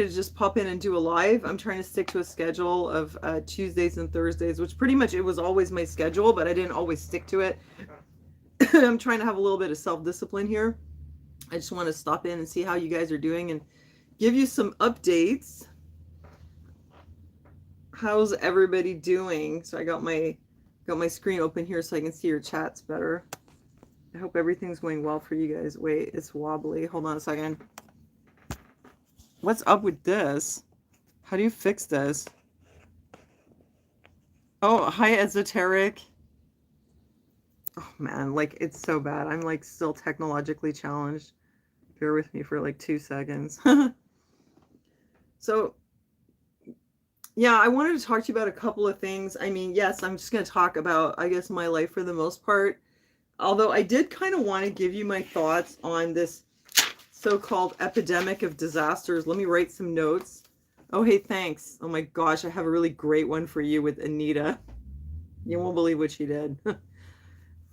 decided to just pop in and do a live. I'm trying to stick to a schedule of Tuesdays and Thursdays, which pretty much it was always my schedule, but I didn't always stick to it. I'm trying to have a little bit of self-discipline here. I just want to stop in and see how you guys are doing and give you some updates. How's everybody doing? So I got my screen open here so I can see your chats better. I hope everything's going well for you guys. Wait, it's wobbly. Hold on a second. What's up with this? How do you fix this? Oh, hi, Esoteric. Oh, man, like, it's so bad. I'm, like, still technologically challenged. Bear with me for, like, 2 seconds. So, yeah, I wanted to talk to you about a couple of things. I mean, yes, I'm just going to talk about, I guess, my life for the most part. Although I did kind of want to give you my thoughts on this so-called epidemic of disasters. Let me write some notes. Oh, hey, thanks. Oh my gosh, I have a really great one for you with Anita. You won't believe what she did.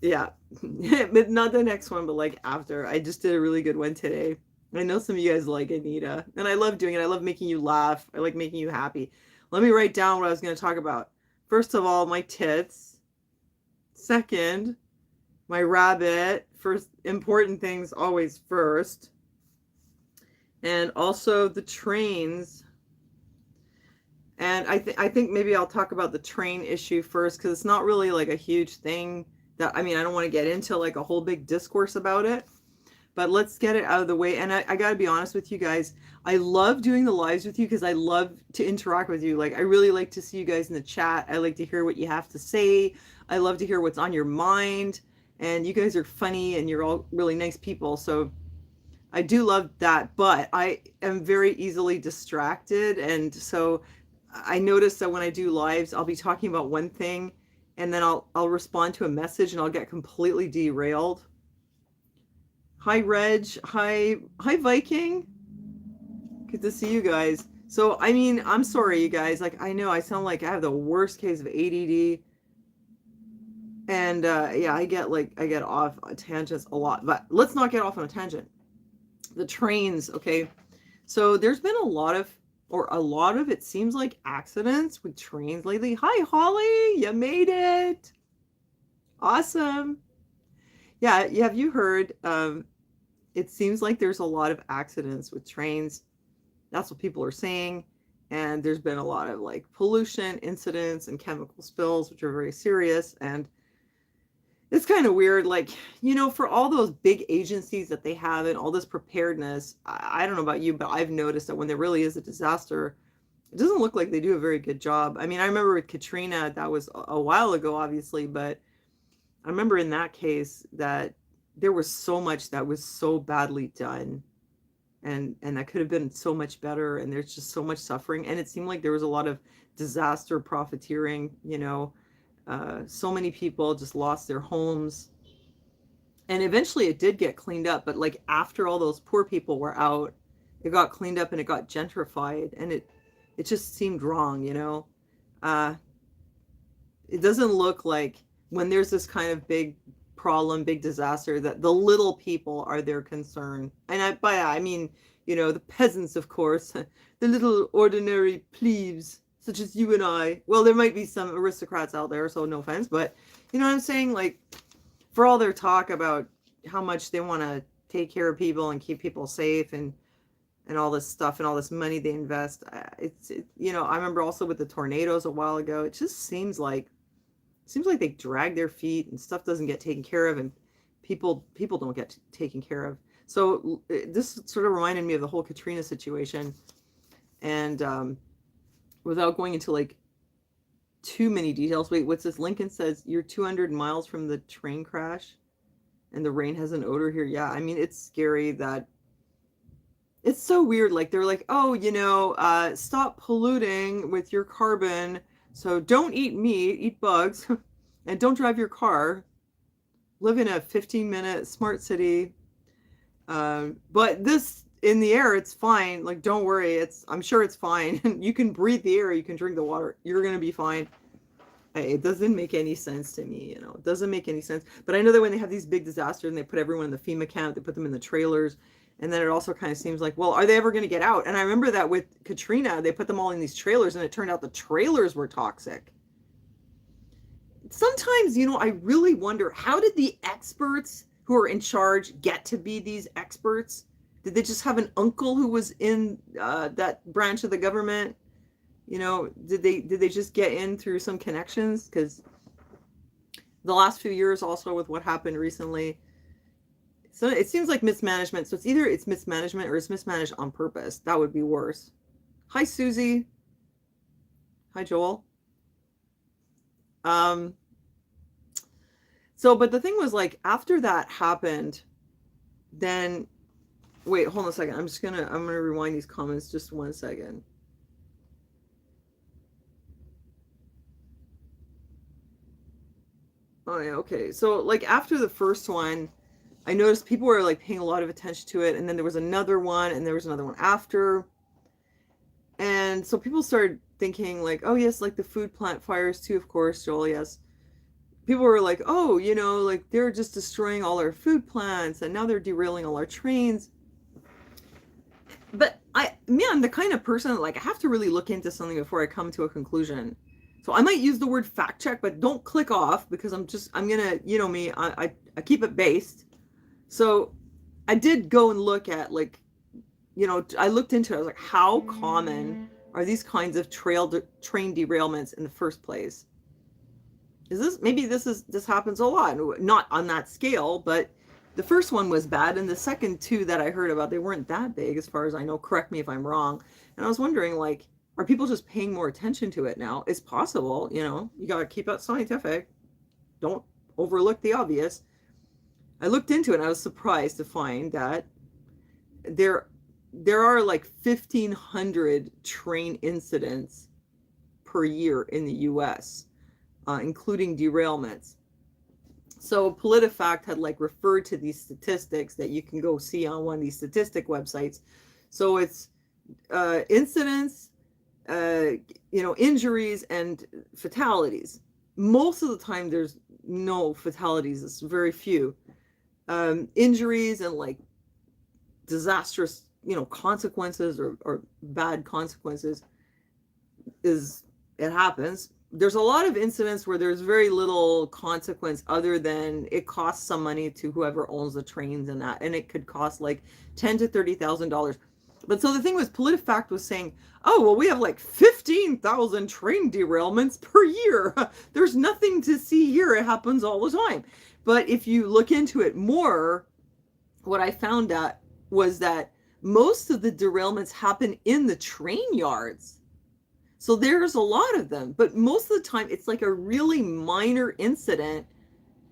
Yeah, but not the next one, but like after. I just did a really good one today. I know some of you guys like Anita, and I love doing it. I love making you laugh. I like making you happy. Let me write down what I was going to talk about. First of all, my tits. Second, my rabbit. First, important things always first. And also the trains. And I think maybe I'll talk about the train issue first, because it's not really like a huge thing that, I mean, I don't want to get into like a whole big discourse about it, but let's get it out of the way. And I got to be honest with you guys. I love doing the lives with you because I love to interact with you. Like, I really like to see you guys in the chat. I like to hear what you have to say. I love to hear what's on your mind. And you guys are funny and you're all really nice people. So I do love that, but I am very easily distracted. And so I notice that when I do lives, I'll be talking about one thing and then I'll respond to a message and I'll get completely derailed. Hi, Reg. Hi, Viking. Good to see you guys. So, I mean, I'm sorry, you guys. Like, I know I sound like I have the worst case of ADD. And yeah, I get off on tangents a lot, but let's not get off on a tangent. The trains, okay? So there's been a lot of it seems like accidents with trains lately. Hi, Holly, you made it. Awesome. Yeah, have you heard? It seems like there's a lot of accidents with trains. That's what people are saying. And there's been a lot of like pollution incidents and chemical spills, which are very serious. And it's kind of weird, like, you know, for all those big agencies that they have and all this preparedness, I don't know about you, but I've noticed that when there really is a disaster, it doesn't look like they do a very good job. I mean, I remember with Katrina, that was a while ago, obviously, but I remember in that case that there was so much that was so badly done, and that could have been so much better, and there's just so much suffering, and it seemed like there was a lot of disaster profiteering, you know. So many people just lost their homes, and eventually it did get cleaned up, but like after all those poor people were out, it got cleaned up and it got gentrified, and it just seemed wrong, you know. It doesn't look like when there's this kind of big problem, big disaster, that the little people are their concern. And by that I mean, you know, the peasants, of course, the little ordinary plebes such as you and I. Well, there might be some aristocrats out there, so no offense, but you know what I'm saying? Like, for all their talk about how much they want to take care of people and keep people safe and all this stuff and all this money they invest, you know, I remember also with the tornadoes a while ago, it just seems like they drag their feet and stuff doesn't get taken care of, and people don't get taken care of. So this sort of reminded me of the whole Katrina situation. And without going into like too many details, wait, what's this? Lincoln says you're 200 miles from the train crash and the rain has an odor here. Yeah, I mean, it's scary that it's so weird. Like, they're like, oh, you know, stop polluting with your carbon. So don't eat meat, eat bugs, and don't drive your car. Live in a 15-minute smart city. But this, in the air, it's fine. Like, don't worry. I'm sure it's fine. You can breathe the air. You can drink the water. You're going to be fine. It doesn't make any sense to me, you know. It doesn't make any sense. But I know that when they have these big disasters and they put everyone in the FEMA camp, they put them in the trailers, And then it also kind of seems like, well, are they ever going to get out? And I remember that with Katrina, they put them all in these trailers, and it turned out the trailers were toxic. Sometimes, I really wonder, how did the experts who are in charge get to be these experts? Did they just have an uncle who was in that branch of the government? Did they just get in through some connections? Because the last few years, also with what happened recently, so it seems like mismanagement. So it's either it's mismanagement or it's mismanaged on purpose. That would be worse. Hi, Susie. Hi, Joel. So, but the thing was, like, after that happened, then, wait, hold on a second. I'm gonna rewind these comments just 1 second. Oh yeah, okay. So, like, after the first one, I noticed people were like paying a lot of attention to it, and then there was another one, and there was another one after. And so people started thinking like, oh yes, like the food plant fires too, of course, Joel, yes. People were like, oh, like they're just destroying all our food plants, and now they're derailing all our trains. But I'm the kind of person that, like, I have to really look into something before I come to a conclusion. So I might use the word fact check, but don't click off, because I'm gonna, me, I keep it based. So I did go and look at, like, I looked into it. I was like, how common are these kinds of train derailments in the first place? This happens a lot, not on that scale, but the first one was bad, and the second two that I heard about, they weren't that big as far as I know. Correct me if I'm wrong. And I was wondering, like, are people just paying more attention to it now? It's possible, you got to keep it scientific. Don't overlook the obvious. I looked into it, and I was surprised to find that there are like 1,500 train incidents per year in the US, including derailments. So PolitiFact had like referred to these statistics that you can go see on one of these statistic websites. So it's incidents, injuries and fatalities. Most of the time there's no fatalities. It's very few. Injuries and like disastrous, consequences or bad consequences it happens. There's a lot of incidents where there's very little consequence other than it costs some money to whoever owns the trains and that, and it could cost like $10,000 to $30,000. But so the thing was, PolitiFact was saying, oh, well, we have like 15,000 train derailments per year. There's nothing to see here. It happens all the time. But if you look into it more, what I found out was that most of the derailments happen in the train yards. So there's a lot of them, but most of the time it's like a really minor incident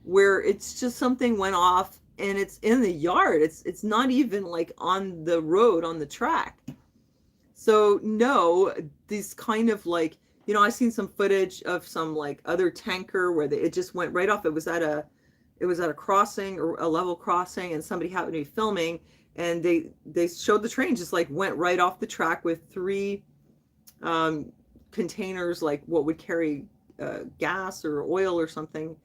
where it's just something went off and it's in the yard. It's not even like on the road, on the track. So no, these kind of like, I've seen some footage of some like other tanker where it just went right off. It was at a crossing or a level crossing, and somebody happened to be filming, and they showed the train just like went right off the track with 3 containers, like what would carry gas or oil or something.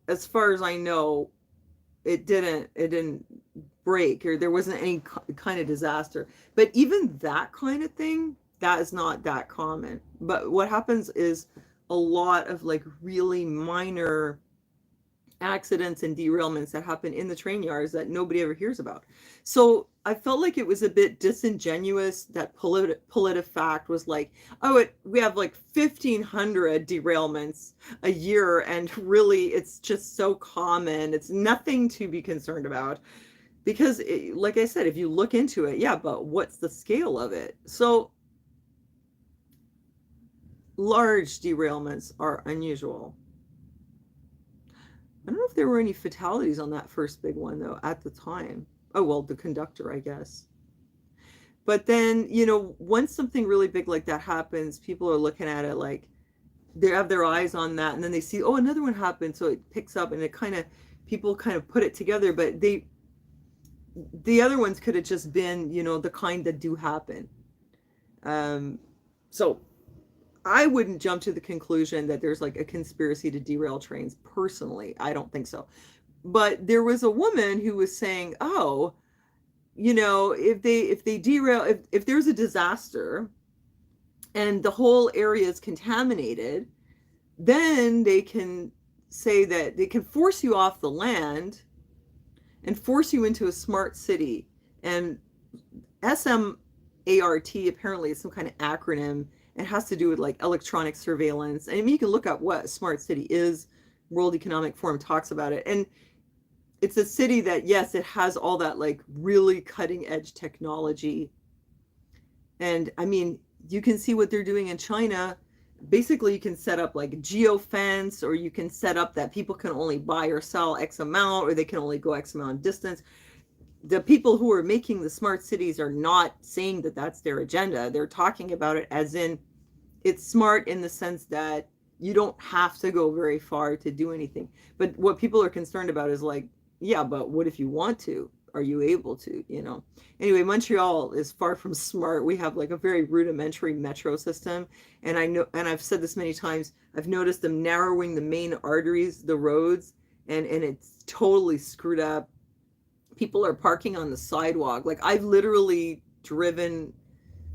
As far as I know, it didn't break, or there wasn't any kind of disaster. But even that kind of thing, that is not that common. But what happens is a lot of like really minor accidents and derailments that happen in the train yards that nobody ever hears about. So I felt like it was a bit disingenuous that PolitiFact was like, oh, we have like 1,500 derailments a year, and really it's just so common. It's nothing to be concerned about. Because like I said, if you look into it, yeah, but what's the scale of it? So large derailments are unusual. I don't know if there were any fatalities on that first big one, though, at the time. Oh, well, the conductor, I guess. But then, once something really big like that happens, people are looking at it like they have their eyes on that, and then they see, oh, another one happened. So it picks up, and people kind of put it together. But the other ones could have just been, the kind that do happen. So I wouldn't jump to the conclusion that there's like a conspiracy to derail trains. Personally, I don't think so. But there was a woman who was saying, oh, you know, if they derail, if there's a disaster and the whole area is contaminated, then they can say that they can force you off the land and force you into a smart city. And SMART apparently is some kind of acronym. It has to do with like electronic surveillance. I mean, you can look up what a smart city is. World Economic Forum talks about it. And it's a city that, yes, it has all that like really cutting edge technology. And I mean, you can see what they're doing in China. Basically, you can set up like geofence, or you can set up that people can only buy or sell X amount, or they can only go X amount of distance. The people who are making the smart cities are not saying that that's their agenda. They're talking about it as in it's smart in the sense that you don't have to go very far to do anything. But what people are concerned about is like, yeah, but what if you want to? Are you able to, you know? Anyway, Montreal is far from smart. We have like a very rudimentary metro system. And I know, and I've said this many times, I've noticed them narrowing the main arteries, the roads, and it's totally screwed up. People are parking on the sidewalk. Like I've literally driven,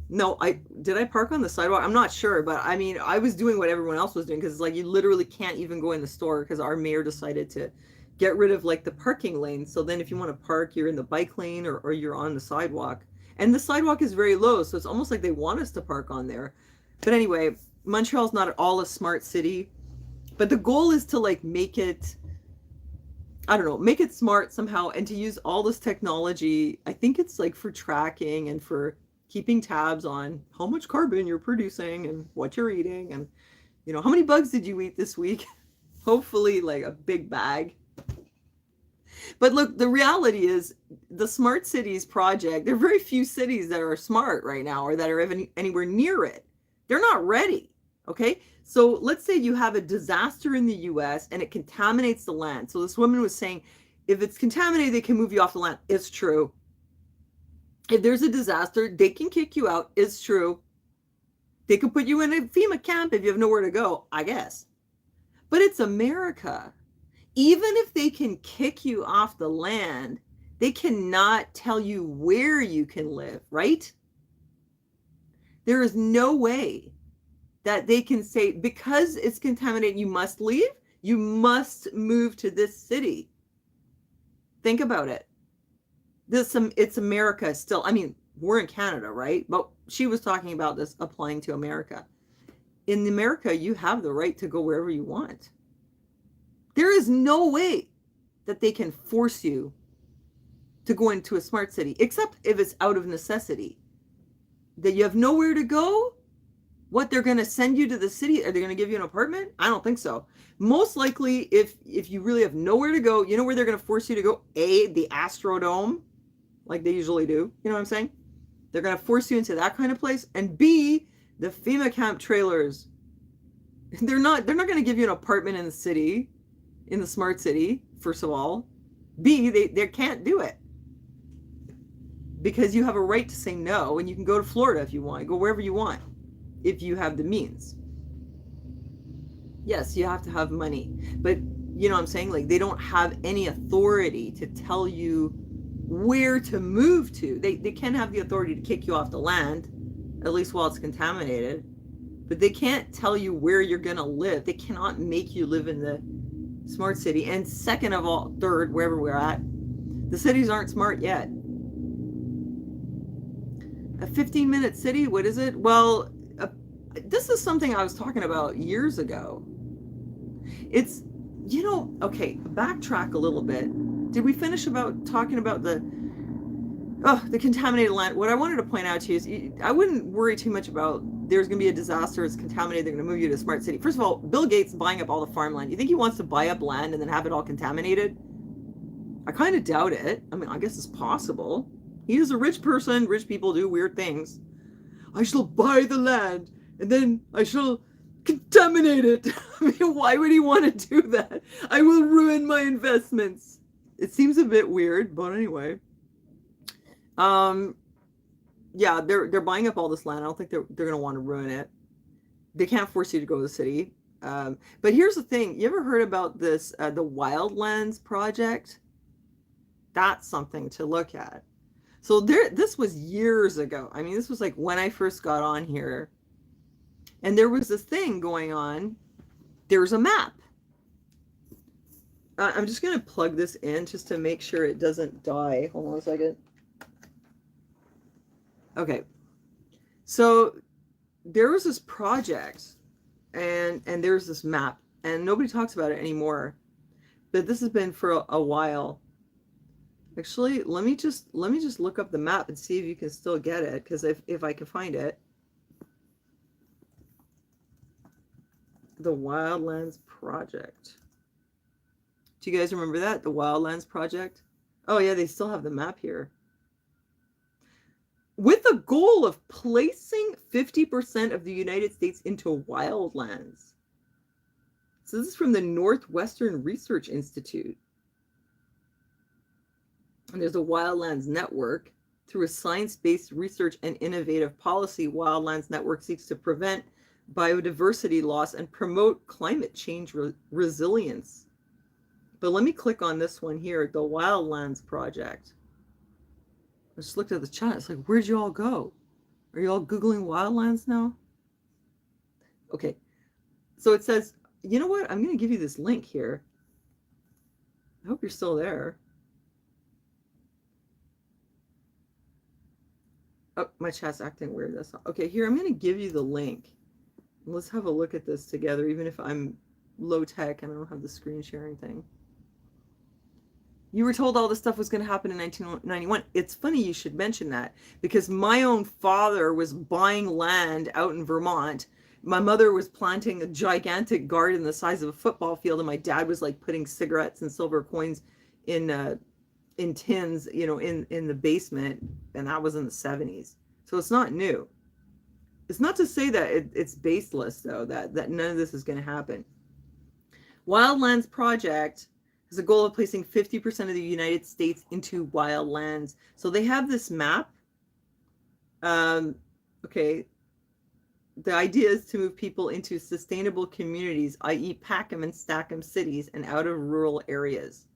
no, did I park on the sidewalk? I'm not sure, but I mean, I was doing what everyone else was doing, because like you literally can't even go in the store because our mayor decided to get rid of like the parking lane. So then if you want to park, you're in the bike lane, or you're on the sidewalk. And the sidewalk is very low, so it's almost like they want us to park on there. But anyway, Montreal's not at all a smart city. But the goal is to like make it, I don't know, make it smart somehow, and to use all this technology. I think it's like for tracking and for keeping tabs on how much carbon you're producing and what you're eating, and you know, how many bugs did you eat this week? Hopefully like a big bag. But look, the reality is the smart cities project, there are very few cities that are smart right now, or that are even anywhere near it. They're not ready. Okay. So let's say you have a disaster in the US and it contaminates the land. So this woman was saying, if it's contaminated, they can move you off the land. It's true. If there's a disaster, they can kick you out. It's true. They could put you in a FEMA camp if you have nowhere to go, I guess. But it's America. Even if they can kick you off the land, they cannot tell you where you can live, right? There is no way that they can say, because it's contaminated, you must leave. You must move to this city. Think about it. It's America still. I mean, we're in Canada, right? But she was talking about this applying to America. In America, you have the right to go wherever you want. There is no way that they can force you to go into a smart city, except if it's out of necessity. That you have nowhere to go? What, they're going to send you to the city? Are they going to give you an apartment? I don't think so. Most likely, if you really have nowhere to go, you know where they're going to force you to go? A, the Astrodome, like they usually do. You know what I'm saying? They're going to force you into that kind of place. And B, the FEMA camp trailers. They're not going to give you an apartment in the city, in the smart city, first of all. B, they can't do it. Because you have a right to say no, and you can go to Florida if you want, go wherever you want, if you have the means. Yes, you have to have money. But, you know what I'm saying? Like, they don't have any authority to tell you where to move to. They can have the authority to kick you off the land, at least while it's contaminated. But they can't tell you where you're going to live. They cannot make you live in the smart city. And second of all, third, wherever we're at, the cities aren't smart yet. A 15-minute city, what is it? Well, this is something I was talking about years ago. It's, you know, okay, backtrack a little bit. Did we finish about talking about the contaminated land? What I wanted to point out to you is I wouldn't worry too much about there's going to be a disaster, it's contaminated, they're going to move you to a smart city. First of all, Bill Gates is buying up all the farmland. You think he wants to buy up land and then have it all contaminated? I kind of doubt it. I mean, I guess it's possible. He is a rich person. Rich people do weird things. I shall buy the land and then I shall contaminate it. I mean, why would he want to do that? I will ruin my investments. It seems a bit weird, but anyway. Yeah, they're buying up all this land. I don't think they're going to want to ruin it. They can't force you to go to the city. But here's the thing. You ever heard about this, the Wildlands project? That's something to look at. So this was years ago. I mean, this was like when I first got on here. And there was this thing going on. There's a map. I'm just going to plug this in just to make sure it doesn't die. Hold on a second. Okay. So there was this project and there's this map and nobody talks about it anymore. But this has been for a while. Actually, let me just look up the map and see if you can still get it, because if I can find it. The Wildlands Project. Do you guys remember that? The Wildlands Project? Oh yeah, they still have the map here. With the goal of placing 50% of the United States into wildlands. So this is from the Northwestern Research Institute. And there's a Wildlands Network. Through a science-based research and innovative policy, Wildlands Network seeks to prevent biodiversity loss and promote climate change resilience. But let me click on this one here, the Wildlands Project. I just looked at the chat. It's like, where'd you all go? Are you all Googling wildlands now? Okay. So it says, you know what? I'm going to give you this link here. I hope you're still there. Oh, my chat's acting weird. That's not, okay, here, I'm going to give you the link. Let's have a look at this together, even if I'm low tech and I don't have the screen sharing thing. You were told all this stuff was going to happen in 1991. It's funny you should mention that, because my own father was buying land out in Vermont. My mother was planting a gigantic garden the size of a football field, and my dad was like putting cigarettes and silver coins in tins, you know, in the basement, and that was in the 70s. So it's not new. It's not to say that it's baseless, though, that none of this is going to happen. Wildlands Project has a goal of placing 50% of the United States into wildlands. So they have this map. Okay. The idea is to move people into sustainable communities, i.e. pack 'em and stack 'em cities and out of rural areas.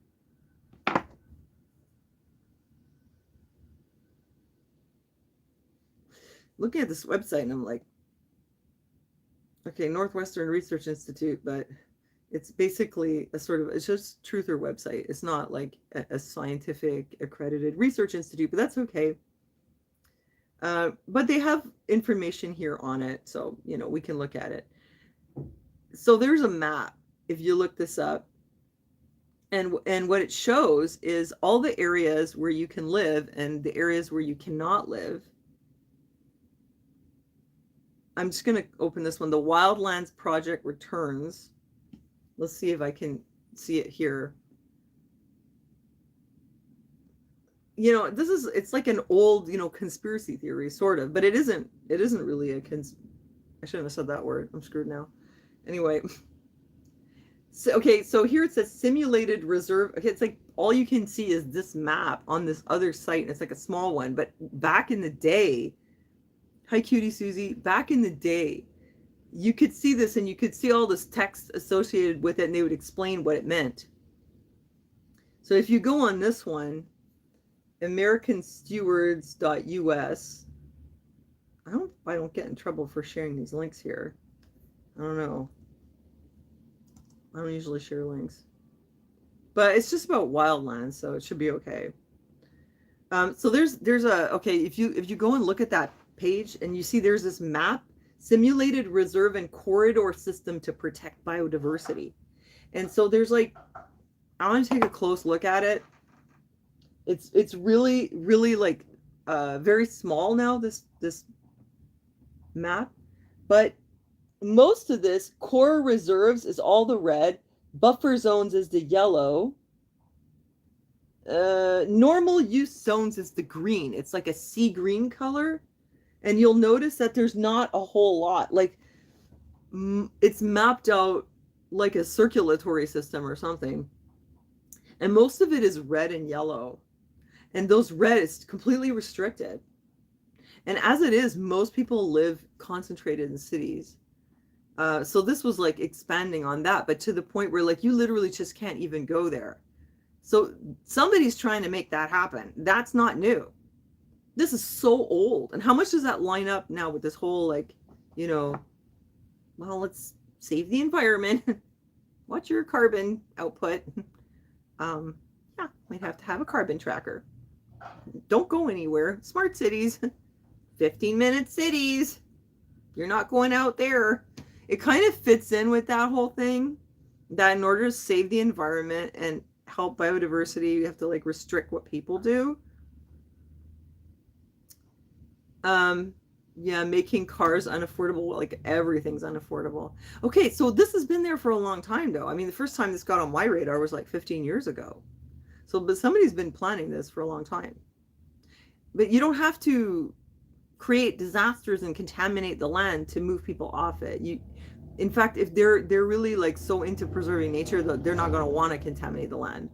Looking at this website and I'm like, okay, Northwestern Research Institute, but it's basically a sort of, it's just truther website. It's not like a scientific accredited research institute, but that's okay. But they have information here on it, so, you know, we can look at it. So there's a map, if you look this up, and what it shows is all the areas where you can live and the areas where you cannot live. I'm just going to open this one. The Wildlands Project returns. Let's see if I can see it here. You know, it's like an old, you know, conspiracy theory, sort of, but it isn't really I shouldn't have said that word. I'm screwed now. Anyway. So, okay, so here it says simulated reserve. Okay, it's like all you can see is this map on this other site, and it's like a small one. But back in the day, hi, Cutie Susie. Back in the day, you could see this and you could see all this text associated with it, and they would explain what it meant. So if you go on this one, americanstewards.us, I hope I don't get in trouble for sharing these links here. I don't know. I don't usually share links. But it's just about wildlands, so it should be okay. So there's a, okay, if you go and look at that page and you see there's this map, simulated reserve and corridor system to protect biodiversity. And so there's like, I want to take a close look at it. It's really, really like very small now, this map. But most of this, core reserves is all the red, buffer zones is the yellow, normal use zones is the green. It's like a sea green color. And you'll notice that there's not a whole lot. Like, it's mapped out like a circulatory system or something. And most of it is red and yellow. And those red is completely restricted. And as it is, most people live concentrated in cities. So this was like expanding on that, but to the point where like you literally just can't even go there. So somebody's trying to make that happen. That's not new. This is so old. And how much does that line up now with this whole, like, you know, well, let's save the environment. Watch your carbon output. Um, yeah, might have to have a carbon tracker. Don't go anywhere. Smart cities, 15-minute cities. You're not going out there. It kind of fits in with that whole thing that in order to save the environment and help biodiversity, you have to like restrict what people do. Yeah, making cars unaffordable, like everything's unaffordable. Okay, so this has been there for a long time though. I mean, the first time this got on my radar was like 15 years ago. So, but somebody's been planning this for a long time. But you don't have to create disasters and contaminate the land to move people off it. In fact, if they're really like so into preserving nature, that they're not going to want to contaminate the land,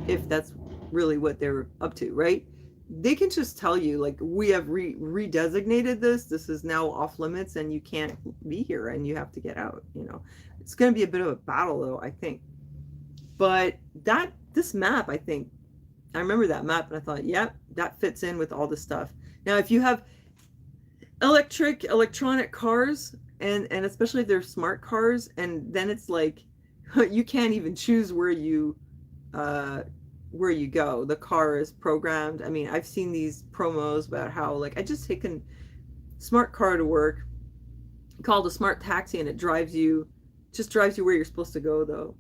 if that's really what they're up to, right? They can just tell you, like, we have redesignated this. This is now off limits, and you can't be here, and you have to get out. You know, it's going to be a bit of a battle, though, I think. But this map, I think, I remember that map, and I thought, yep, that fits in with all this stuff. Now, if you have electronic cars, and especially if they're smart cars, and then it's like you can't even choose where you go. The car is programmed. I mean, I've seen these promos about how, like, I just taken smart car to work, called a smart taxi, and it drives you where you're supposed to go, though.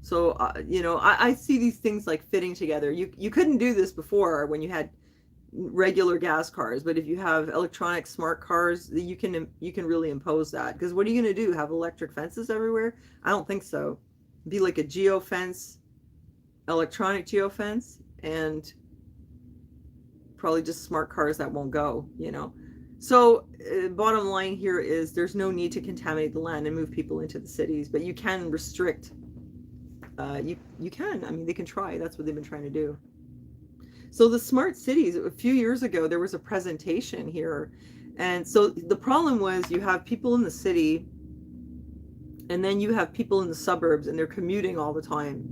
So you know, I see these things like fitting together. You couldn't do this before when you had regular gas cars, but if you have electronic smart cars, you can really impose that. Because what are you going to do, have electric fences everywhere? I don't think so. It'd be like a geofence, electronic geofence, and probably just smart cars that won't go, you know. So bottom line here is there's no need to contaminate the land and move people into the cities, but you can restrict. You can. I mean, they can try. That's what they've been trying to do. So the smart cities, a few years ago, there was a presentation here. And so the problem was you have people in the city, and then you have people in the suburbs, and they're commuting all the time.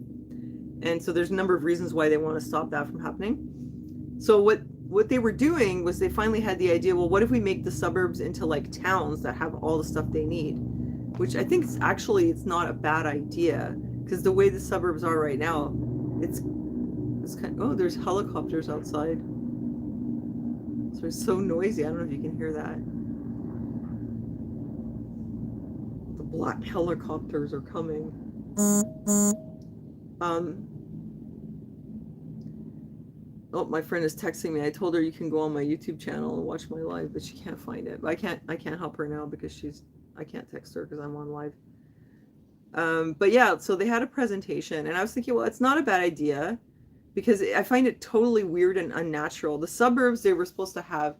And so there's a number of reasons why they want to stop that from happening. So what they were doing was they finally had the idea, well, what if we make the suburbs into like towns that have all the stuff they need? Which I think it's not a bad idea, because the way the suburbs are right now, it's kind of, oh, there's helicopters outside. So it's so noisy. I don't know if you can hear that. The black helicopters are coming. Oh, my friend is texting me. I told her you can go on my YouTube channel and watch my live, but she can't find it. But I can't help her now because I can't text her because I'm on live. But yeah, so they had a presentation, and I was thinking, well, it's not a bad idea, because I find it totally weird and unnatural. The suburbs, they were supposed to have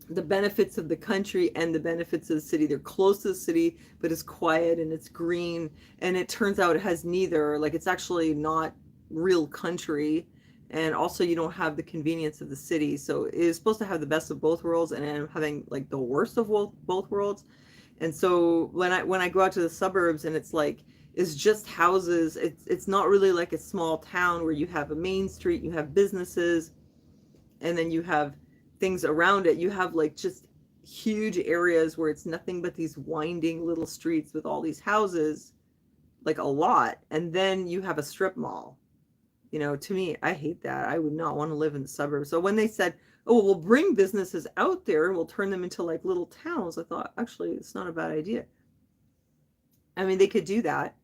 the benefits of the country and the benefits of the city. They're close to the city, but it's quiet and it's green. And it turns out it has neither. Like, it's actually not real country. And also you don't have the convenience of the city. So it is supposed to have the best of both worlds, and I'm having like the worst of both worlds. And so when I go out to the suburbs, and it's like, it's just houses. It's not really like a small town where you have a main street, you have businesses, and then you have things around it. You have like just huge areas where it's nothing but these winding little streets with all these houses, like a lot. And then you have a strip mall. You know, to me, I hate that. I would not want to live in the suburbs. So when they said, oh, well, we'll bring businesses out there and we'll turn them into like little towns, I thought, actually, it's not a bad idea. I mean, they could do that.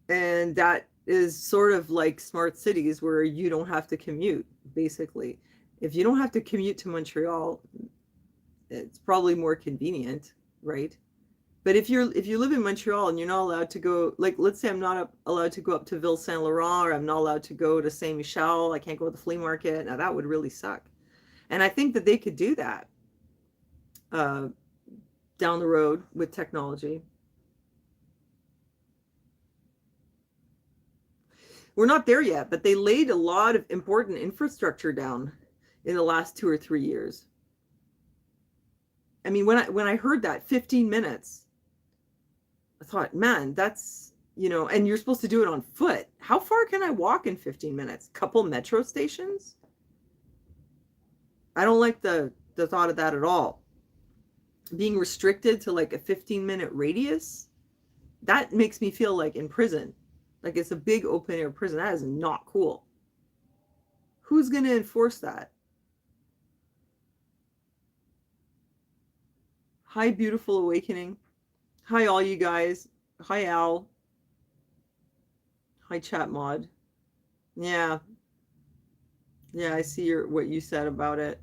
And that is sort of like smart cities where you don't have to commute, basically. If you don't have to commute to Montreal, it's probably more convenient, right? But if you live in Montreal and you're not allowed to go, like, let's say I'm not allowed to go up to Ville Saint Laurent, or I'm not allowed to go to Saint Michel, I can't go to the flea market. Now that would really suck. And I think that they could do that down the road with technology. We're not there yet, but they laid a lot of important infrastructure down in the last 2 or 3 years. I mean, when I heard that 15 minutes, I thought, man, that's, you know, and you're supposed to do it on foot. How far can I walk in 15 minutes? Couple metro stations? I don't like the thought of that at all. Being restricted to like a 15-minute radius, that makes me feel like in prison. Like it's a big open air prison. That is not cool. Who's going to enforce that? Hi, Beautiful Awakening. Hi, all you guys. Hi, Al. Hi, Chat Mod. Yeah. Yeah, I see what you said about it.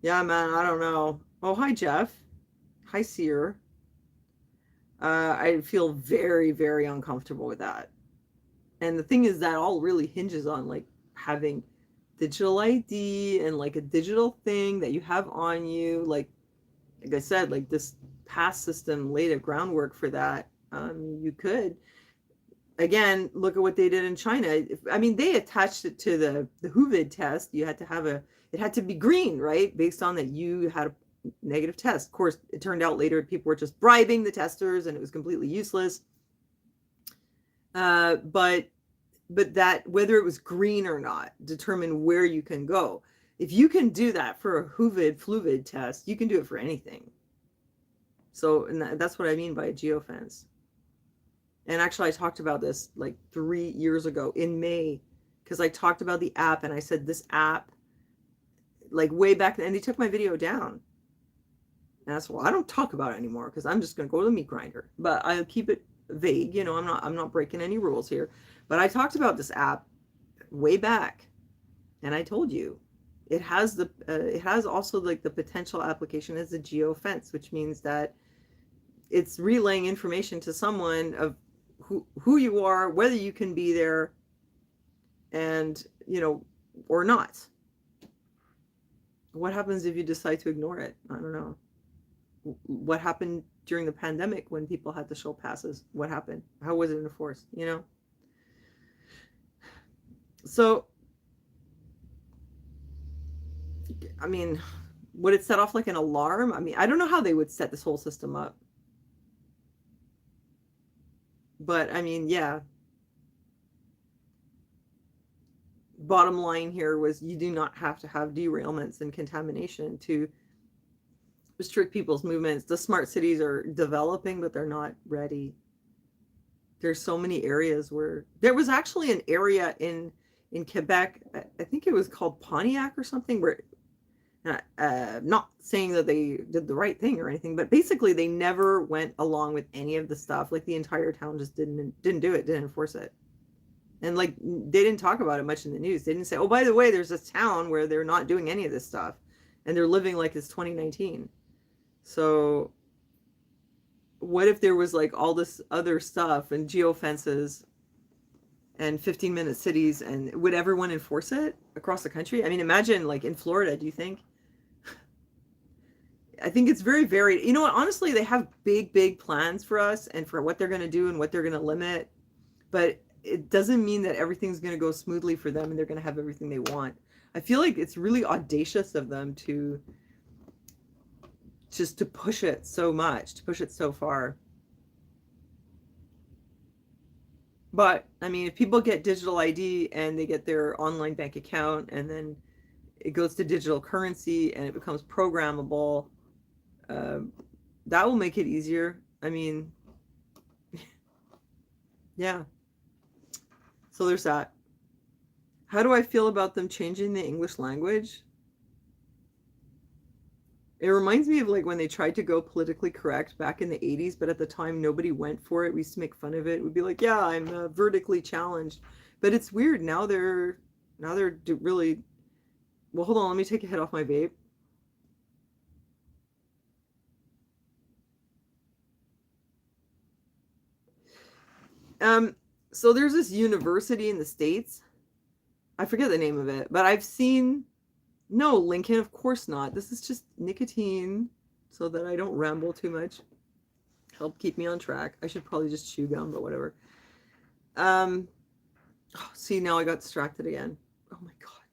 Yeah, man, I don't know. Oh, hi, Jeff. Hi, Seer. I feel very, very uncomfortable with that. And the thing is that all really hinges on like having digital ID and like a digital thing that you have on you. Like I said, like this pass system laid a groundwork for that. You could, again, look at what they did in China. I mean, they attached it to the COVID test. You had to have it had to be green, right? Based on that you had a negative test. Of course, it turned out later people were just bribing the testers and it was completely useless. But that whether it was green or not determined where you can go. If you can do that for a fluvid test, you can do it for anything. So, and that's what I mean by a geofence. And actually, I talked about this like 3 years ago in May, because I talked about the app and I said this app, like way back then, and they took my video down. And that's why I don't talk about it anymore, because I'm just going to go to the meat grinder. But I'll keep it vague, you know. I'm not breaking any rules here. But I talked about this app way back, and I told you it has also like the potential application as a geofence, which means that it's relaying information to someone of who you are, whether you can be there, and you know, or not. What happens if you decide to ignore it? I don't know. What happened during the pandemic when people had to show passes? What happened? How was it enforced? You know. So, I mean, would it set off like an alarm? I mean, I don't know how they would set this whole system up. But I mean, yeah. Bottom line here was you do not have to have derailments and contamination to restrict people's movements. The smart cities are developing, but they're not ready. There's so many areas where there was actually an area in Quebec, I think it was called Pontiac or something, where not saying that they did the right thing or anything, but basically they never went along with any of the stuff. Like the entire town just didn't do it, didn't enforce it. And like they didn't talk about it much in the news. They didn't say, oh, by the way, there's this town where they're not doing any of this stuff and they're living like it's 2019. So what if there was like all this other stuff and geofences and 15-minute cities, and would everyone enforce it across the country? I mean, imagine like in Florida, do you think? I think it's very varied. You know what? Honestly, they have big plans for us and for what they're going to do and what they're going to limit. But it doesn't mean that everything's going to go smoothly for them and they're going to have everything they want. I feel like it's really audacious of them to just to push it so much, to push it so far. But I mean, if people get digital ID and they get their online bank account and then it goes to digital currency and it becomes programmable, that will make it easier. I mean, yeah. So there's that. How do I feel about them changing the English language? It reminds me of like when they tried to go politically correct back in the 80s, but at the time nobody went for it. We used to make fun of it. We'd be like, yeah, I'm vertically challenged. But it's weird. Now they're really, well, hold on. Let me take a hit off my vape. So there's this university in the States. I forget the name of it, but I've seen, no, Lincoln, of course not. This is just nicotine so that I don't ramble too much. Help keep me on track. I should probably just chew gum, but whatever. Oh, see, now I got distracted again. Oh my God,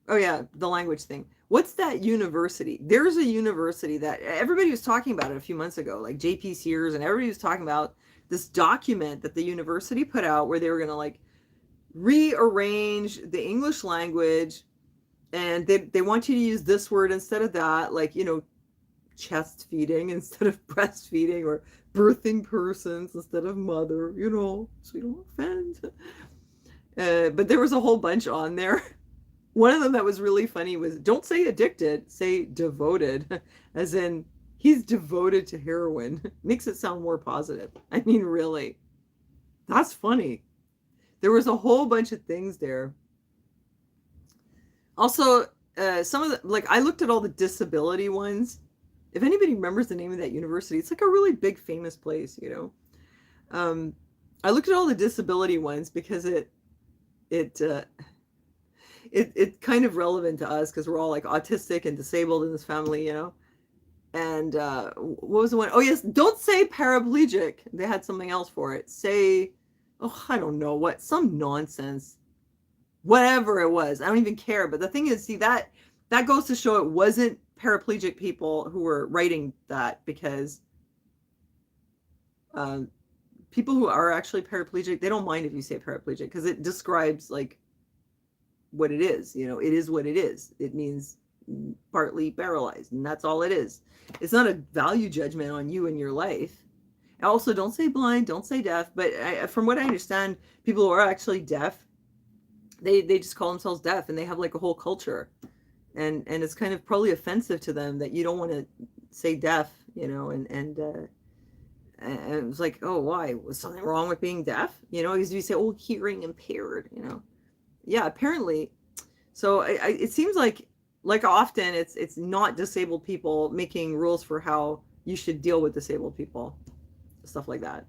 no. Oh yeah, the language thing. What's that university? There's a university that everybody was talking about it a few months ago, like JP Sears, and everybody was talking about this document that the university put out where they were going to like rearrange the English language And they want you to use this word instead of that, like, chest feeding instead of breastfeeding, or birthing persons instead of mother, so you don't offend. But there was a whole bunch on there. One of them that was really funny was, don't say addicted, say devoted, as in he's devoted to heroin. Makes it sound more positive. I mean, really. That's funny. There was a whole bunch of things there. Also, some of the, like, I looked at all the disability ones. If anybody remembers the name of that university, it's like a really big, famous place, I looked at all the disability ones because it's kind of relevant to us because we're all like autistic and disabled in this family, And what was the one? Oh, yes, don't say paraplegic. They had something else for it. Say, I don't know what, some nonsense. Whatever it was. I don't even care. But the thing is, see, that goes to show it wasn't paraplegic people who were writing that, because people who are actually paraplegic, they don't mind if you say paraplegic because it describes like what it is. It is what it is. It means partly paralyzed, and that's all it is. It's not a value judgment on you and your life. Also, don't say blind, don't say deaf. But from what I understand, people who are actually deaf, they just call themselves deaf, and they have like a whole culture, and it's kind of probably offensive to them that you don't want to say deaf, and it was like, oh, why? Was something wrong with being deaf? Because you say, oh, hearing impaired, Yeah, apparently. So it seems like often it's not disabled people making rules for how you should deal with disabled people, stuff like that.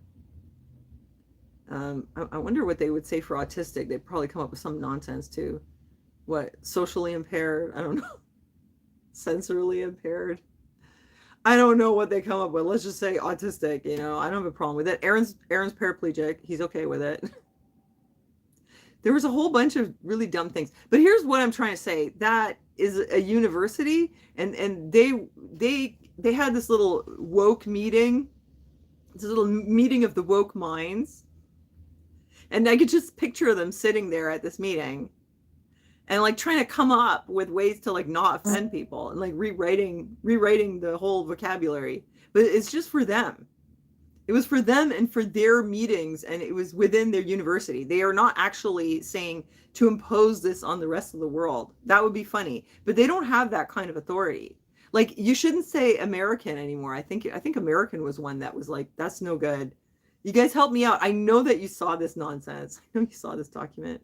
I wonder what they would say for autistic. They'd probably come up with some nonsense too. What, socially impaired? I don't know. Sensorily impaired? I don't know what they come up with. Let's just say autistic, I don't have a problem with it. Aaron's paraplegic. He's okay with it. There was a whole bunch of really dumb things. But here's what I'm trying to say. That is a university, and they had this little woke meeting. This little meeting of the woke minds. And I could just picture them sitting there at this meeting and like trying to come up with ways to like not offend people and like rewriting the whole vocabulary. But it's just for them. It was for them and for their meetings, and it was within their university. They are not actually saying to impose this on the rest of the world. That would be funny. But they don't have that kind of authority. Like, you shouldn't say American anymore. I think American was one that was like, that's no good. You guys help me out. I know that you saw this nonsense. I know you saw this document.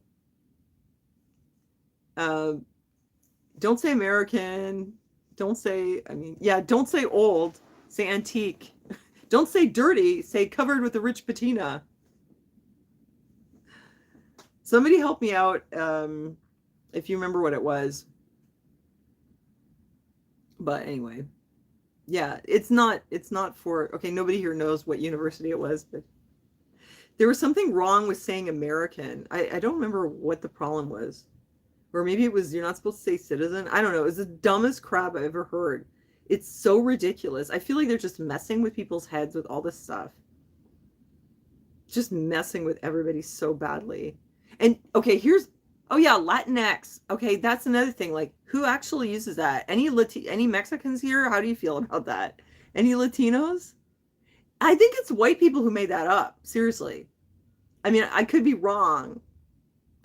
Don't say American. Don't say, don't say old. Say antique. Don't say dirty. Say covered with a rich patina. Somebody help me out if you remember what it was. But anyway, yeah, it's not for, okay, nobody here knows what university it was, but there was something wrong with saying American. I don't remember what the problem was. Or maybe it was, you're not supposed to say citizen. I don't know. It was the dumbest crap I've ever heard. It's so ridiculous. I feel like they're just messing with people's heads with all this stuff. Just messing with everybody so badly. And okay, oh yeah, Latinx. Okay, that's another thing. Like, who actually uses that? Any Mexicans here? How do you feel about that? Any Latinos? I think it's white people who made that up. Seriously. I mean, I could be wrong,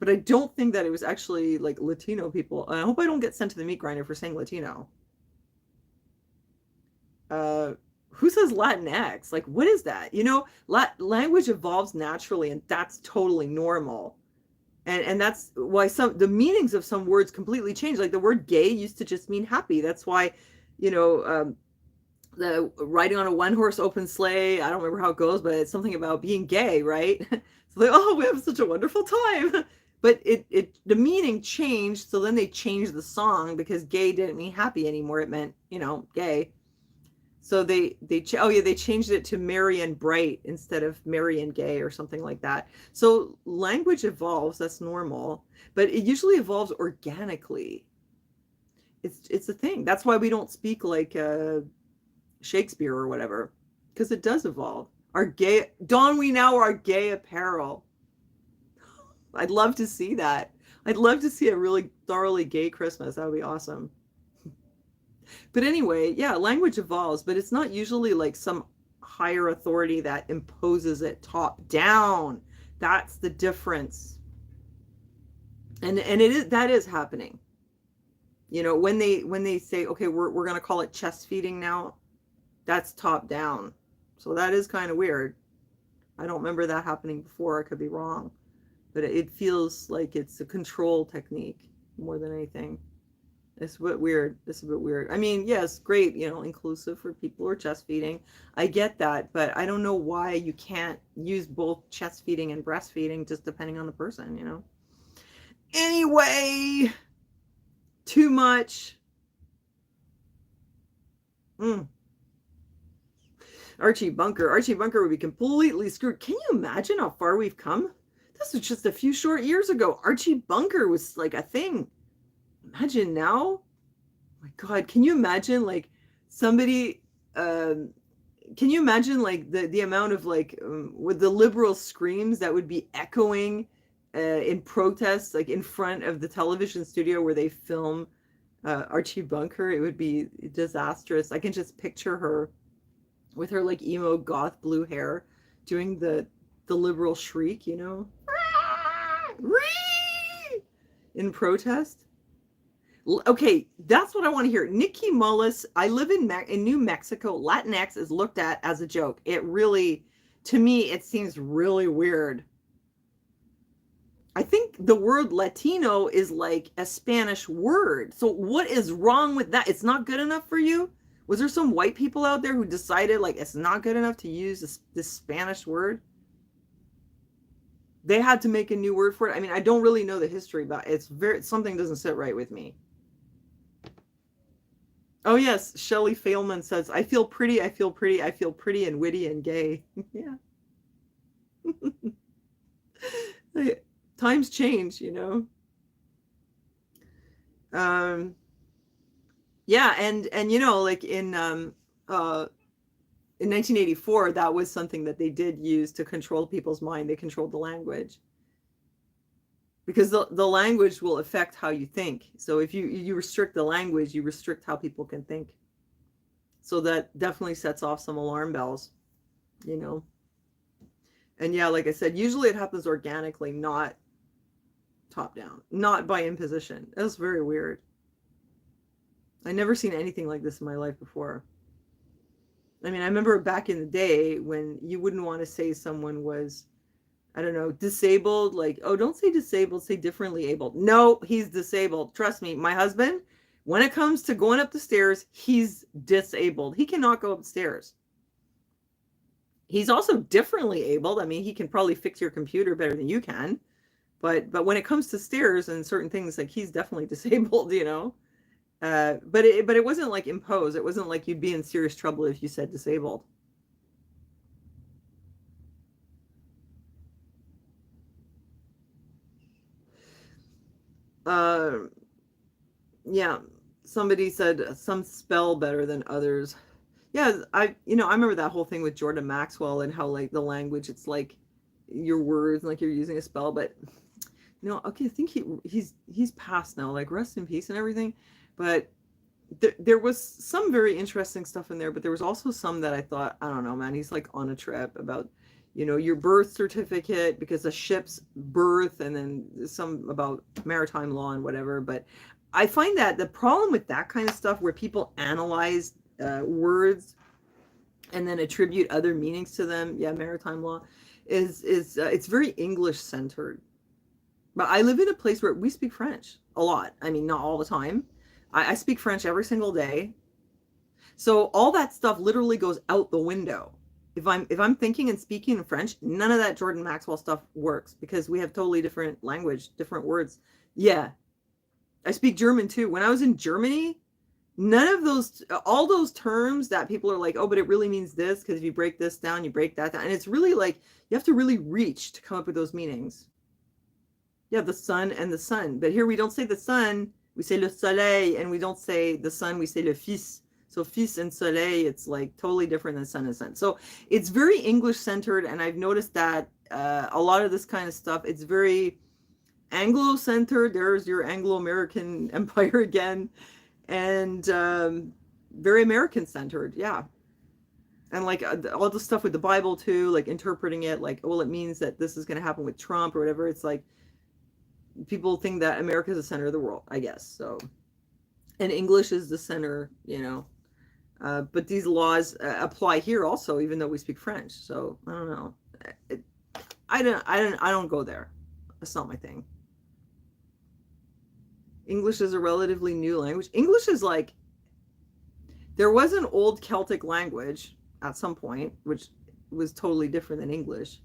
but I don't think that it was actually like Latino people. I hope I don't get sent to the meat grinder for saying Latino. Who says Latinx? Like, what is that? Language evolves naturally, and that's totally normal. And that's why the meanings of some words completely change. Like the word gay used to just mean happy. That's why, the riding on a one-horse open sleigh, I don't remember how it goes, but it's something about being gay, right? So like, oh, we have such a wonderful time. But the meaning changed, so then they changed the song because gay didn't mean happy anymore. It meant, gay. So they changed it to merry and bright instead of merry and gay or something like that. So language evolves, that's normal, but it usually evolves organically. It's a thing. That's why we don't speak like Shakespeare or whatever, because it does evolve. Don we now our gay apparel. I'd love to see that. I'd love to see a really thoroughly gay Christmas. That would be awesome. But anyway, yeah, language evolves, but it's not usually like some higher authority that imposes it top down. That's the difference. And it is, that is happening. You know, when they say, okay, we're going to call it chest feeding now, that's top down. So that is kind of weird. I don't remember that happening before. I could be wrong. But it feels like it's a control technique more than anything. It's a bit weird. It's a bit weird. I mean, yes, great, you know, inclusive for people who are chest feeding. I get that, but I don't know why you can't use both chest feeding and breastfeeding just depending on the person, you know. Anyway, too much. Archie Bunker would be completely screwed. Can you imagine how far we've come? This was just a few short years ago. Archie Bunker was like a thing. Imagine now. Oh my God, can you imagine like somebody? Can you imagine like the amount of like with the liberal screams that would be echoing in protests, like in front of the television studio where they film Archie Bunker? It would be disastrous. I can just picture her with her like emo goth blue hair doing the liberal shriek, you know, in protest. Okay, that's what I want to hear. Nikki Mullis, I live in New Mexico. Latinx is looked at as a joke. It really, to me, it seems really weird. I think the word Latino is like a Spanish word. So what is wrong with that? It's not good enough for you? Was there some white people out there who decided like it's not good enough to use this Spanish word? They had to make a new word for it. I mean, I don't really know the history, but something doesn't sit right with me. Oh yes, Shelley Failman says, I feel pretty and witty and gay. Yeah. Times change, you know. Yeah, and you know, like in 1984, that was something that they did use to control people's mind. They controlled the language. Because the language will affect how you think. So if you restrict the language, you restrict how people can think. So that definitely sets off some alarm bells, you know. And yeah, like I said, usually it happens organically, not top down, not by imposition. That's very weird. I never seen anything like this in my life before. I mean, I remember back in the day when you wouldn't want to say someone was, I don't know, disabled, like, oh, don't say disabled, say differently abled. No, he's disabled. Trust me, my husband, when it comes to going up the stairs, he's disabled. He cannot go upstairs. He's also differently abled. I mean, he can probably fix your computer better than you can. But when it comes to stairs and certain things, like he's definitely disabled, you know. But it wasn't like imposed. It wasn't like you'd be in serious trouble if you said disabled. Yeah, somebody said some spell better than others. Yeah, I remember that whole thing with Jordan Maxwell and how like the language, it's like your words, like you're using a spell, but okay, I think he's passed now, like rest in peace and everything. But there was some very interesting stuff in there, but there was also some that I thought, I don't know, man, he's like on a trip about your birth certificate because a ship's birth, and then some about maritime law and whatever. But I find that the problem with that kind of stuff where people analyze words and then attribute other meanings to them, maritime law, is it's very English centered. But I live in a place where we speak French a lot. I mean, not all the time. I speak French every single day. So all that stuff literally goes out the window. If I'm thinking and speaking in French, none of that Jordan Maxwell stuff works because we have totally different language, different words. Yeah. I speak German too. When I was in Germany, none of those, all those terms that people are like, oh, but it really means this because if you break this down, you break that down. And it's really like, you have to really reach to come up with those meanings. Yeah, the sun and the sun. But here we don't say the sun, we say le soleil, and we don't say the sun, we say le fils. So fils and soleil, it's like totally different than sun and sun. So it's very English centered, and I've noticed that a lot of this kind of stuff, it's very Anglo-centered. There's your Anglo-American empire again. And very American-centered, yeah. And like all the stuff with the Bible too, like interpreting it like, well, it means that this is going to happen with Trump or whatever. It's like people think that America is the center of the world, I guess. So, and English is the center, you know. But these laws apply here also, even though we speak French. So I don't know. It, I don't go there. That's not my thing. English is a relatively new language. English is like, there was an old Celtic language at some point, which was totally different than English.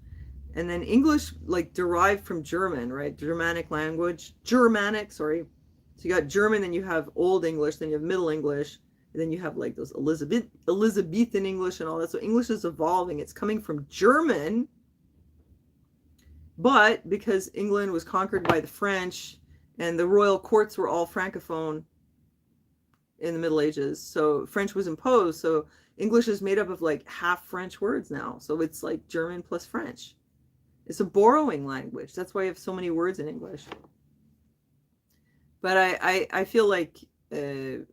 And then English like derived from German, right? Germanic language. Germanic, sorry. So you got German, then you have Old English, then you have Middle English, and then you have like those Elizabethan English and all that. So English is evolving. It's coming from German, but because England was conquered by the French and the royal courts were all francophone in the Middle Ages, so French was imposed. So English is made up of like half French words now. So it's like German plus French. It's a borrowing language. That's why you have so many words in English. But I feel like, you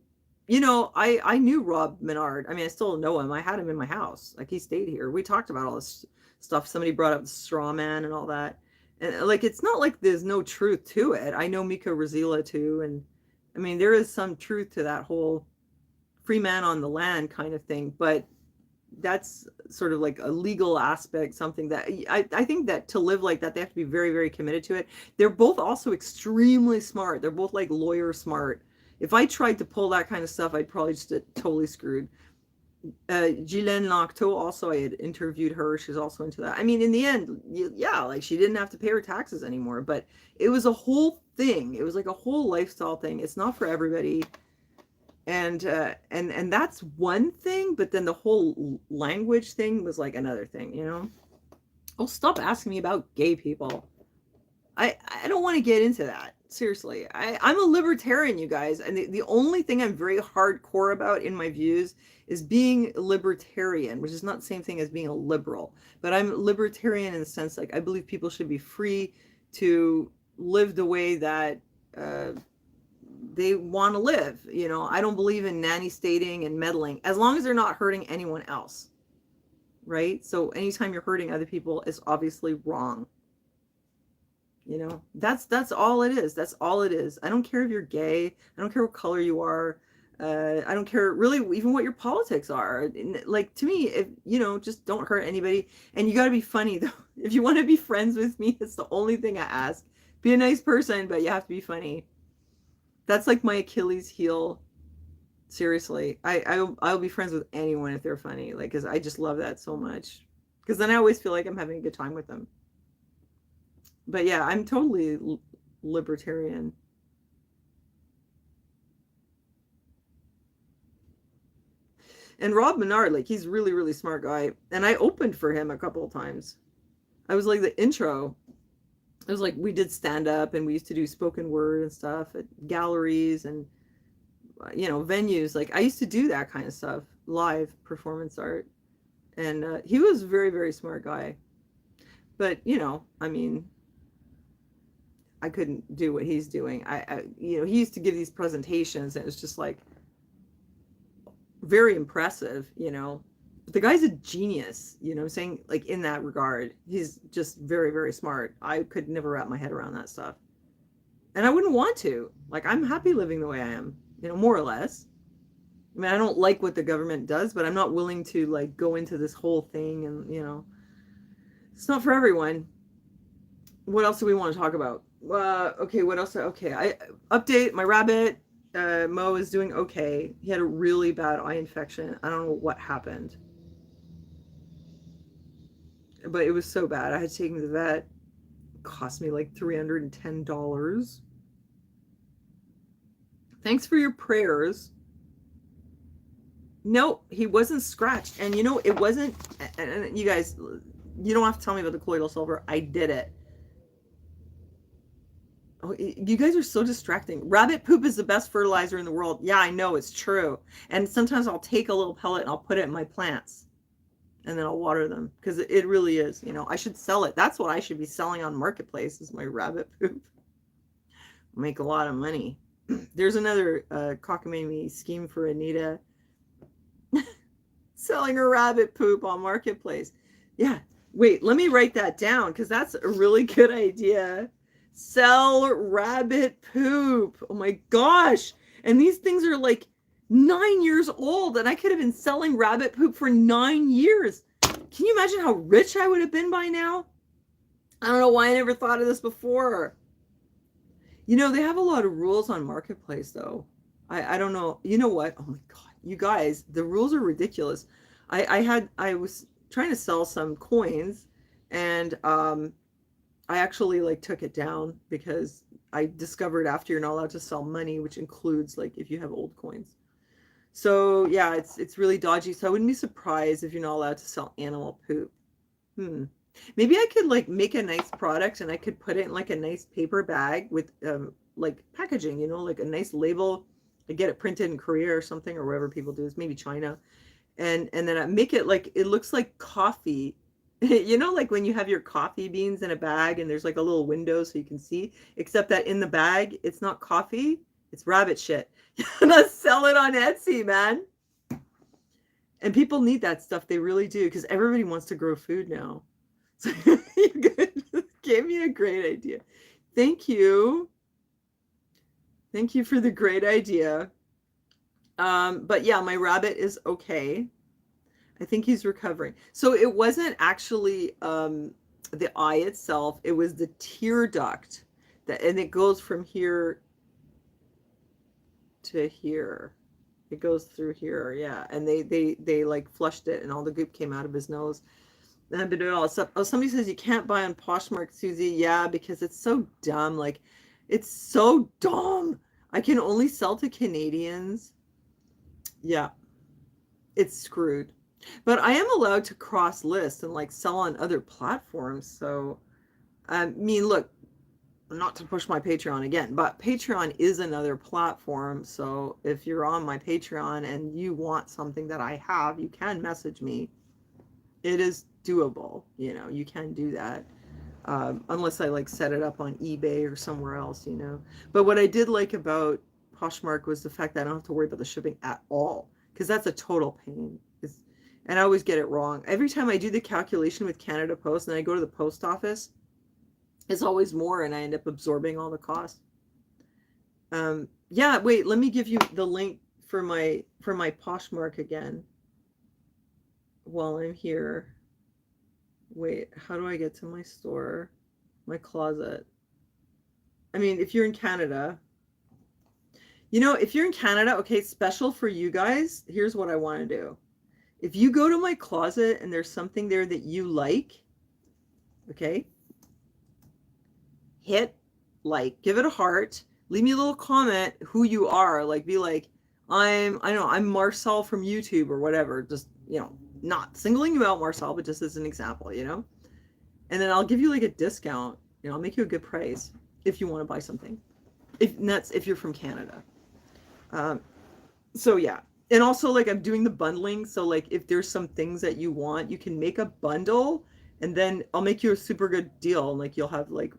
know, I knew Rob Menard. I mean, I still know him. I had him in my house. Like, he stayed here. We talked about all this stuff. Somebody brought up the straw man and all that. And like, it's not like there's no truth to it. I know Mika Razila too. And I mean, there is some truth to that whole free man on the land kind of thing. But that's sort of like a legal aspect, something that I think that to live like that, they have to be very, very committed to it. They're both also extremely smart. They're both like lawyer smart. If I tried to pull that kind of stuff, I'd probably just get totally screwed. Ghislaine Lacto, also, I had interviewed her. She's also into that. I mean, in the end, yeah, like she didn't have to pay her taxes anymore, but it was a whole thing. It was like a whole lifestyle thing. It's not for everybody. And that's one thing, but then the whole language thing was like another thing, you know? Oh, stop asking me about gay people. I don't want to get into that. Seriously. I'm a libertarian, you guys, and the only thing I'm very hardcore about in my views is being libertarian, which is not the same thing as being a liberal. But I'm libertarian in the sense, like, I believe people should be free to live the way that they want to live. You know, I don't believe in nanny stating and meddling, as long as they're not hurting anyone else, right? So anytime you're hurting other people, it's obviously wrong. You know, that's all it is. That's all it is. I don't care if you're gay. I don't care what color you are. I don't care really even what your politics are. Like, to me, if you know, just don't hurt anybody. And you got to be funny though. If you want to be friends with me, it's the only thing I ask. Be a nice person, but you have to be funny. That's like my Achilles heel. Seriously, I'll be friends with anyone if they're funny. Like, because I just love that so much. Because then I always feel like I'm having a good time with them. But yeah, I'm totally libertarian. And Rob Menard, like, he's really, really smart guy. And I opened for him a couple of times. I was like the intro. It was like we did stand up and we used to do spoken word and stuff at galleries and, you know, venues. Like, I used to do that kind of stuff, live performance art. And he was a very, very smart guy. But, you know, I mean, I couldn't do what he's doing. You know, he used to give these presentations and it was just like very impressive, you know. But the guy's a genius, you know what I'm saying? Like, in that regard, he's just very, very smart. I could never wrap my head around that stuff. And I wouldn't want to. Like, I'm happy living the way I am, you know, more or less. I mean, I don't like what the government does, but I'm not willing to, like, go into this whole thing and, you know, it's not for everyone. What else do we want to talk about? Okay, what else? Okay, I update my rabbit. Mo is doing okay. He had a really bad eye infection. I don't know what happened, but it was so bad. I had to take him to the vet. It cost me like $310. Thanks for your prayers. No, he wasn't scratched. And you know, it wasn't, and you guys, you don't have to tell me about the colloidal silver. I did it. Oh, you guys are so distracting. Rabbit poop is the best fertilizer in the world. Yeah, I know, it's true. And sometimes I'll take a little pellet and I'll put it in my plants. And then I'll water them. Because it really is, you know, I should sell it. That's what I should be selling on Marketplace, is my rabbit poop. Make a lot of money. There's another cockamamie scheme for Anita. Selling her rabbit poop on Marketplace. Yeah. Wait, let me write that down because that's a really good idea. Sell rabbit poop. Oh my gosh. And these things are like 9 years old, and I could have been selling rabbit poop for 9 years. Can you imagine how rich I would have been by now? I don't know why I never thought of this before. You know, they have a lot of rules on Marketplace, though. I don't know. You know what? Oh my God. You guys, the rules are ridiculous. I was trying to sell some coins, and I actually like took it down because I discovered after you're not allowed to sell money, which includes like if you have old coins. So yeah, it's really dodgy. So I wouldn't be surprised if you're not allowed to sell animal poop. Maybe I could like make a nice product and I could put it in like a nice paper bag with like packaging, you know, like a nice label. I get it printed in Korea or something, or wherever people do this, maybe China. And then I make it like it looks like coffee. You know, like when you have your coffee beans in a bag and there's like a little window so you can see, except that in the bag it's not coffee, it's rabbit shit. And I sell it on Etsy, man. And people need that stuff. They really do, because everybody wants to grow food now. So you gave me a great idea. Thank you. Thank you for the great idea. But yeah, my rabbit is okay. I think he's recovering. So it wasn't actually the eye itself. It was the tear duct. And it goes from here to here. It goes through here, yeah. And they like flushed it, and all the goop came out of his nose. And I've been doing all this stuff. Oh, somebody says you can't buy on Poshmark, Susie. Yeah, because it's so dumb. Like, it's so dumb. I can only sell to Canadians. Yeah, it's screwed. But I am allowed to cross list and like sell on other platforms. So, I mean, look, not to push my Patreon again, but Patreon is another platform. So if you're on my Patreon and you want something that I have, you can message me. It is doable. You know, you can do that. Unless I like set it up on eBay or somewhere else, you know. But what I did like about Poshmark was the fact that I don't have to worry about the shipping at all, because that's a total pain. And I always get it wrong. Every time I do the calculation with Canada Post and I go to the post office, it's always more, and I end up absorbing all the costs. Yeah, wait, let me give you the link for my Poshmark again while I'm here. Wait, how do I get to my store? My closet. I mean, if you're in Canada, you know, if you're in Canada, okay, special for you guys, here's what I want to do. If you go to my closet and there's something there that you like, okay, hit like, give it a heart, leave me a little comment who you are, like be like, I don't know, I'm Marcel from YouTube or whatever, just, you know, not singling you out, Marcel, but just as an example, you know, and then I'll give you like a discount, you know, I'll make you a good price if you want to buy something, if you're from Canada. So yeah. And also, like, I'm doing the bundling. So, like, if there's some things that you want, you can make a bundle, and then I'll make you a super good deal. And, like, you'll have, like,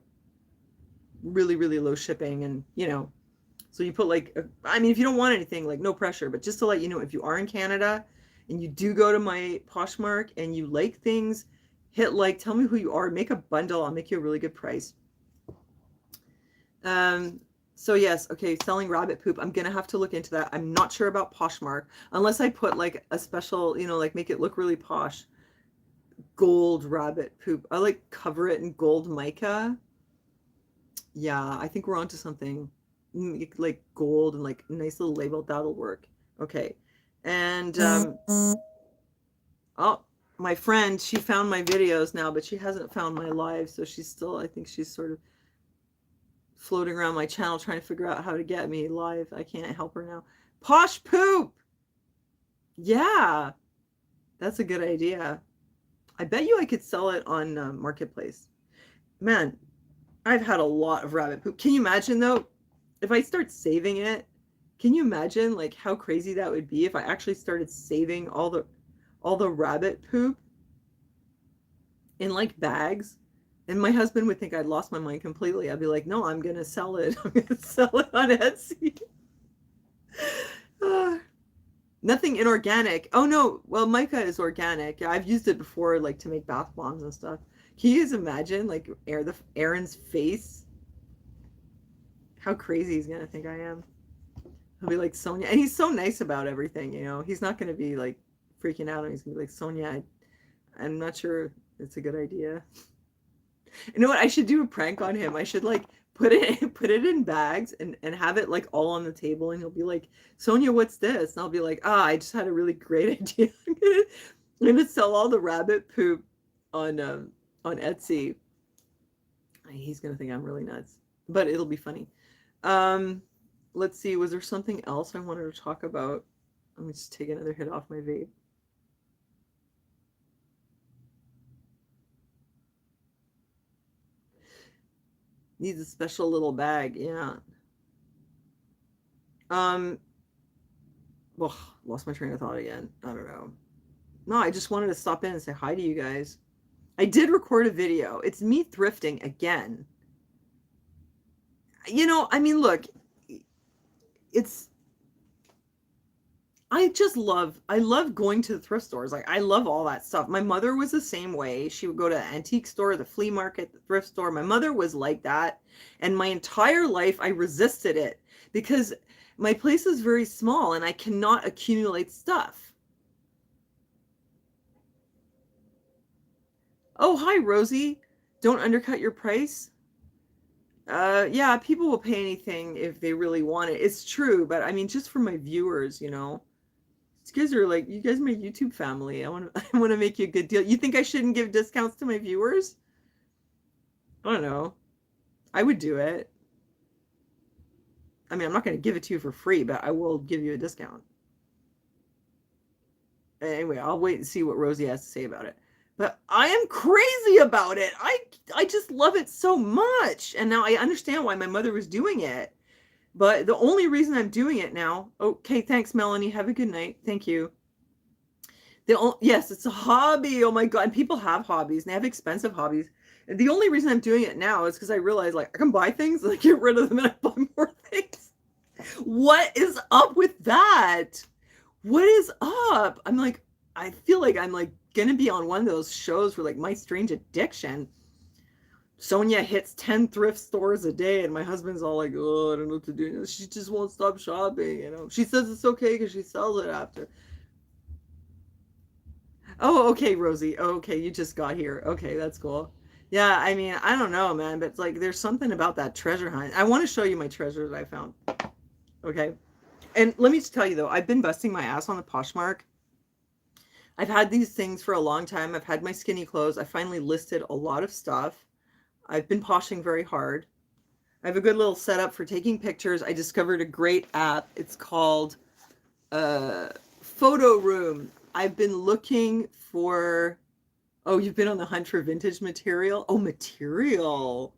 really, really low shipping. And, you know, so you put, like, I mean, if you don't want anything, like, no pressure. But just to let you know, if you are in Canada and you do go to my Poshmark and you like things, hit like, tell me who you are, make a bundle. I'll make you a really good price. So yes, okay, selling rabbit poop. I'm gonna have to look into that. I'm not sure about Poshmark unless I put like a special, you know, like make it look really posh. Gold rabbit poop. I like cover it in gold mica. Yeah, I think we're onto something. Like gold and like a nice little label. That'll work. Okay, and oh, my friend, she found my videos now, but she hasn't found my live, so she's still. I think she's sort of floating around my channel trying to figure out how to get me live. I can't help her now. Posh poop. Yeah, that's a good idea. I bet you I could sell it on Marketplace. Man, I've had a lot of rabbit poop. Can you imagine though, if I start saving it, can you imagine like how crazy that would be if I actually started saving all the rabbit poop in like bags? And my husband would think I'd lost my mind completely. I'd be like, no, I'm going to sell it. I'm going to sell it on Etsy. Nothing inorganic. Oh no, well, mica is organic. Yeah, I've used it before, like to make bath bombs and stuff. Can you just imagine, like, Aaron's face? How crazy he's gonna think I am. He'll be like, Sonia, and he's so nice about everything. He's not gonna be like freaking out, and he's gonna be like, Sonia, I'm not sure it's a good idea. You know what? I should do a prank on him. I should like put it in bags and have it like all on the table, and he'll be like, Sonia, what's this? And I'll be like, I just had a really great idea. I'm gonna sell all the rabbit poop on Etsy. He's gonna think I'm really nuts, but it'll be funny. Let's see, was there something else I wanted to talk about? Let me just take another hit off my vape. Needs a special little bag, yeah. Well, lost my train of thought again. I don't know. No, I just wanted to stop in and say hi to you guys. I did record a video. It's me thrifting again. I mean, look, I love going to the thrift stores. Like, I love all that stuff. My mother was the same way. She would go to the antique store, the flea market, the thrift store. My mother was like that. And my entire life, I resisted it because my place is very small and I cannot accumulate stuff. Oh, hi, Rosie. Don't undercut your price. Yeah, people will pay anything if they really want it. It's true, but I mean, just for my viewers, These guys are like, you guys are my YouTube family. I want to make you a good deal. You think I shouldn't give discounts to my viewers? I don't know. I would do it. I mean, I'm not going to give it to you for free, but I will give you a discount. Anyway, I'll wait and see what Rosie has to say about it. But I am crazy about it. I just love it so much. And now I understand why my mother was doing it. But the only reason I'm doing it now, okay, thanks, Melanie. Have a good night. Thank you. Yes, it's a hobby. Oh my God. And people have hobbies and they have expensive hobbies. And the only reason I'm doing it now is because I realize like I can buy things and I get rid of them and I buy more things. What is up with that? What is up? I'm like, I feel like I'm like gonna be on one of those shows for like My Strange Addiction. Sonia hits 10 thrift stores a day, and my husband's all like, oh, I don't know what to do. She just won't stop shopping, She says it's okay because she sells it after. Oh, okay, Rosie. Oh, okay, you just got here. Okay, that's cool. Yeah, I mean, I don't know, man, but it's like there's something about that treasure hunt. I want to show you my treasures I found. Okay. And let me just tell you, though, I've been busting my ass on the Poshmark. I've had these things for a long time. I've had my skinny clothes. I finally listed a lot of stuff. I've been poshing very hard. I have a good little setup for taking pictures. I discovered a great app. It's called Photo Room. I've been looking for... Oh, you've been on the hunt for vintage material? Oh, material.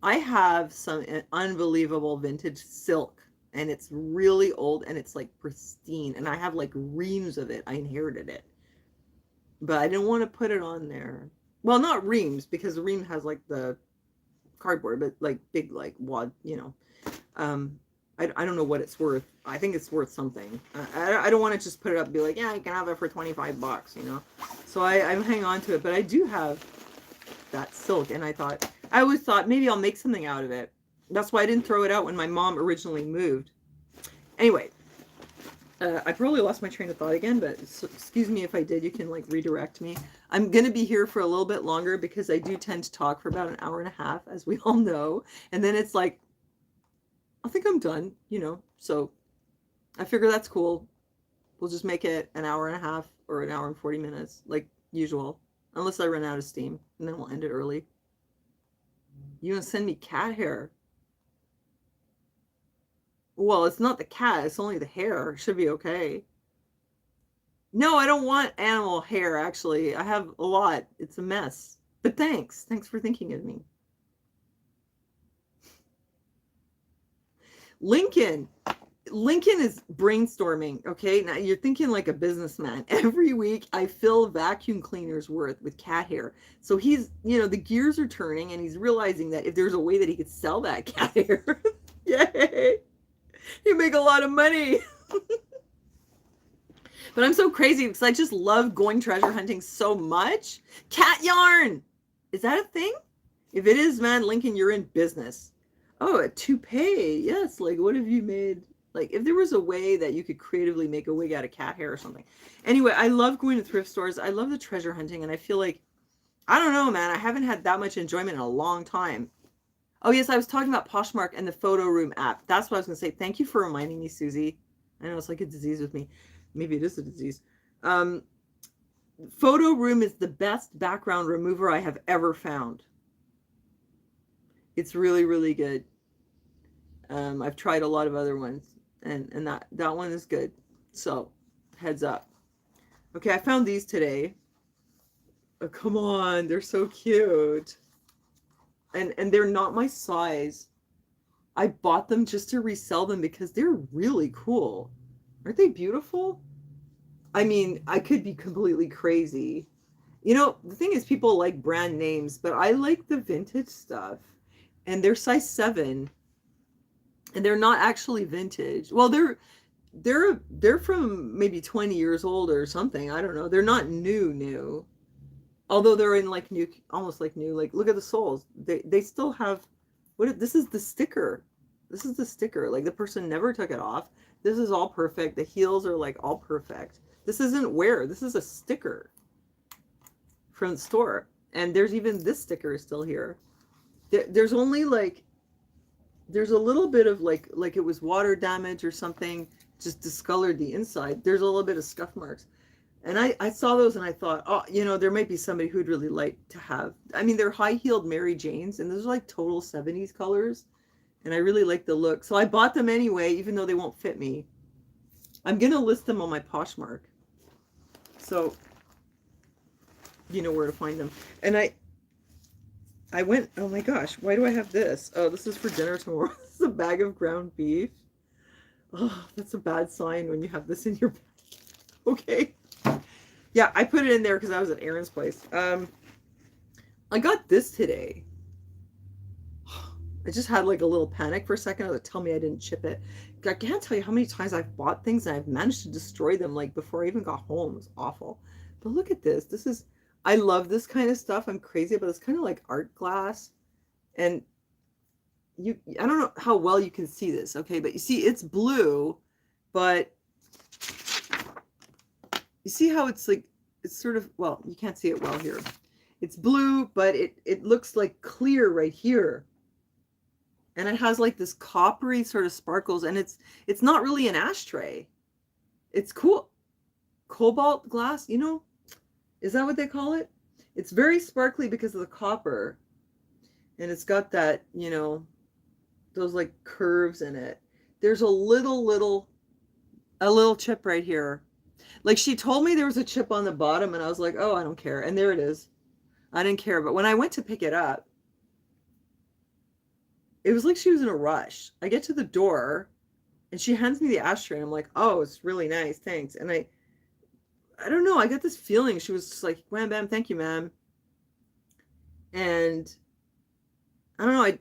I have some unbelievable vintage silk, and it's really old, and it's like pristine, and I have like reams of it. I inherited it. But I didn't want to put it on there. Well, not reams, because the ream has like the cardboard, but like big, like wad, I don't know what it's worth. I think it's worth something. I don't want to just put it up and be like, yeah, you can have it for $25, So I'm hanging on to it, but I do have that silk, and I always thought maybe I'll make something out of it. That's why I didn't throw it out when my mom originally moved. Anyway, I probably lost my train of thought again, but excuse me if I did. You can like redirect me. I'm going to be here for a little bit longer because I do tend to talk for about an hour and a half, as we all know. And then it's like, I think I'm done, so I figure that's cool. We'll just make it an hour and a half or an hour and 40 minutes, like usual, unless I run out of steam, and then we'll end it early. You want to send me cat hair? Well, it's not the cat, it's only the hair. It should be okay. No, I don't want animal hair, actually. I have a lot. It's a mess. But thanks. Thanks for thinking of me. Lincoln. Lincoln is brainstorming, okay? Now you're thinking like a businessman. Every week I fill vacuum cleaners worth with cat hair. So he's, the gears are turning and he's realizing that if there's a way that he could sell that cat hair, yay, he'd make a lot of money. But I'm so crazy because I just love going treasure hunting so much. Cat yarn! Is that a thing? If it is, man, Lincoln, you're in business. Oh, a toupee. Yes, like what have you made? Like if there was a way that you could creatively make a wig out of cat hair or something. Anyway, I love going to thrift stores. I love the treasure hunting, and I feel like, I don't know, man, I haven't had that much enjoyment in a long time. Oh, yes, I was talking about Poshmark and the photo room app. That's what I was going to say. Thank you for reminding me, Susie. I know it's like a disease with me. Maybe it is a disease. Photo room is the best background remover I have ever found. It's really, really good. I've tried a lot of other ones, and that one is good. So, heads up. Okay, I found these today. Oh, come on, they're so cute. And they're not my size. I bought them just to resell them because they're really cool. Aren't they beautiful? I mean, I could be completely crazy. The thing is, people like brand names, but I like the vintage stuff. And they're size 7. And they're not actually vintage. Well, they're from maybe 20 years old or something. I don't know. They're not new. Although they're in like new, almost like new. Like look at the soles. They still have this is the sticker. This is the sticker. Like the person never took it off. This is all perfect. The heels are like all perfect. This isn't wear. This is a sticker from the store. And there's even this sticker is still here. There's only like, there's a little bit of like it was water damage or something, just discolored the inside. There's a little bit of scuff marks. And I saw those and I thought, oh, there might be somebody who'd really like to have. I mean, they're high-heeled Mary Janes, and those are like total 70s colors. And I really like the look. So I bought them anyway, even though they won't fit me. I'm going to list them on my Poshmark. So you know where to find them. And I went, oh my gosh, why do I have this? Oh, this is for dinner tomorrow. This is a bag of ground beef. Oh, that's a bad sign when you have this in your bag. Okay. Yeah, I put it in there because I was at Aaron's place. I got this today. I just had like a little panic for a second. Tell me I didn't chip it. I can't tell you how many times I've bought things and I've managed to destroy them like before I even got home. It was awful. But look at this. I love this kind of stuff. I'm crazy about this kind of like art glass. And I don't know how well you can see this, okay? But you see it's blue, but you see how it's like, it's sort of, well, you can't see it well here. It's blue, but it looks like clear right here. And it has like this coppery sort of sparkles, and it's not really an ashtray. It's cool. Cobalt glass, is that what they call it? It's very sparkly because of the copper. And it's got that, those like curves in it. There's a little chip right here. Like she told me there was a chip on the bottom and I was like, oh, I don't care. And there it is. I didn't care. But when I went to pick it up, it was like she was in a rush. I get to the door and she hands me the ashtray and I'm like, oh, it's really nice. Thanks. And I don't know. I got this feeling she was just like, wham, bam, thank you, ma'am. And I don't know.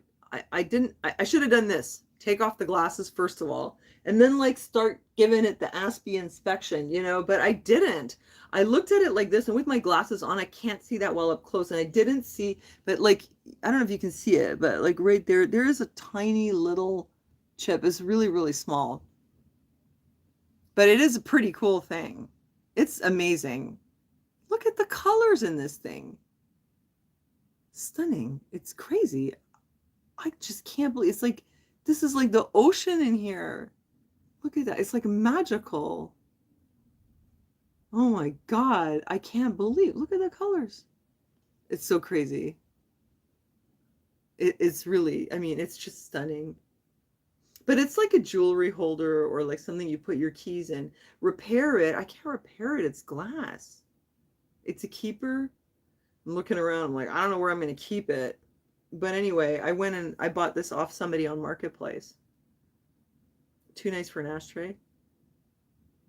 I should have done this. Take off the glasses first of all, and then like start giving it the Aspie inspection, but I didn't. I looked at it like this, and with my glasses on, I can't see that well up close, and I didn't see, but like, I don't know if you can see it, but like right there is a tiny little chip. It's really, really small, but it is a pretty cool thing. It's amazing. Look at the colors in this thing. Stunning. It's crazy. I just can't believe, it's like, this is like the ocean in here. Look at that. It's like magical. Oh my God. I can't believe. Look at the colors. It's so crazy. It's really, I mean, it's just stunning. But it's like a jewelry holder or like something you put your keys in. Repair it. I can't repair it. It's glass. It's a keeper. I'm looking around. I'm like, I don't know where I'm going to keep it. But anyway, I went and I bought this off somebody on Marketplace. Too nice for an ashtray.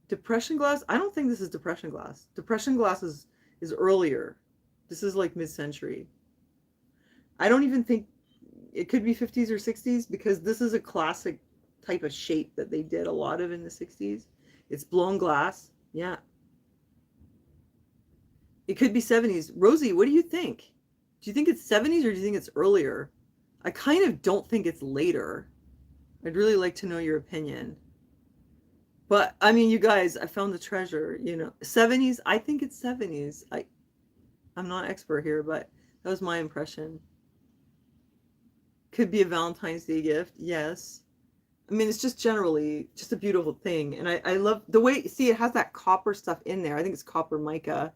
Depression glass? I don't think this is depression glass. Depression glass is earlier. This is like mid-century. I don't even think it could be 50s or 60s because this is a classic type of shape that they did a lot of in the 60s. It's blown glass. Yeah. It could be 70s. Rosie, what do you think? Do you think it's 70s or do you think it's earlier? I kind of don't think it's later. I'd really like to know your opinion. But I mean, you guys, I found the treasure, you know. 70s, I think it's 70s. I'm not an expert here, but that was my impression. Could be a Valentine's Day gift, yes. I mean, it's just generally just a beautiful thing. And I love the way, see, it has that copper stuff in there. I think it's copper mica.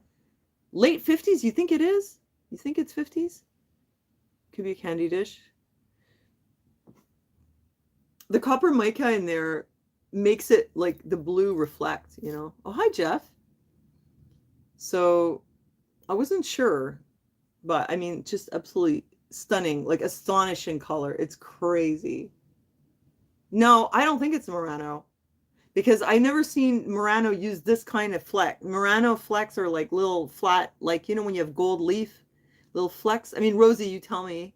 Late 50s, you think it is? You think it's 50s? Could be a candy dish. The copper mica in there makes it like the blue reflect, you know. Oh, hi, Jeff. So I wasn't sure, but I mean, just absolutely stunning, like astonishing color. It's crazy. No, I don't think it's Murano because I never seen Murano use this kind of fleck. Murano flecks are like little flat, like, you know, when you have gold leaf, little flecks. I mean, Rosie, you tell me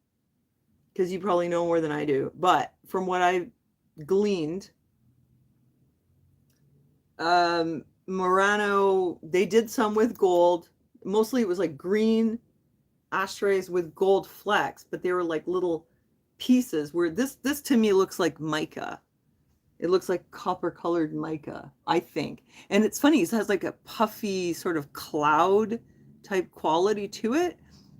because you probably know more than I do. But from what I gleaned, Murano, they did some with gold. Mostly it was like green ashtrays with gold flecks, but they were like little pieces where this to me looks like mica. It looks like copper colored mica, I think. And it's funny, it has like a puffy sort of cloud type quality to it.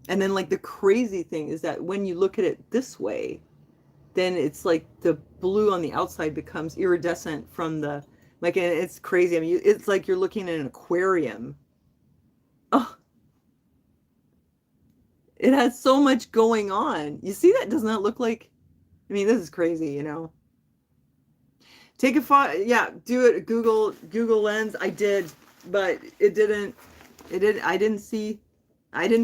And then like the crazy thing is that when you look at it this way, then it's like the blue on the outside becomes iridescent from the, like, and it's crazy. I mean, it's like you're looking at an aquarium. Oh, it has so much going on. You see, that does not look like, I mean, this is crazy, you know. Take a photo, yeah, do it, Google Lens. I did, but I didn't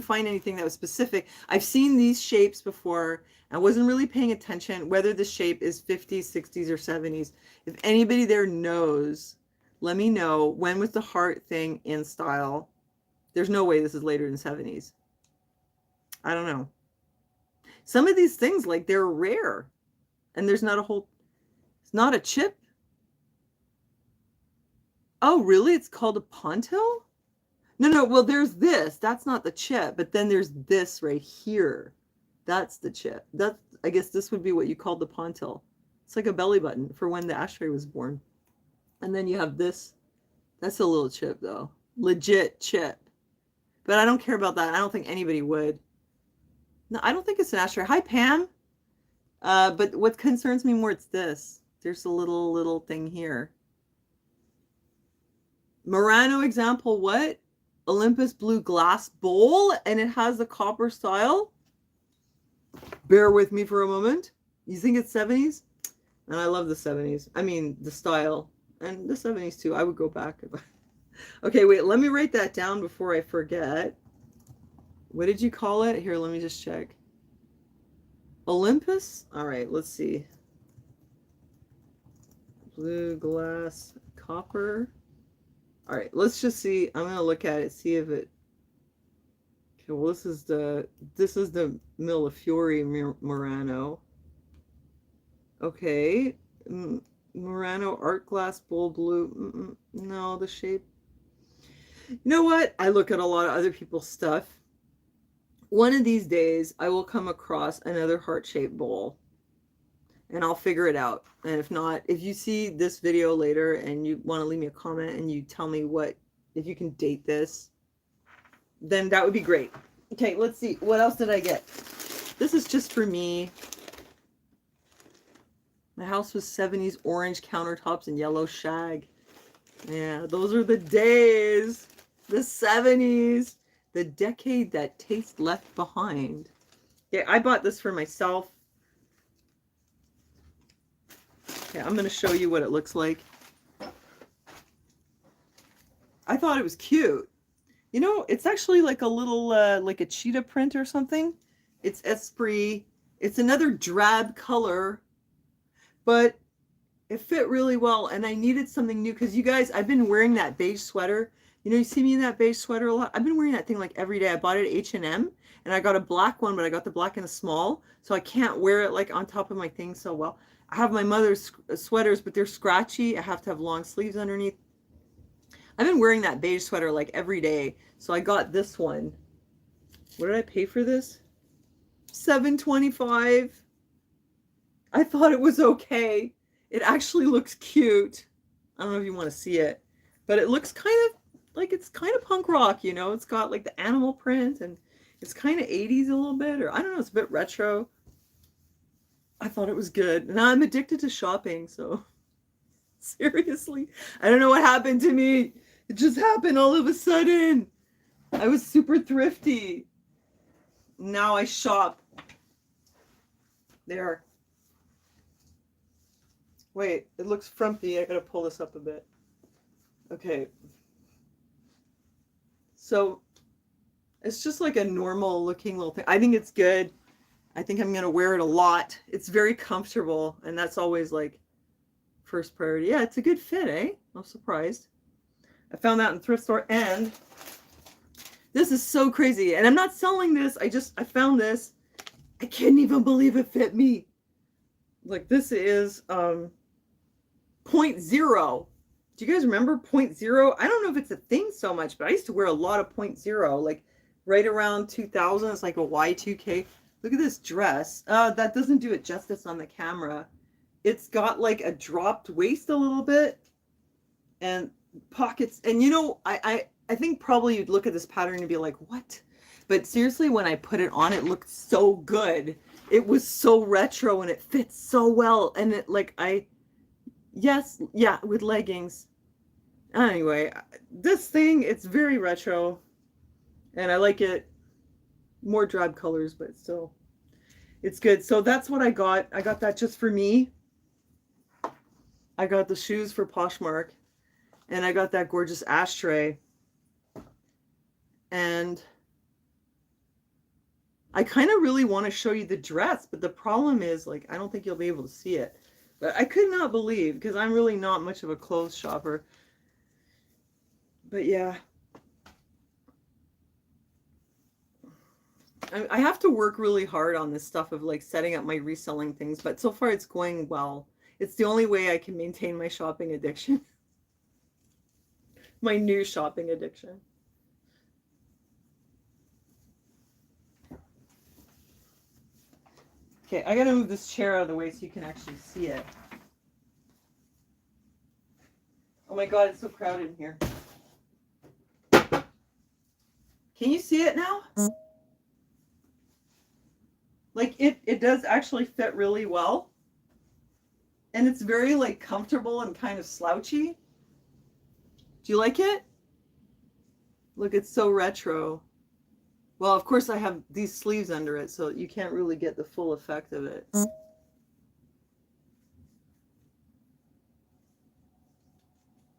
find anything that was specific. I've seen these shapes before. I wasn't really paying attention whether the shape is 50s, 60s, or 70s. If anybody there knows, let me know. When was the heart thing in style? There's no way this is later than 70s. I don't know. Some of these things, like, they're rare. And there's not a whole, it's not a chip. Oh, really? It's called a pontil? No, well, there's this. That's not the chip. But then there's this right here. That's the chip. That's, I guess this would be what you called the pontil. It's like a belly button for when the ashtray was born. And then you have this. That's a little chip, though. Legit chip. But I don't care about that. I don't think anybody would. No, I don't think it's an ashtray. Hi, Pam. But what concerns me more, it's this. There's a little thing here. Murano example, what? Olympus blue glass bowl, and it has the copper style. Bear with me for a moment. You think it's 70s? And I love the 70s. I mean, the style. And the 70s too. I would go back. Okay, wait. Let me write that down before I forget. What did you call it? Here, let me just check. Olympus? All right, let's see. Blue glass copper. All right, let's just see. I'm going to look at it, see if it... Okay, well, this is the Millefiori Murano. Okay. Murano art glass bowl blue. No, the shape. You know what? I look at a lot of other people's stuff. One of these days, I will come across another heart-shaped bowl. And I'll figure it out. And if not, if you see this video later and you want to leave me a comment and you tell me if you can date this, then that would be great. Okay, let's see. What else did I get? This is just for me. My house was 70s orange countertops and yellow shag. Yeah, those are the days. The 70s. The decade that taste left behind. Yeah, I bought this for myself. Okay, I'm going to show you what it looks like. I thought it was cute. You know, it's actually like a little, like a cheetah print or something. It's Esprit. It's another drab color. But It fit really well, and I needed something new because you guys, I've been wearing that beige sweater. You know, you see me in that beige sweater a lot. I've been wearing that thing like every day. I bought it at H&M, and I got a black one, but I got the black in a small, so I can't wear it like on top of my thing so well. I have my mother's sweaters, but they're scratchy. I have to have long sleeves underneath. I've been wearing that beige sweater like every day, so I got this one. What did I pay for this? $7.25. I thought it was okay. It actually looks cute. I don't know if you want to see it, but it looks kind of like it's kind of punk rock, you know? It's got like the animal print and it's kind of 80s a little bit, or I don't know, it's a bit retro. I thought it was good. Now I'm addicted to shopping, so seriously, I don't know what happened to me. It just happened all of a sudden. I was super thrifty. Now I shop. There. Wait, it looks frumpy. I gotta pull this up a bit. Okay. So it's just like a normal looking little thing. I think it's good. I think I'm gonna wear it a lot. It's very comfortable, and that's always like first priority. Yeah, it's a good fit, eh? I'm surprised. I found that in the thrift store, and this is so crazy. And I'm not selling this. I found this. I can't even believe it fit me. Like, this is point zero. Do you guys remember point zero? I don't know if it's a thing so much, but I used to wear a lot of point zero, like right around 2000. It's like a Y2K. Look at this dress. That doesn't do it justice on the camera. It's got like a dropped waist a little bit and pockets. And you know, I think probably you'd look at this pattern and be like, what? But seriously, when I put it on, it looked so good. It was so retro and it fits so well. And it like, yes, yeah, with leggings. Anyway, this thing, it's very retro and I like it. More drab colors, but still, it's good. So that's what I got. I got that just for me. I got the shoes for Poshmark, and I got that gorgeous ashtray. And I kind of really want to show you the dress, but the problem is, like, I don't think you'll be able to see it. But I could not believe, because I'm really not much of a clothes shopper. But yeah. I have to work really hard on this stuff of like setting up my reselling things, but so far it's going well. It's the only way I can maintain my shopping addiction. My new shopping addiction. Okay, I gotta move this chair out of the way so you can actually see it. Oh my God, it's so crowded in here. Can you see it now? Like it does actually fit really well. And it's very like comfortable and kind of slouchy. Do you like it? Look, it's so retro. Well, of course I have these sleeves under it, so you can't really get the full effect of it.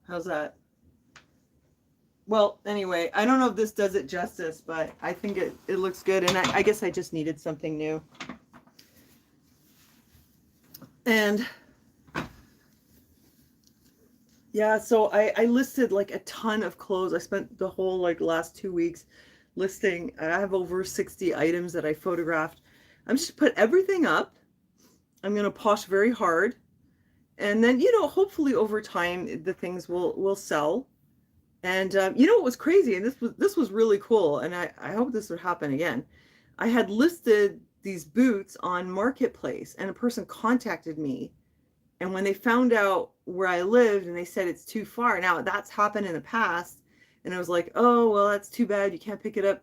How's that? Well, anyway, I don't know if this does it justice, but I think it looks good. And I guess I just needed something new. And yeah, so I listed like a ton of clothes. I spent the whole like last 2 weeks listing. I have over 60 items that I photographed. I'm just put everything up. I'm going to posh very hard. And then, you know, hopefully over time the things will sell. And you know what was crazy, and this was really cool, and I hope this would happen again. I had listed these boots on Marketplace, and a person contacted me, and when they found out where I lived, and they said it's too far. Now that's happened in the past, and I was like, oh well, that's too bad, you can't pick it up.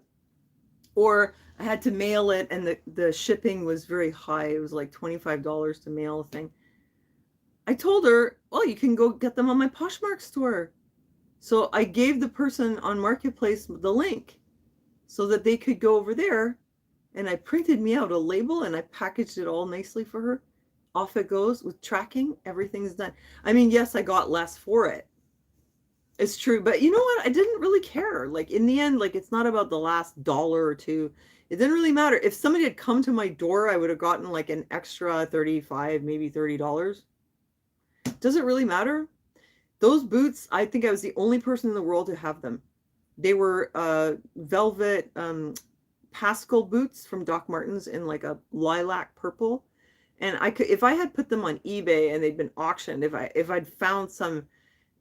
Or I had to mail it, and the shipping was very high. It was like $25 to mail a thing. I told her, well, you can go get them on my Poshmark store. So I gave the person on Marketplace the link so that they could go over there, and I printed me out a label and I packaged it all nicely for her. Off it goes with tracking. Everything's done. I mean, yes, I got less for it. It's true. But you know what? I didn't really care. Like in the end, like it's not about the last dollar or two. It didn't really matter. If somebody had come to my door, I would have gotten like an extra $35, maybe $30. Does it really matter? Those boots, I think I was the only person in the world to have them. They were velvet Pascal boots from Doc Martens in like a lilac purple. And I could, if I had put them on eBay and they'd been auctioned, if I'd found some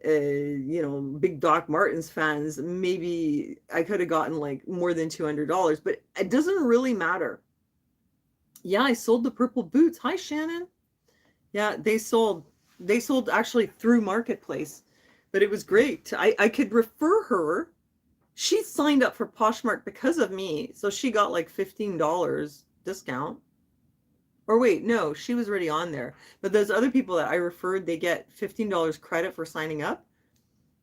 big Doc Martens fans, maybe I could have gotten like more than $200, but it doesn't really matter. Yeah, I sold the purple boots. Hi, Shannon. Yeah, they sold actually through Marketplace, but it was great. I could refer her. She signed up for Poshmark because of me, so she got like $15 discount. Or wait, no, she was already on there. But those other people that I referred, they get $15 credit for signing up,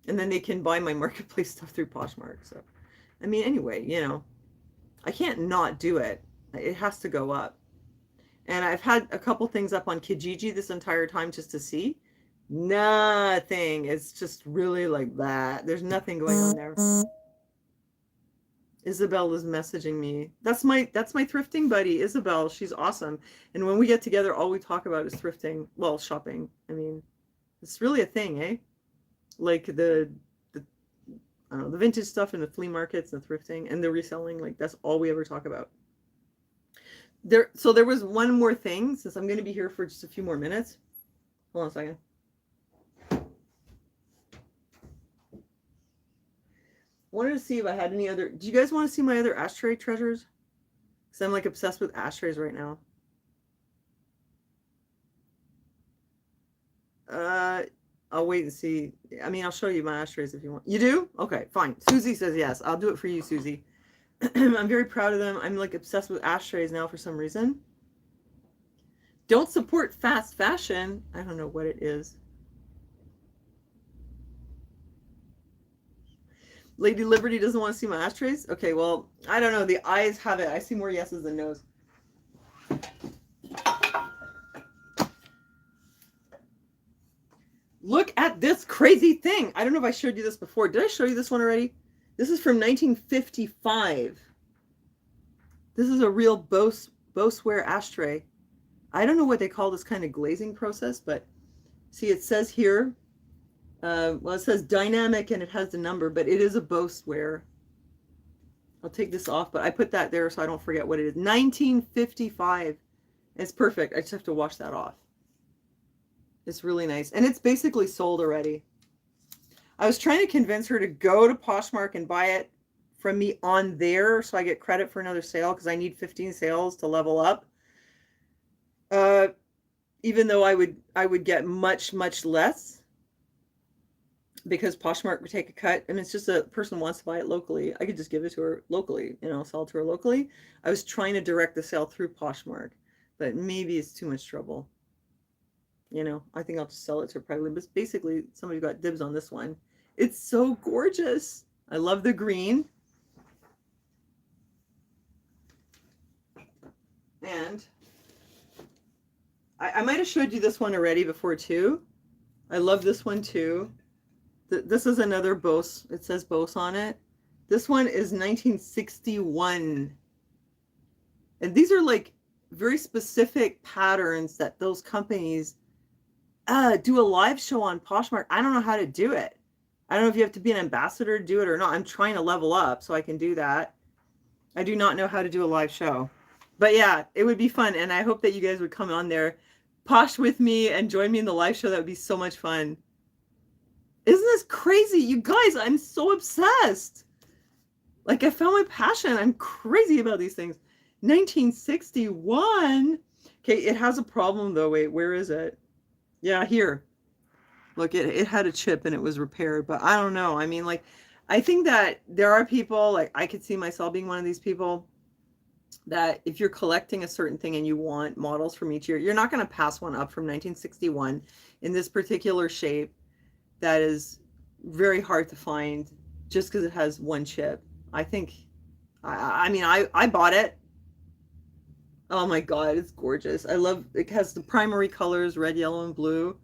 and then they can buy my Marketplace stuff through Poshmark. So, I mean, anyway, I can't not do it. It has to go up. And I've had a couple things up on Kijiji this entire time just to see. Nothing. It's just really like that. There's nothing going on there. Isabel is messaging me. That's my thrifting buddy, Isabel. She's awesome. And when we get together, all we talk about is thrifting. Well, shopping. I mean, it's really a thing, eh? Like the vintage stuff and the flea markets and the thrifting and the reselling. Like that's all we ever talk about. So there was one more thing, since I'm going to be here for just a few more minutes. Hold on a second. Wanted to see if I had any other. Do you guys want to see my other ashtray treasures? Because I'm like obsessed with ashtrays right now. I'll wait and see. I mean, I'll show you my ashtrays if you want. You do? Okay, fine. Susie says yes. I'll do it for you, Susie. I'm very proud of them. I'm like obsessed with ashtrays now for some reason. Don't support fast fashion. I don't know what it is. Lady Liberty doesn't want to see my ashtrays? Okay, well, I don't know. The eyes have it. I see more yeses than nos. Look at this crazy thing. I don't know if I showed you this before. Did I show you this one already? This is from 1955. This is a real Boseware ashtray. I don't know what they call this kind of glazing process, but see, it says here, well, it says dynamic and it has the number, but it is a Boseware. I'll take this off, but I put that there so I don't forget what it is. 1955. It's perfect. I just have to wash that off. It's really nice. And it's basically sold already. I was trying to convince her to go to Poshmark and buy it from me on there so I get credit for another sale because I need 15 sales to level up. Even though I would get much, much less because Poshmark would take a cut. I mean, it's just a person wants to buy it locally. I could just give it to her locally, sell it to her locally. I was trying to direct the sale through Poshmark, but maybe it's too much trouble. I think I'll just sell it to her privately. But basically, somebody got dibs on this one. It's so gorgeous. I love the green. And I might have showed you this one already before too. I love this one too. This is another Bose. It says Bose on it. This one is 1961. And these are like very specific patterns that those companies do a live show on Poshmark. I don't know how to do it. I don't know if you have to be an ambassador to do it or not. I'm trying to level up so I can do that. I do not know how to do a live show. But yeah, it would be fun. And I hope that you guys would come on there, Posh with me, and join me in the live show. That would be so much fun. Isn't this crazy? You guys, I'm so obsessed. Like, I found my passion. I'm crazy about these things. 1961. Okay, it has a problem though. Wait, where is it? Yeah, here. Look, it had a chip and it was repaired, but I don't know. I mean, like, I think that there are people, like, I could see myself being one of these people that if you're collecting a certain thing and you want models from each year, you're not going to pass one up from 1961 in this particular shape that is very hard to find just because it has one chip. I think, I mean, I bought it. Oh my God, it's gorgeous. I love, it has the primary colors, red, yellow, and blue.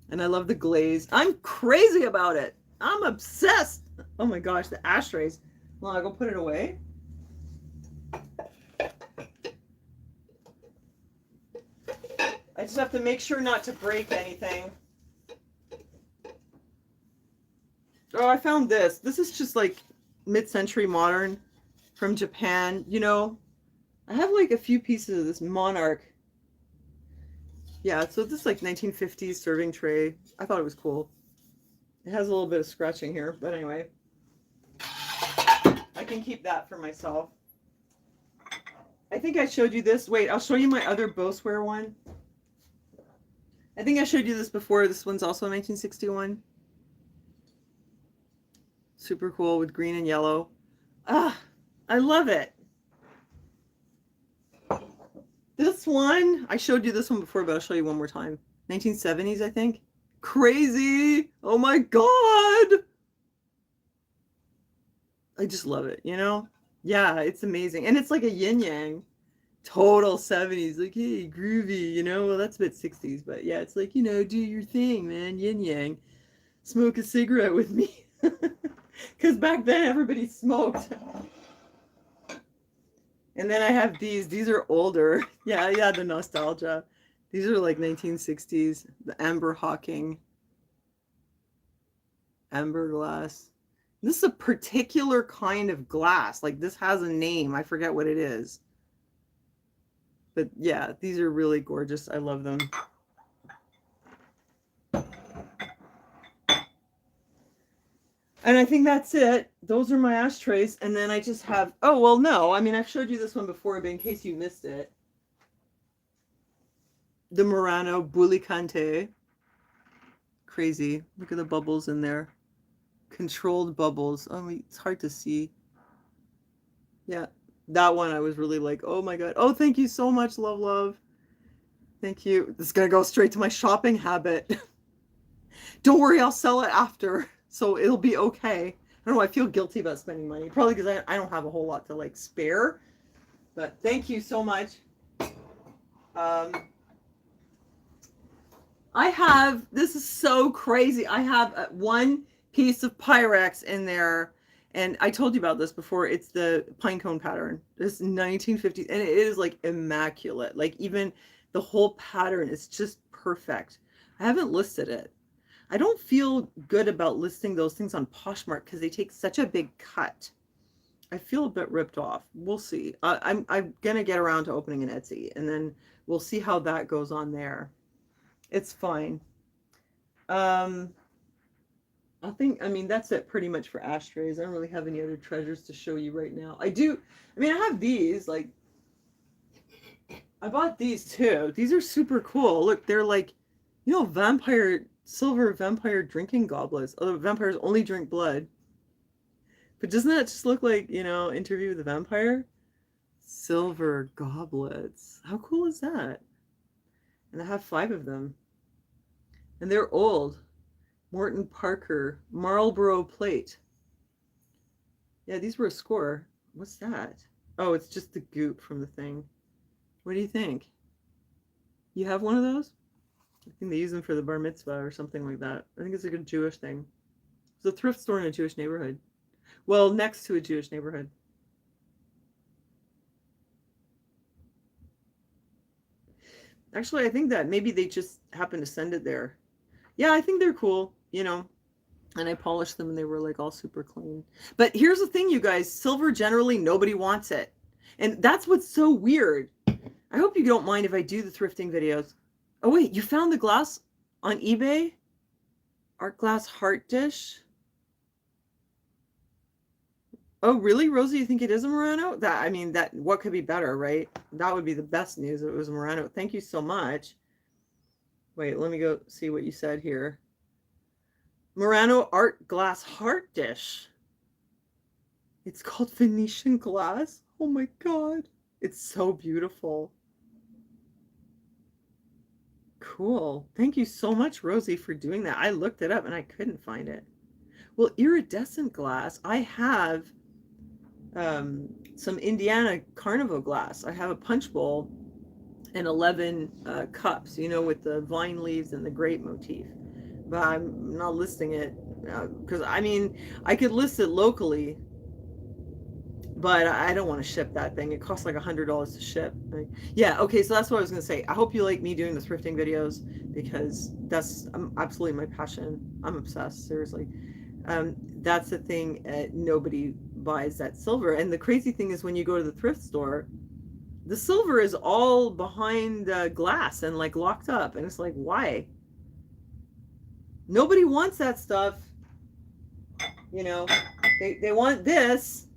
And I love the glaze. I'm crazy about it. I'm obsessed. Oh my gosh, the ashtrays. Well, I'll go put it away. I just have to make sure not to break anything. Oh, I found this. This is just like mid-century modern from Japan. You know, I have like a few pieces of this Monarch. Yeah, so this is like 1950s serving tray. I thought it was cool. It has a little bit of scratching here, but anyway. I can keep that for myself. I think I showed you this. Wait, I'll show you my other Boseware one. I think I showed you this before. This one's also 1961. Super cool with green and yellow. Ah, I love it. This one, I showed you this one before, but I'll show you one more time. 1970s, I think. Crazy. Oh my God. I just love it, you know? Yeah, it's amazing. And it's like a yin yang. Total 70s. Like, hey, groovy, you know? Well, that's a bit 60s, but yeah, it's like, you know, do your thing, man. Yin yang. Smoke a cigarette with me. Because back then, everybody smoked. And then I have these. These are older. Yeah, the nostalgia. These are like 1960s. The Amber Hawking. Amber glass. This is a particular kind of glass. Like, this has a name. I forget what it is. But yeah, these are really gorgeous. I love them. And I think that's it. Those are my ashtrays. And then I just have, oh, well, no. I mean, I've showed you this one before, but in case you missed it. The Murano Bulicante. Crazy. Look at the bubbles in there. Controlled bubbles. Oh, it's hard to see. Yeah, that one I was really like, oh my God. Oh, thank you so much, love. Thank you. This is going to go straight to my shopping habit. Don't worry, I'll sell it after. So it'll be okay. I don't know, I feel guilty about spending money. Probably because I don't have a whole lot to like spare. But thank you so much. I have, this is so crazy. I have one piece of Pyrex in there. And I told you about this before. It's the pinecone pattern. This 1950s. And it is like immaculate. Like even the whole pattern is just perfect. I haven't listed it. I don't feel good about listing those things on Poshmark because they take such a big cut. I feel a bit ripped off. We'll see. I'm going to get around to opening an Etsy. And then we'll see how that goes on there. It's fine. I mean, that's it pretty much for ashtrays. I don't really have any other treasures to show you right now. I have these, like, I bought these too. These are super cool. Look, they're like, you know, silver vampire drinking goblets. Although vampires only drink blood. But doesn't that just look like, you know, Interview with the Vampire? Silver goblets. How cool is that? And I have 5 of them. And they're old. Morton Parker, Marlboro plate. Yeah, these were a score. What's that? Oh, it's just the goop from the thing. What do you think? You have one of those? I think they use them for the bar mitzvah or something like that. I think it's like a Jewish thing. It's a thrift store in a Jewish neighborhood. Well, next to a Jewish neighborhood. Actually, I think that maybe they just happened to send it there. Yeah, I think they're cool, you know. And I polished them and they were like all super clean. But here's the thing, you guys. Silver generally, nobody wants it. And that's what's so weird. I hope you don't mind if I do the thrifting videos. Oh, wait, you found the glass on eBay? Art glass heart dish? Oh, really, Rosie? You think it is a Murano? What could be better, right? That would be the best news if it was a Murano. Thank you so much. Wait, let me go see what you said here. Murano art glass heart dish. It's called Venetian glass. Oh my God. It's so beautiful. Cool. Thank you so much, Rosie, for doing that. I looked it up and I couldn't find it. Well, iridescent glass. I have some Indiana Carnival glass. I have a punch bowl and 11 cups, you know, with the vine leaves and the grape motif. But I'm not listing it because, I mean, I could list it locally, but I don't want to ship that thing. It costs like $100 to ship. Yeah, okay, so that's what I was going to say. I hope you like me doing the thrifting videos because that's absolutely my passion. I'm obsessed, seriously. That's the thing. Nobody buys that silver. And the crazy thing is when you go to the thrift store, the silver is all behind glass and like locked up. And it's like, why? Nobody wants that stuff. You know, they want this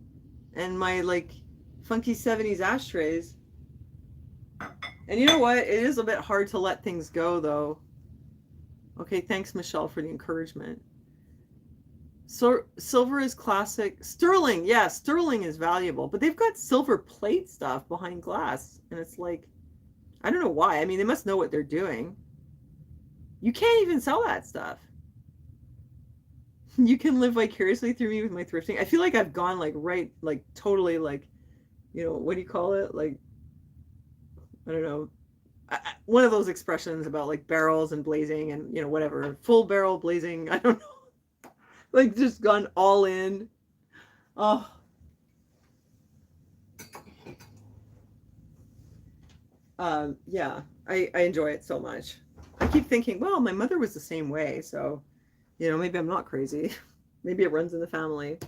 and my like funky 70s ashtrays. And you know what? It is a bit hard to let things go though. Okay, thanks Michelle for the encouragement. So silver is classic. Sterling, yeah, sterling is valuable, but they've got silver plate stuff behind glass, and it's like, I don't know why. I mean, they must know what they're doing. You can't even sell that stuff. You can live vicariously through me with my thrifting. I feel like I've gone like right, like totally like, you know, what do you call it? Like, I don't know. One of those expressions about like barrels and blazing and, you know, whatever. Full barrel blazing. I don't know. Like just gone all in. Oh. Yeah, I enjoy it so much. I keep thinking, well, my mother was the same way, so, you know, maybe I'm not crazy. Maybe it runs in the family.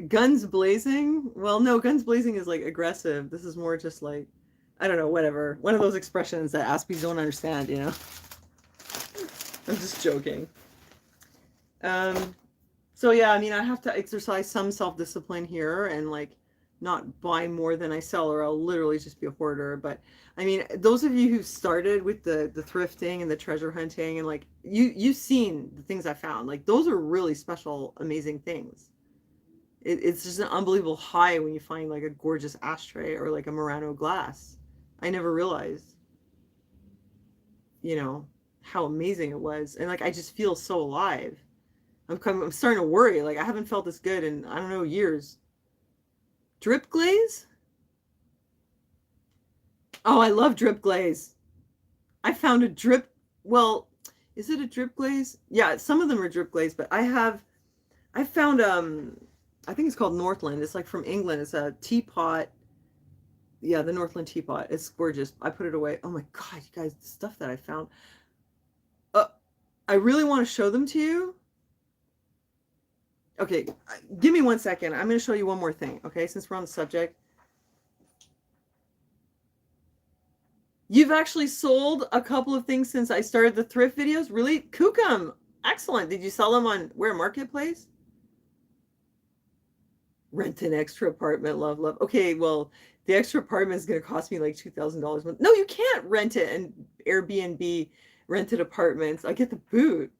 Guns blazing? Well, no, guns blazing is like aggressive. This is more just like, I don't know, whatever. One of those expressions that Aspies don't understand, you know? I'm just joking. So yeah, I mean, I have to exercise some self-discipline here and like not buy more than I sell or I'll literally just be a hoarder. But I mean, those of you who started with the thrifting and the treasure hunting and like you've seen the things I found. Like those are really special, amazing things. It's just an unbelievable high when you find like a gorgeous ashtray or like a Murano glass. I never realized, you know, how amazing it was. And like I just feel so alive. I'm starting to worry. Like I haven't felt this good in, I don't know, years. Drip glaze? Oh, I love drip glaze. I found a drip, well, is it a drip glaze? Yeah, some of them are drip glaze, but I found I think it's called Northland. It's like from England. It's a teapot. Yeah, the Northland teapot. It's gorgeous. I put it away. Oh my God, you guys, the stuff that I found. I really want to show them to you. Okay, give me 1 second. I'm going to show you one more thing, okay, since we're on the subject. You've actually sold a couple of things since I started the thrift videos? Really? Kukum! Excellent. Did you sell them on where? Marketplace? Rent an extra apartment, love. Okay, well, the extra apartment is going to cost me like $2,000 a month. No, you can't rent it and Airbnb rented apartments. I get the boot.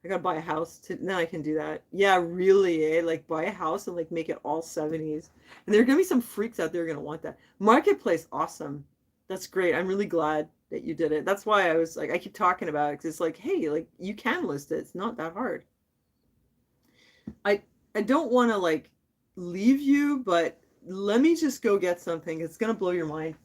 I gotta buy a house then I can do that. Yeah, really, eh? Like buy a house and like make it all 70s. And there are gonna be some freaks out there gonna want that. Marketplace, awesome. That's great. I'm really glad that you did it. That's why I was like, I keep talking about it because it's like, hey, like you can list it. It's not that hard. I don't want to like leave you, but let me just go get something. It's gonna blow your mind.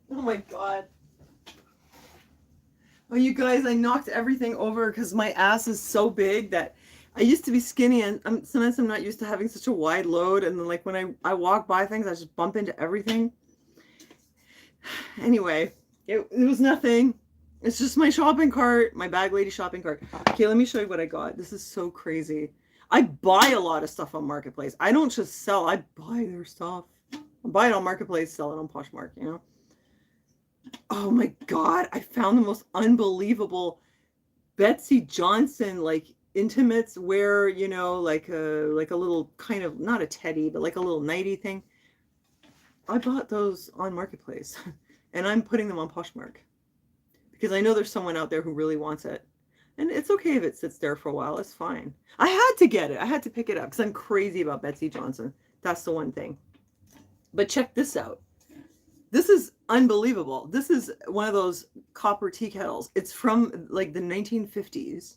Oh my God. Oh, you guys, I knocked everything over because my ass is so big that I used to be skinny and sometimes I'm not used to having such a wide load. And then like when I walk by things, I just bump into everything. Anyway, it was nothing. It's just my shopping cart, my bag lady shopping cart. Okay, let me show you what I got. This is so crazy. I buy a lot of stuff on Marketplace. I don't just sell, I buy their stuff. I buy it on Marketplace, sell it on Poshmark, you know? Oh my God, I found the most unbelievable Betsy Johnson, like intimates wear, you know, like a little kind of, not a teddy, but like a little nighty thing. I bought those on Marketplace and I'm putting them on Poshmark because I know there's someone out there who really wants it. And it's okay if it sits there for a while. It's fine. I had to get it. I had to pick it up because I'm crazy about Betsy Johnson. That's the one thing. But check this out. This is unbelievable. This is one of those copper tea kettles. It's from like the 1950s.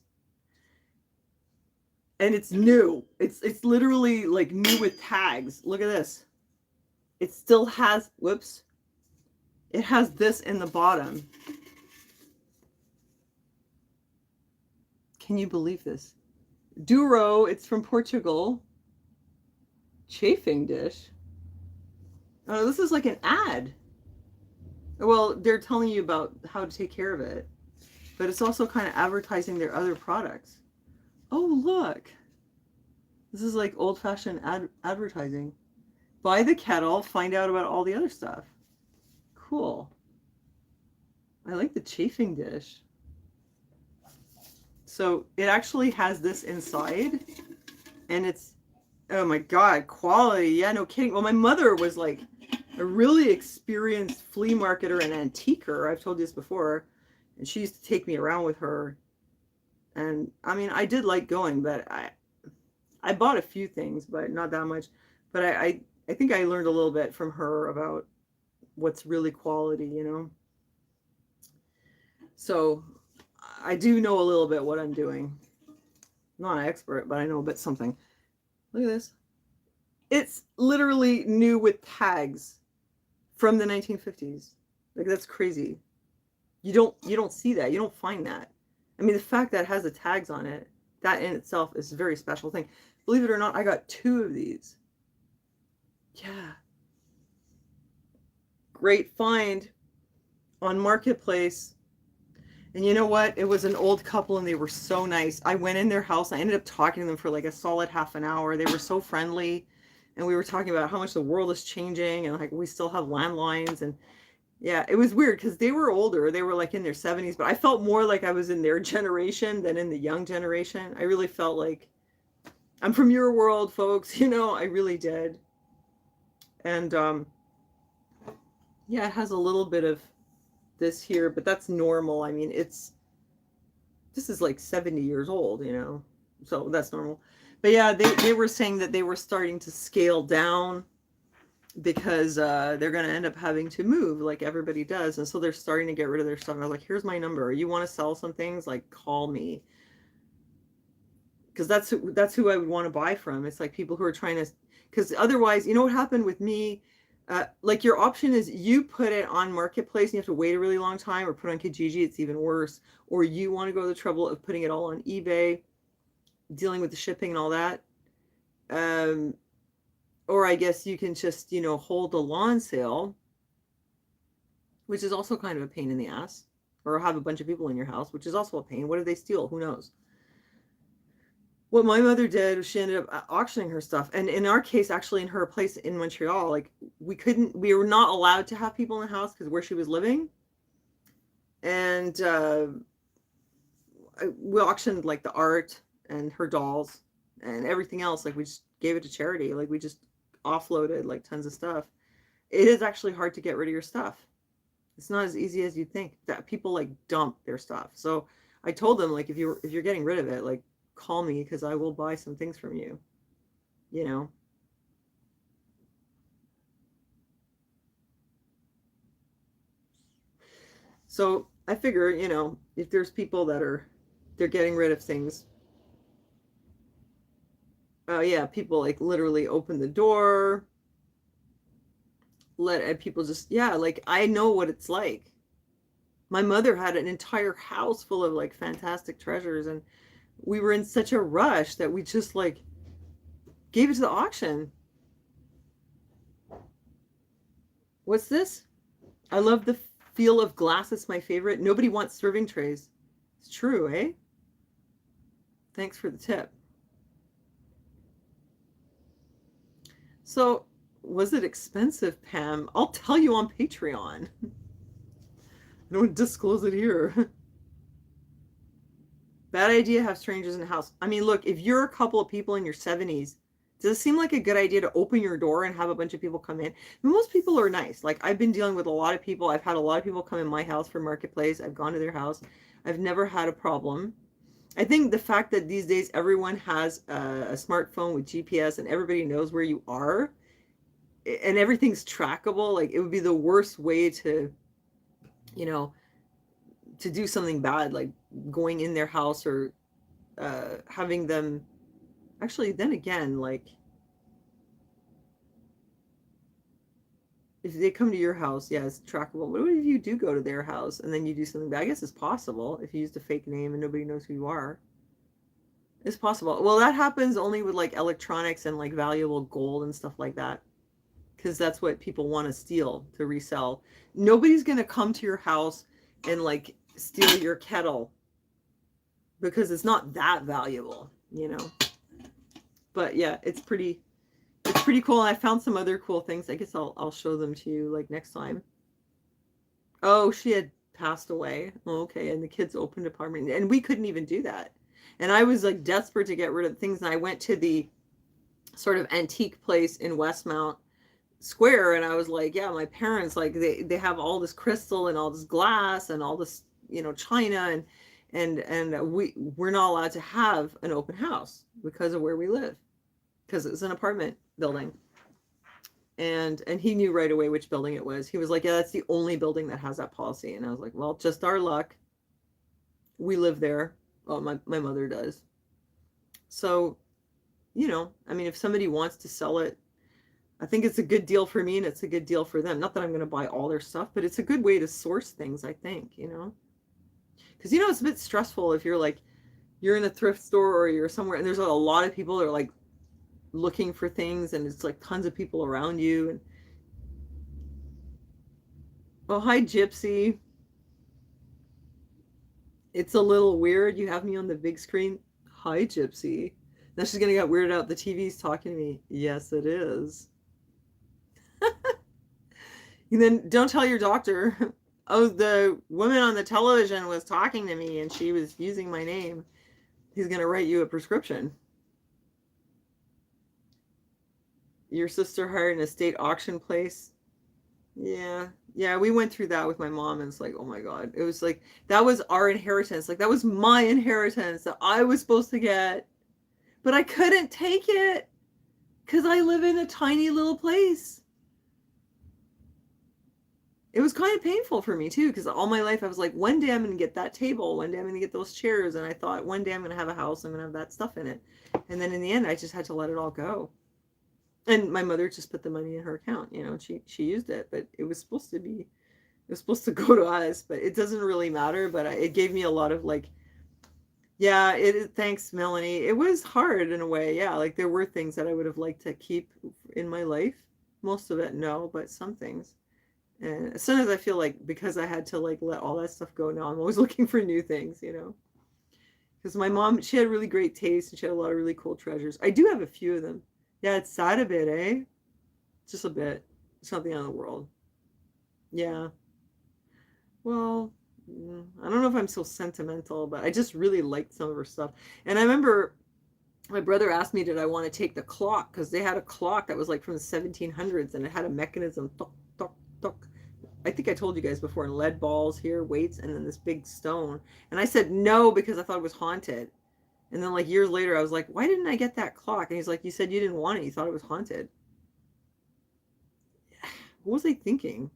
And it's new. It's literally like new with tags. Look at this. it still has, whoops, it has this in the bottom. Can you believe this? Duro, it's from Portugal. Chafing dish. Oh, this is like an ad. Well, they're telling you about how to take care of it, but it's also kind of advertising their other products. Oh, look. This is like old-fashioned advertising. Buy the kettle, find out about all the other stuff. Cool. I like the chafing dish. So it actually has this inside, and it's, oh my God, quality. Yeah, no kidding. Well, my mother was like a really experienced flea marketer and antiquer. I've told you this before. And she used to take me around with her. And I mean, I did like going, but I bought a few things, but not that much. But I think I learned a little bit from her about what's really quality, you know? So I do know a little bit what I'm doing. Not an expert, but I know a bit something. Look at this. It's literally new with tags from the 1950s. Like, that's crazy. You don't see that. You don't find that. I mean, the fact that it has the tags on it, that in itself is a very special thing. Believe it or not, I got 2 of these. Yeah. Great find on Marketplace. And you know what? It was an old couple and they were so nice. I went in their house. I ended up talking to them for like a solid half an hour. They were so friendly. And we were talking about how much the world is changing and like we still have landlines. And yeah, it was weird because they were older. They were like in their 70s, but I felt more like I was in their generation than in the young generation. I really felt like I'm from your world, folks. You know, I really did. And yeah, it has a little bit of this here, but that's normal. I mean, this is like 70 years old, you know, so that's normal. But yeah, they were saying that they were starting to scale down because they're going to end up having to move like everybody does. And so they're starting to get rid of their stuff. And I was like, here's my number. You want to sell some things? Like, call me. Because that's who I would want to buy from. It's like people who are trying to, because otherwise, you know what happened with me? Like your option is you put it on Marketplace and you have to wait a really long time, or put on Kijiji, it's even worse. Or you want to go to the trouble of putting it all on eBay, dealing with the shipping and all that. Or I guess you can just, you know, hold a lawn sale, which is also kind of a pain in the ass. Or have a bunch of people in your house, which is also a pain. What did they steal? Who knows? What my mother did was she ended up auctioning her stuff. And in our case, actually in her place in Montreal, like we were not allowed to have people in the house because where she was living. And we auctioned like the art and her dolls and everything else. Like we just gave it to charity. Like we just offloaded like tons of stuff. It is actually hard to get rid of your stuff. It's not as easy as you think. That people like dump their stuff. So I told them, like, if you're getting rid of it, like, call me because I will buy some things from you, you know. So I figure, you know, if there's people that they're getting rid of things. Oh yeah, people like literally open the door, let people just, yeah, like I know what it's like. My mother had an entire house full of like fantastic treasures, and we were in such a rush that we just like gave it to the auction. What's this? I love the feel of glass. It's my favorite. Nobody wants serving trays. It's true, eh? Thanks for the tip. So, was it expensive, Pam? I'll tell you on Patreon. I don't disclose it here. Bad idea to have strangers in the house. I mean, look, if you're a couple of people in your 70s, does it seem like a good idea to open your door and have a bunch of people come in? Most people are nice. Like, I've been dealing with a lot of people. I've had a lot of people come in my house for Marketplace. I've gone to their house. I've never had a problem. I think the fact that these days everyone has a smartphone with GPS and everybody knows where you are and everything's trackable, like, it would be the worst way to, you know, to do something bad, like going in their house or having them. Actually, then again, like, if they come to your house, yeah, it's trackable. What if you do go to their house and then you do something bad? I guess it's possible if you used a fake name and nobody knows who you are. It's possible. Well, that happens only with like electronics and like valuable gold and stuff like that. Because that's what people want to steal to resell. Nobody's going to come to your house and like steal your kettle because it's not that valuable, you know. But yeah, it's pretty cool. And I found some other cool things. I guess I'll show them to you like next time. Oh, she had passed away. Oh, okay, and the kids opened apartment, and we couldn't even do that. And I was like desperate to get rid of things, and I went to the sort of antique place in Westmount Square, and I was like, yeah, my parents, like they have all this crystal and all this glass and all this, you know, china, and we're not allowed to have an open house because of where we live, because it's an apartment building. And he knew right away which building it was. He was like, yeah, that's the only building that has that policy. And I was like, well, just our luck. We live there. Well, my mother does. So, you know, I mean, if somebody wants to sell it, I think it's a good deal for me and it's a good deal for them. Not that I'm going to buy all their stuff, but it's a good way to source things, I think, you know. Because, you know, it's a bit stressful if you're like, you're in a thrift store or you're somewhere and there's a lot of people that are like looking for things and it's like tons of people around you. And oh, hi, Gypsy. It's a little weird. You have me on the big screen. Hi, Gypsy. Now she's going to get weirded out. The TV's talking to me. Yes, it is. And then don't tell your doctor, oh, the woman on the television was talking to me and she was using my name. He's going to write you a prescription. Your sister hired an estate auction place. Yeah. Yeah, we went through that with my mom and it's like, oh my God. It was like, that was our inheritance. Like, that was my inheritance that I was supposed to get. But I couldn't take it because I live in a tiny little place. It was kind of painful for me too, because all my life I was like, one day I'm going to get that table, one day I'm going to get those chairs, and I thought one day I'm going to have a house, I'm going to have that stuff in it. And then in the end, I just had to let it all go. And my mother just put the money in her account, you know, and she used it, but it was supposed to go to us, but it doesn't really matter. But it gave me a lot of like, yeah, thanks, Melanie. It was hard in a way. Yeah, like there were things that I would have liked to keep in my life. Most of it, no, but some things. And as soon as I feel like, because I had to like let all that stuff go now, I'm always looking for new things, you know. Because my mom, she had really great taste and she had a lot of really cool treasures. I do have a few of them. Yeah, it's sad a bit, eh? Just a bit. It's not the end of the world. Yeah. Well, I don't know if I'm so sentimental, but I just really liked some of her stuff. And I remember my brother asked me, did I want to take the clock? Because they had a clock that was like from the 1700s and it had a mechanism. Tok, tok, tok. I think I told you guys before, and lead balls here, weights, and then this big stone. And I said no because I thought it was haunted. And then like years later, I was like, why didn't I get that clock? And he's like, you said you didn't want it. You thought it was haunted. What was I thinking?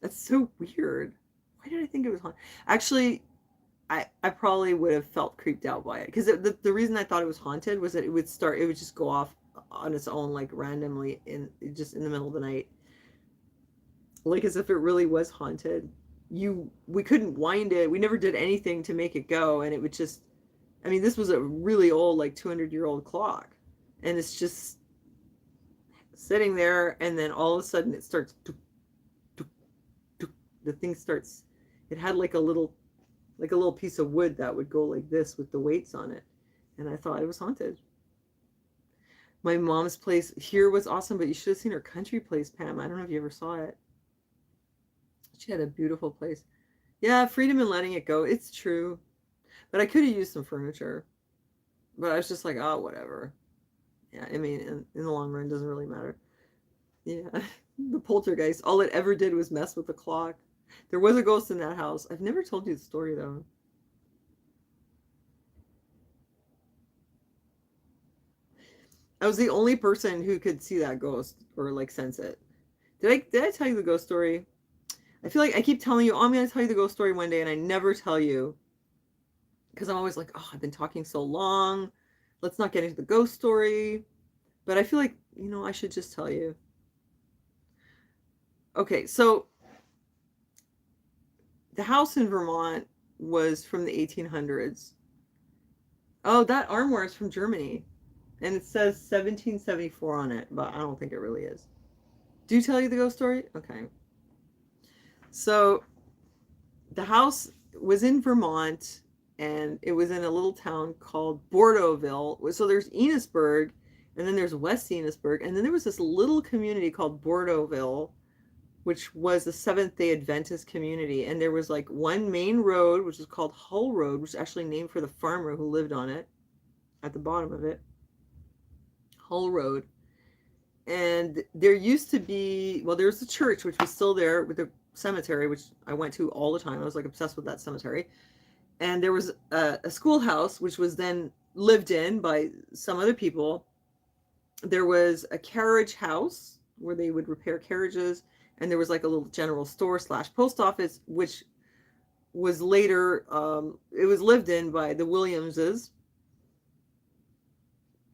That's so weird. Why did I think it was haunted? Actually, I probably would have felt creeped out by it. Because the reason I thought it was haunted was that it would just go off on its own, like randomly, just in the middle of the night. Like as if it really was haunted. We couldn't wind it. We never did anything to make it go. And it would just, I mean, this was a really old, like 200-year-old clock. And it's just sitting there. And then all of a sudden it starts, the thing starts, it had like a little piece of wood that would go like this with the weights on it. And I thought it was haunted. My mom's place here was awesome, but you should have seen her country place, Pam. I don't know if you ever saw it. She had a beautiful place. Yeah, freedom in letting it go. It's true. But I could have used some furniture. But I was just like, oh, whatever. Yeah, I mean, in the long run, it doesn't really matter. Yeah, the poltergeist, all it ever did was mess with the clock. There was a ghost in that house. I've never told you the story, though. I was the only person who could see that ghost or like sense it. Did I tell you the ghost story? I feel like I keep telling you, oh, I'm going to tell you the ghost story one day, and I never tell you. Because I'm always like, oh, I've been talking so long. Let's not get into the ghost story. But I feel like, you know, I should just tell you. Okay, so the house in Vermont was from the 1800s. Oh, that armoire is from Germany. And it says 1774 on it, but I don't think it really is. Do you tell you the ghost story? Okay. So the house was in Vermont, and it was in a little town called Bordeauxville. So there's Enosburg, and then there's West Enosburg, and then there was this little community called Bordeauxville, which was a Seventh-day Adventist community. And there was like one main road, which is called Hull Road, which is actually named for the farmer who lived on it, at the bottom of it. Hull Road. And there used to be, well, there's a church, which was still there, with the cemetery, which I went to all the time. I was like obsessed with that cemetery. And there was a schoolhouse, which was then lived in by some other people. There was a carriage house where they would repair carriages. And there was like a little general store / post office, which was later, it was lived in by the Williamses,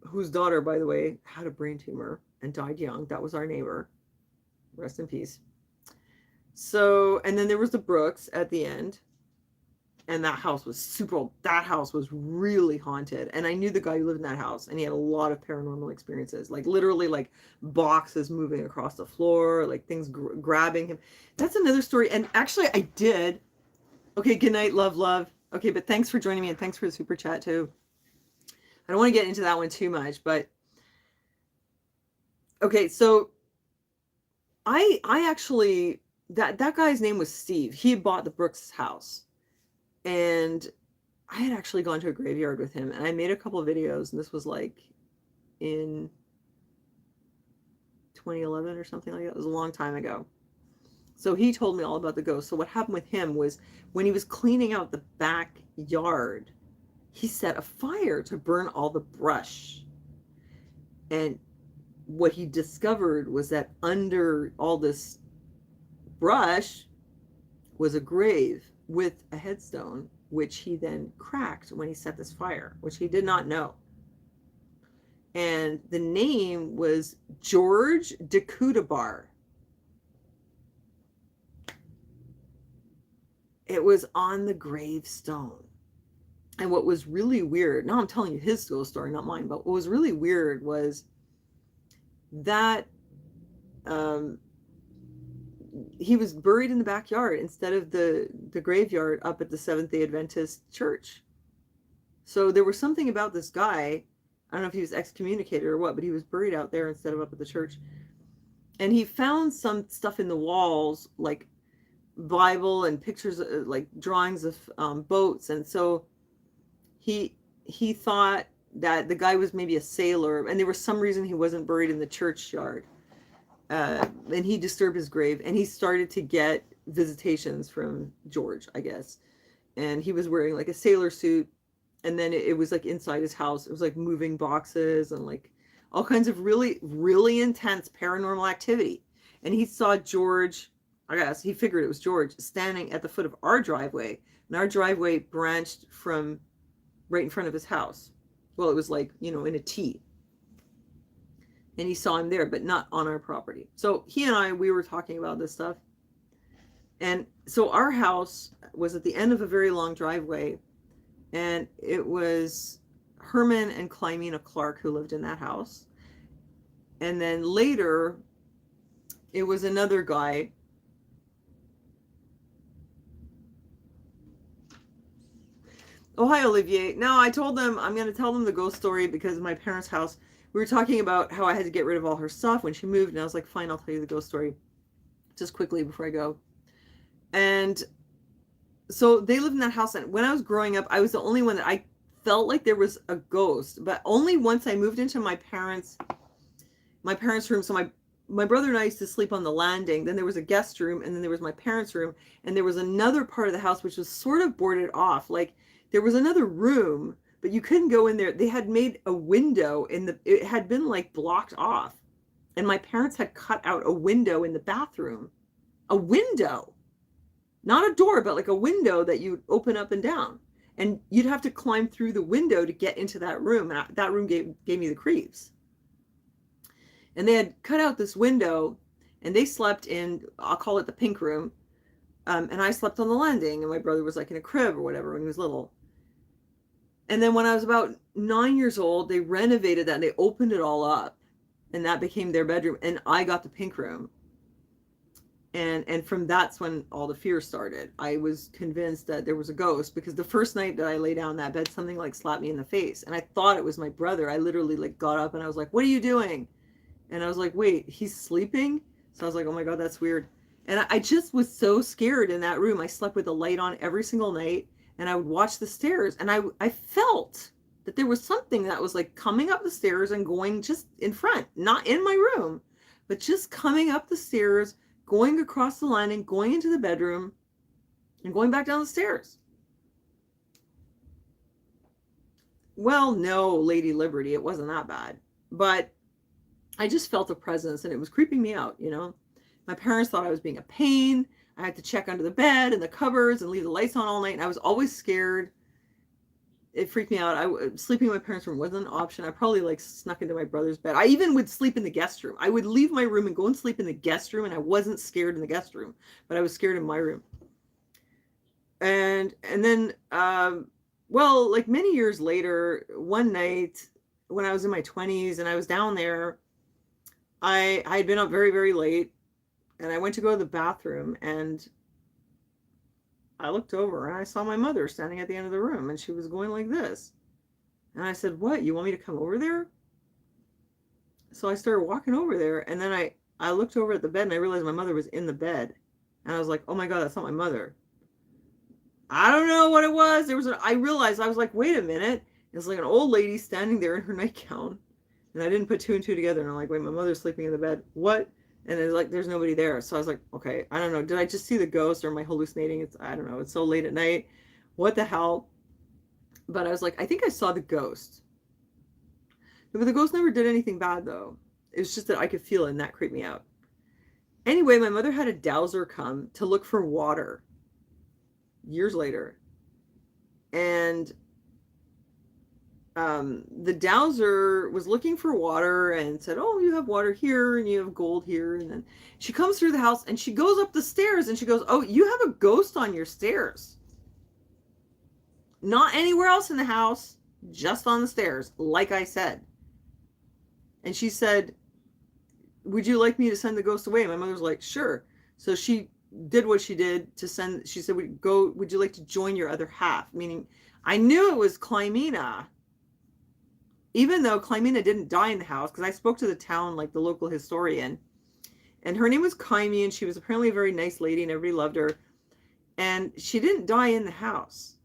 whose daughter, by the way, had a brain tumor and died young. That was our neighbor. Rest in peace. So, and then there was the Brooks at the end. And that house was that house was really haunted. And I knew the guy who lived in that house, and he had a lot of paranormal experiences. Like literally like boxes moving across the floor, like things grabbing him. That's another story. And actually I did. Okay, good night, love. Okay, but thanks for joining me, and thanks for the super chat too. I don't want to get into that one too much, but okay, so I actually, that guy's name was Steve. He had bought the Brooks house, and I had actually gone to a graveyard with him, and I made a couple of videos, and this was like in 2011 or something like that. It was a long time ago. So he told me all about the ghost. So what happened with him was, when he was cleaning out the backyard, he set a fire to burn all the brush. And what he discovered was that under all this brush was a grave with a headstone, which he then cracked when he set this fire, which he did not know. And the name was George de Cudabar. It was on the gravestone. And what was really weird, now I'm telling you his ghost story, not mine, but what was really weird was that he was buried in the backyard instead of the graveyard up at the Seventh-day Adventist church. So there was something about this guy, I don't know if he was excommunicated or what, but he was buried out there instead of up at the church. And he found some stuff in the walls, like Bible and pictures, like drawings of boats. And so he thought that the guy was maybe a sailor, and there was some reason he wasn't buried in the churchyard. And he disturbed his grave, and he started to get visitations from George, I guess. And he was wearing like a sailor suit, and then it was like inside his house. It was like moving boxes and like all kinds of really, really intense paranormal activity. And he saw George, I guess he figured it was George, standing at the foot of our driveway. And our driveway branched from right in front of his house. Well, it was like, you know, in a T. And he saw him there, but not on our property. So he and we were talking about this stuff. And so our house was at the end of a very long driveway. And it was Herman and Clymena Clark who lived in that house. And then later, it was another guy. Oh, hi, Olivier. No, I told them I'm going to tell them the ghost story because my parents' house, we were talking about how I had to get rid of all her stuff when she moved. And I was like, fine, I'll tell you the ghost story just quickly before I go. And so they lived in that house. And when I was growing up, I was the only one that I felt like there was a ghost. But only once I moved into my parents' room. So my brother and I used to sleep on the landing. Then there was a guest room. And then there was my parents' room. And there was another part of the house which was sort of boarded off. Like, there was another room, but you couldn't go in there. They had made a window it had been like blocked off. And my parents had cut out a window in the bathroom. A window. Not a door, but like a window that you'd open up and down. And you'd have to climb through the window to get into that room. And that room gave me the creeps. And they had cut out this window. and they slept in, I'll call it the pink room. And I slept on the landing, and my brother was like in a crib or whatever when he was little. And then when I was about 9 years old, they renovated that and they opened it all up, and that became their bedroom. And I got the pink room. And from that's when all the fear started. I was convinced that there was a ghost because the first night that I lay down in that bed, something like slapped me in the face, and I thought it was my brother. I literally like got up and I was like, "What are you doing?" And I was like, "Wait, he's sleeping?" So I was like, "Oh my God, that's weird." And I just was so scared in that room. I slept with the light on every single night, and I would watch the stairs, and I felt that there was something that was like coming up the stairs and going just in front, not in my room, but just coming up the stairs, going across the landing, going into the bedroom, and going back down the stairs. Well, no, Lady Liberty, it wasn't that bad. But I just felt a presence, and it was creeping me out, you know? My parents thought I was being a pain. I had to check under the bed and the cupboards and leave the lights on all night, and I was always scared. It freaked me out. Sleeping in my parents' room wasn't an option. I probably like snuck into my brother's bed. I even would sleep in the guest room. I would leave my room and go and sleep in the guest room, and I wasn't scared in the guest room, but I was scared in my room. And then, well, like many years later, one night when I was in my 20s and I was down there, I had been up very, very late, and I went to go to the bathroom, and I looked over and I saw my mother standing at the end of the room, and she was going like this. And I said, "What? You want me to come over there?" So I started walking over there, and then I looked over at the bed and I realized my mother was in the bed. And I was like, "Oh my God, that's not my mother." I don't know what it was. I realized, I was like, "Wait a minute." It's like an old lady standing there in her nightgown. And I didn't put two and two together. And I'm like, "Wait, my mother's sleeping in the bed. What?" And it's like, there's nobody there. So I was like, okay, I don't know. Did I just see the ghost, or am I hallucinating? I don't know. It's so late at night. What the hell? But I was like, I think I saw the ghost. But the ghost never did anything bad, though. It was just that I could feel it, and that creeped me out. Anyway, my mother had a dowser come to look for water years later. And the dowser was looking for water and said, "Oh, you have water here and you have gold here." And then she comes through the house and she goes up the stairs and she goes, "Oh, you have a ghost on your stairs. Not anywhere else in the house, just on the stairs, like I said." And she said, "Would you like me to send the ghost away?" And my mother was like, "Sure." So she did what she did to send. She said, "Would you like to join your other half?" Meaning, I knew it was Clymena. Even though Clymena didn't die in the house, because I spoke to the town, like the local historian, and her name was Clymene, and she was apparently a very nice lady, and everybody loved her. And she didn't die in the house,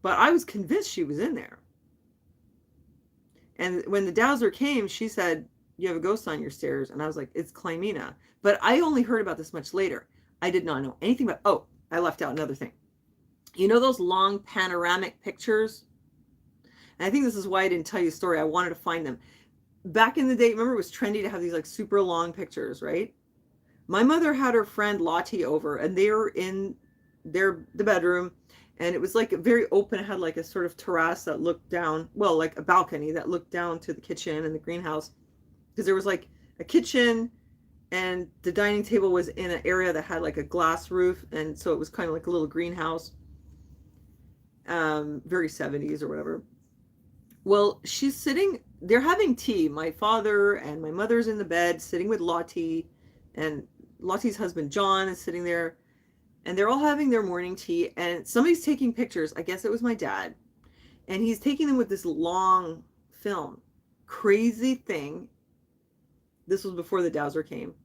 but I was convinced she was in there. And when the dowser came, she said, "You have a ghost on your stairs," and I was like, "It's Clymena." But I only heard about this much later. I did not know anything about. Oh, I left out another thing. You know those long panoramic pictures? And I think this is why I didn't tell you a story. I wanted to find them. Back in the day, remember, it was trendy to have these like super long pictures, right? My mother had her friend Lottie over, and they were in the bedroom, and it was like very open. It had like a sort of terrace that looked down, well, like a balcony that looked down to the kitchen and the greenhouse, because there was like a kitchen, and the dining table was in an area that had like a glass roof, and so it was kind of like a little greenhouse, very 70s or whatever. Well, she's sitting, they're having tea. My father and my mother's in the bed sitting with Lottie, and Lottie's husband, John, is sitting there, and they're all having their morning tea, and somebody's taking pictures. I guess it was my dad, and he's taking them with this long film. Crazy thing. This was before the dowser came.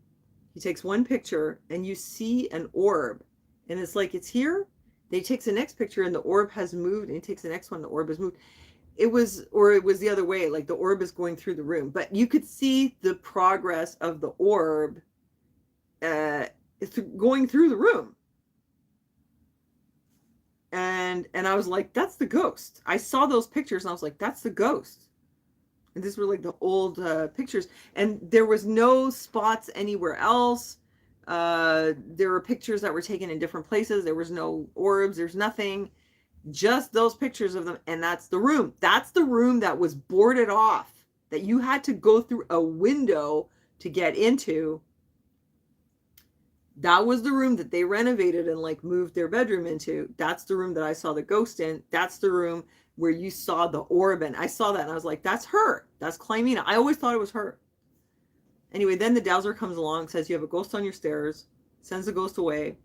He takes one picture, and you see an orb, and it's like, it's here. Then he takes the next picture, and the orb has moved, and he takes the next one, the orb has moved. It was the other way, like the orb is going through the room, but you could see the progress of the orb going through the room. And I was like, that's the ghost. I saw those pictures and I was like, that's the ghost. And these were like the old pictures, and there was no spots anywhere else. There were pictures that were taken in different places. There was no orbs. There's nothing. Just those pictures of them, and that's the room. That's the room that was boarded off, that you had to go through a window to get into. That was the room that they renovated and like moved their bedroom into. That's the room that I saw the ghost in. That's the room where you saw the orb in. I saw that and I was like, that's her. That's Clymena. I always thought it was her. Anyway, then the dowser comes along, says you have a ghost on your stairs, sends the ghost away.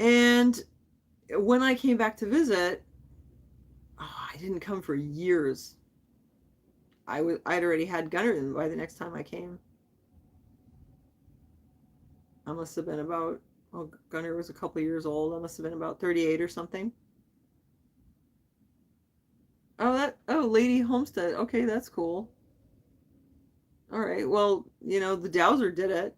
And when I came back to visit, I didn't come for years. I'd already had Gunnar by the next time I came. I must have been about, Gunnar was a couple years old. I must have been about 38 or something. Lady Homestead. Okay, that's cool. All right, well, the dowser did it.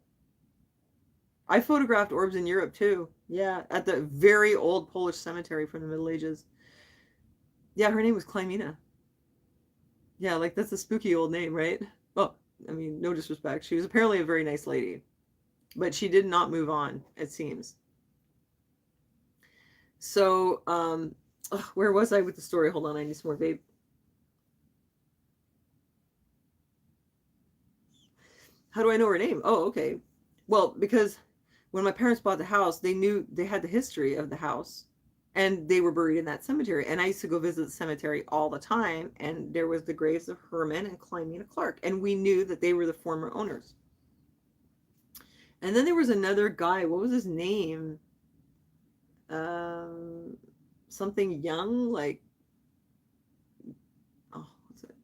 I photographed orbs in Europe too. Yeah, at the very old Polish cemetery from the Middle Ages. Yeah, her name was Clymena. Yeah, like that's a spooky old name, right? Well, I mean, no disrespect. She was apparently a very nice lady, but she did not move on, it seems. So, where was I with the story? Hold on, I need some more vape. How do I know her name? Oh, okay. Well, because when my parents bought the house, they knew they had the history of the house and they were buried in that cemetery. And I used to go visit the cemetery all the time. And there was the graves of Herman and Clymena Clark. And we knew that they were the former owners. And then there was another guy. What was his name? Something Young, like, what's it?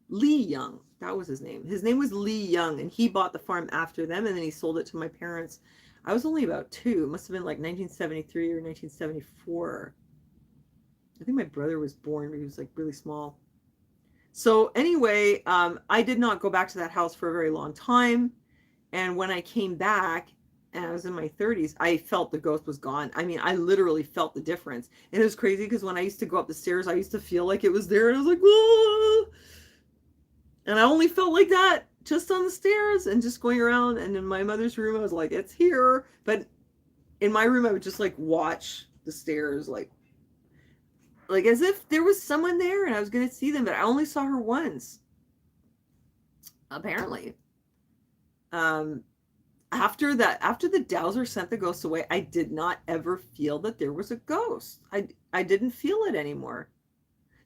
Lee Young. That was his name. His name was Lee Young, and he bought the farm after them, and then he sold it to my parents. I was only about 2. It must have been like 1973 or 1974. I think my brother was born, but he was like really small. So anyway, I did not go back to that house for a very long time. And when I came back, and I was in my 30s, I felt the ghost was gone. I mean, I literally felt the difference. And it was crazy because when I used to go up the stairs, I used to feel like it was there, and I was like, whoa! And I only felt like that just on the stairs and just going around. And in my mother's room, I was like, it's here. But in my room, I would just like watch the stairs, like as if there was someone there and I was going to see them, but I only saw her once. Apparently. After the dowser sent the ghost away, I did not ever feel that there was a ghost. I didn't feel it anymore.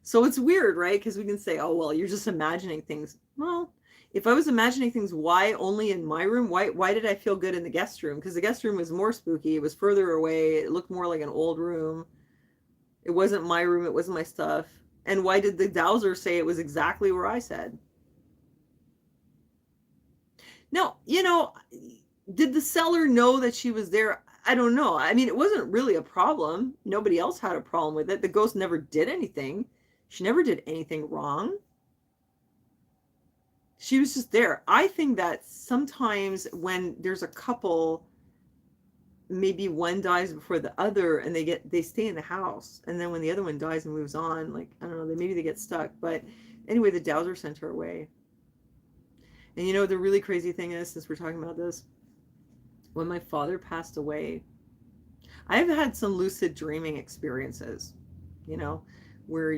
So it's weird, right? Because we can say, oh, well, you're just imagining things. Well, if I was imagining things, why only in my room? Why did I feel good in the guest room? Because the guest room was more spooky. It was further away. It looked more like an old room. It wasn't my room. It wasn't my stuff. And why did the dowser say it was exactly where I said? Now, did the seller know that she was there? I don't know. I mean, it wasn't really a problem. Nobody else had a problem with it. The ghost never did anything. She never did anything wrong. She was just there. I think that sometimes when there's a couple, maybe one dies before the other and they stay in the house. And then when the other one dies and moves on, like, I don't know, maybe they get stuck. But anyway, the dowser sent her away. And the really crazy thing is, since we're talking about this, when my father passed away, I've had some lucid dreaming experiences, where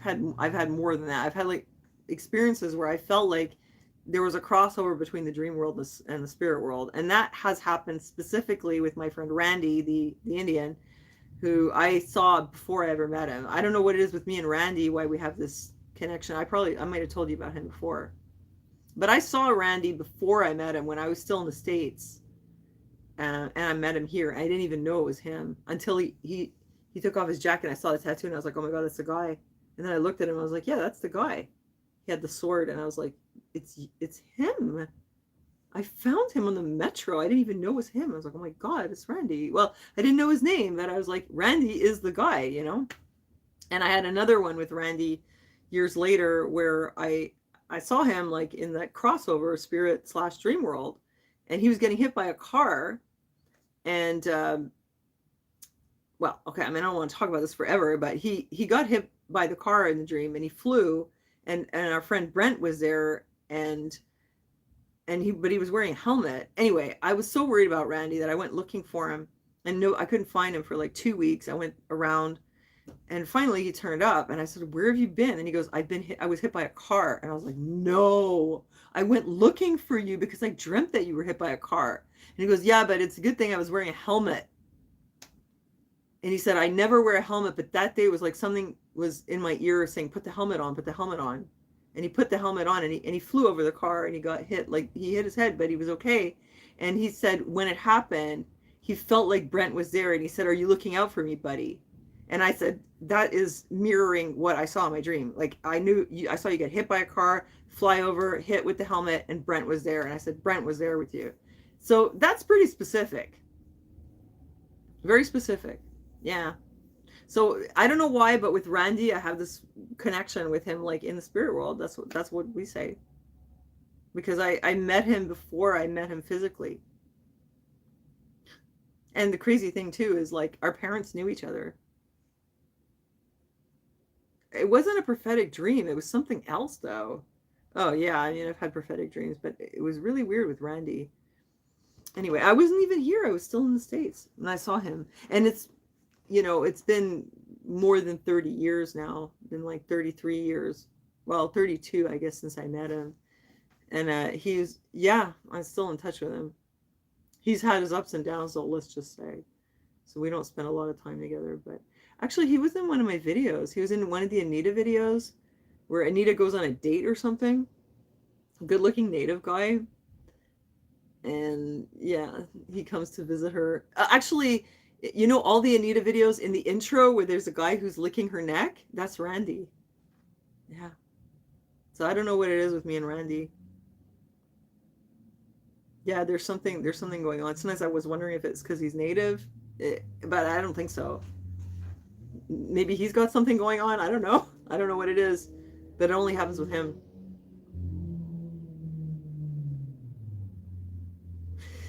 I've had more than that. I've had like experiences where I felt like there was a crossover between the dream world and the spirit world. And that has happened specifically with my friend Randy, the Indian, who I saw before I ever met him. I don't know what it is with me and Randy, why we have this connection. I might have told you about him before. But I saw Randy before I met him when I was still in the States. And I met him here. I didn't even know it was him until he took off his jacket and I saw the tattoo and I was like, oh my God, that's the guy. And then I looked at him and I was like, yeah, that's the guy. He had the sword and I was like, it's him. I found him on the metro. I didn't even know it was him. I was like, oh my God, it's Randy. Well, I didn't know his name, but I was like, Randy is the guy, And I had another one with Randy years later where I saw him like in that crossover spirit/dream world, and he was getting hit by a car. And well, okay, I mean, I don't want to talk about this forever, but he got hit by the car in the dream and he flew, and our friend Brent was there, but he was wearing a helmet. Anyway, I was so worried about Randy that I went looking for him, and no, I couldn't find him for like 2 weeks. I went around And finally he turned up and I said, "Where have you been?" And he goes, I was hit by a car." And I was like, "No, I went looking for you because I dreamt that you were hit by a car." And he goes, "Yeah, but it's a good thing I was wearing a helmet." And he said, "I never wear a helmet, but that day was like something was in my ear saying, put the helmet on, put the helmet on." And he put the helmet on and he flew over the car and he got hit. Like he hit his head, but he was okay. And he said when it happened, he felt like Brent was there. And he said, "Are you looking out for me, buddy?" And I said, "That is mirroring what I saw in my dream. Like I saw you get hit by a car, fly over, hit with the helmet, and Brent was there." And I said, "Brent was there with you." So that's pretty specific. Very specific. Yeah. So I don't know why, but with Randy, I have this connection with him, like in the spirit world. That's what we say. Because I met him before I met him physically. And the crazy thing too is like our parents knew each other. It wasn't a prophetic dream. It was something else though. Oh yeah, I mean I've had prophetic dreams, but it was really weird with Randy. Anyway, I wasn't even here. I was still in the States and I saw him. And it's been more than 30 years now. Been like 33 years. Well, 32, I guess, since I met him. And I'm still in touch with him. He's had his ups and downs, though, let's just say. So we don't spend a lot of time together. But actually, he was in one of my videos. He was in one of the Anita videos where Anita goes on a date or something. Good looking native guy. And yeah, he comes to visit her. Actually, all the Anita videos in the intro where there's a guy who's licking her neck? That's Randy. Yeah. So I don't know what it is with me and Randy. Yeah, there's something going on. Sometimes I was wondering if it's because he's native, but I don't think so. Maybe he's got something going on. I don't know. I don't know what it is, but it only happens with him.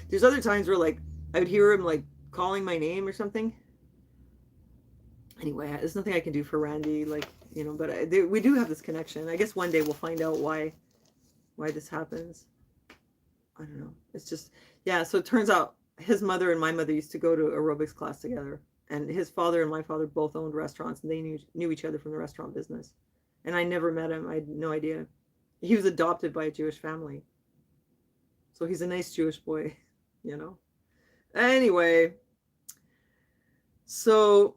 There's other times where like I would hear him like calling my name or something. Anyway, there's nothing I can do for Randy, like but we do have this connection. I guess one day we'll find out why this happens. I don't know. It's just, yeah. So it turns out his mother and my mother used to go to aerobics class together, and his father and my father both owned restaurants, and they knew each other from the restaurant business. And I never met him. I had no idea. He was adopted by a Jewish family, so he's a nice Jewish boy, you know. Anyway, so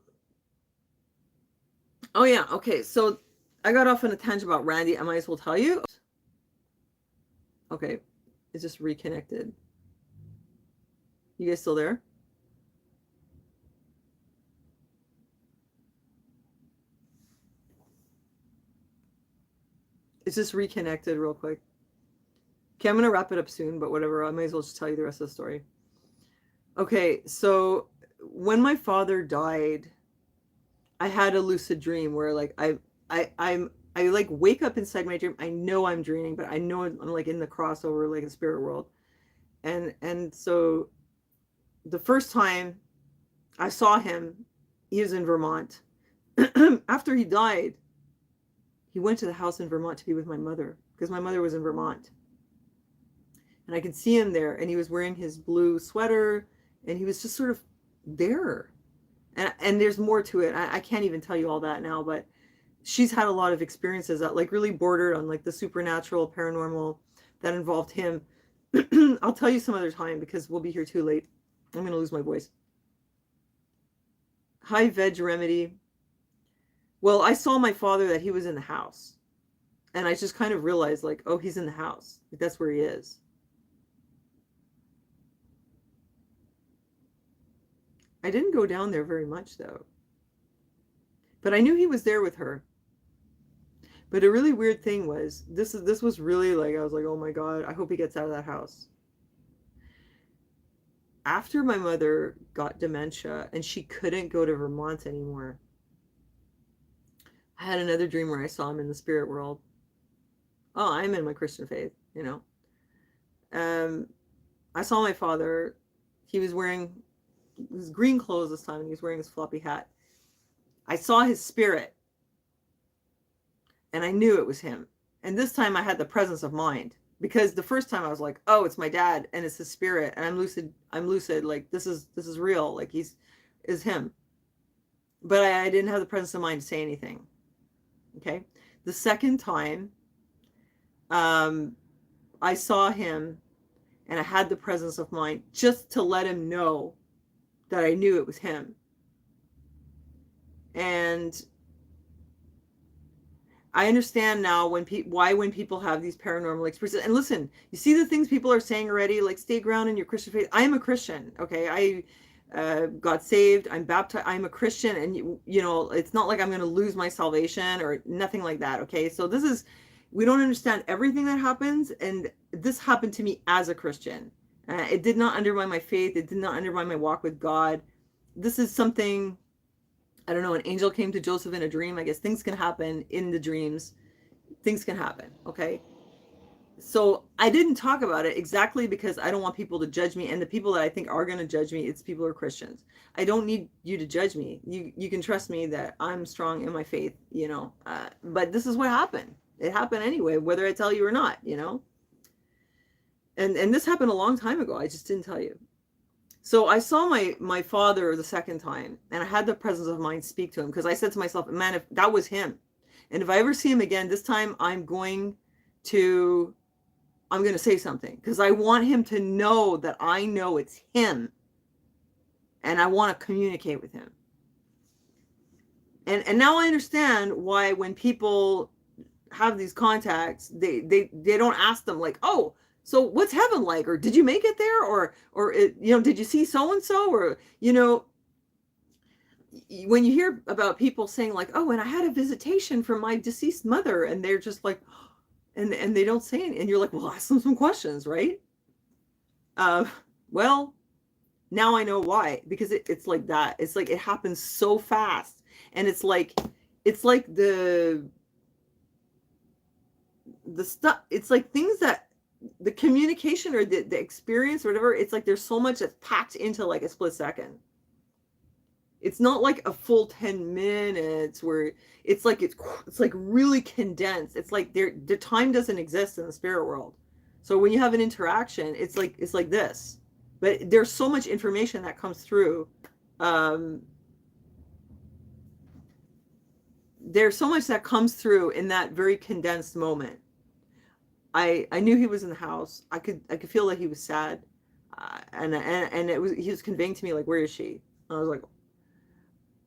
oh yeah, okay. So I got off on a tangent about Randy. I might as well tell you. Okay, it's just reconnected. You guys still there? It's just reconnected real quick. Okay, I'm going to wrap it up soon, but whatever. I might as well just tell you the rest of the story. Okay, so when my father died, I had a lucid dream where like I like wake up inside my dream. I know I'm dreaming, but I know I'm like in the crossover, like the spirit world. And so the first time I saw him, he was in Vermont. After he died, he went to the house in Vermont to be with my mother because my mother was in Vermont. And I could see him there, and he was wearing his blue sweater, and he was just sort of there. And there's more to it. I can't even tell you all that now, but she's had a lot of experiences that like really bordered on like the supernatural, paranormal that involved him. I'll tell you some other time because we'll be here too late. I'm going to lose my voice. Hi, Veg Remedy. Well, I saw my father that he was in the house. And I just kind of realized like, oh, he's in the house. Like, that's where he is. I didn't go down there very much though. But I knew he was there with her. But a really weird thing was, this was really like, I was like, oh my God, I hope he gets out of that house. After my mother got dementia and she couldn't go to Vermont anymore, I had another dream where I saw him in the spirit world. Oh, I'm in my Christian faith, you know. I saw my father. He was wearing his green clothes this time, and he was wearing his floppy hat. I saw his spirit, and I knew it was him. And this time I had the presence of mind, because the first time I was like, oh, it's my dad and it's his spirit, and I'm lucid, like this is real, like is him. but I didn't have the presence of mind to say anything. Okay. The second time, I saw him and I had the presence of mind just to let him know that I knew it was him. And I understand now why when people have these paranormal experiences. And listen, you see the things people are saying already, like stay grounded in your Christian faith. I am a Christian, okay? I got saved. I'm baptized. I'm a Christian, and you know, it's not like I'm going to lose my salvation or nothing like that, okay? So we don't understand everything that happens, and this happened to me as a Christian. It did not undermine my faith. It did not undermine my walk with God. This is something, I don't know, an angel came to Joseph in a dream. I guess things can happen in the dreams. Things can happen, okay? So I didn't talk about it exactly because I don't want people to judge me. And the people that I think are going to judge me, it's people who are Christians. I don't need you to judge me. You can trust me that I'm strong in my faith, you know. But this is what happened. It happened anyway, whether I tell you or not, you know. And this happened a long time ago. I just didn't tell you. So I saw my father the second time, and I had the presence of mind speak to him, because I said to myself, man, if that was him, and if I ever see him again, this time I'm going to say something, because I want him to know that I know it's him, and I want to communicate with him. And now I understand why when people have these contacts, they don't ask them like, oh, so what's heaven like, or did you make it there, or you know, did you see so and so, or you know, when you hear about people saying like, oh, and I had a visitation from my deceased mother, and they're just like, and they don't say anything, and you're like, well, ask them some questions, right? Well, now I know why, because it's like that. It's like it happens so fast, and it's like the stuff. It's like things that the communication or the experience or whatever. It's like there's so much that's packed into like a split second. It's not like a full 10 minutes where it's like really condensed. It's like the time doesn't exist in the spirit world. So when you have an interaction, it's like this. But there's so much information that comes through. There's so much that comes through in that very condensed moment. I knew he was in the house. I could feel that he was sad, and he was conveying to me like, where is she? And I was like,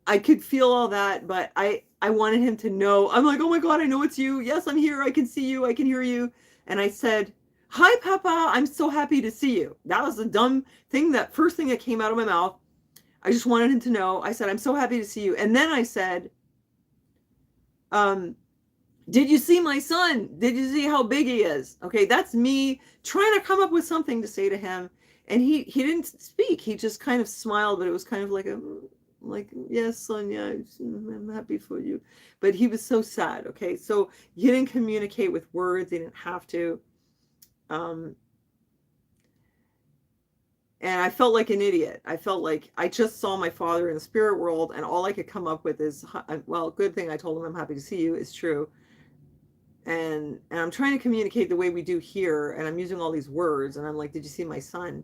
I could feel all that, but I wanted him to know. I'm like, oh my God, I know it's you. Yes, I'm here. I can see you. I can hear you. And I said, hi, Papa. I'm so happy to see you. That was the dumb thing. That first thing that came out of my mouth. I just wanted him to know. I said, I'm so happy to see you. And then I said, did you see my son? Did you see how big he is? Okay, that's me trying to come up with something to say to him. And he didn't speak. He just kind of smiled, but it was kind of like, yes, son, yeah, I'm happy for you. But he was so sad, okay? So he didn't communicate with words. He didn't have to. And I felt like an idiot. I felt like I just saw my father in the spirit world, and all I could come up with is, well, good thing I told him I'm happy to see you is true. And I'm trying to communicate the way we do here, and I'm using all these words, and I'm like, did you see my son?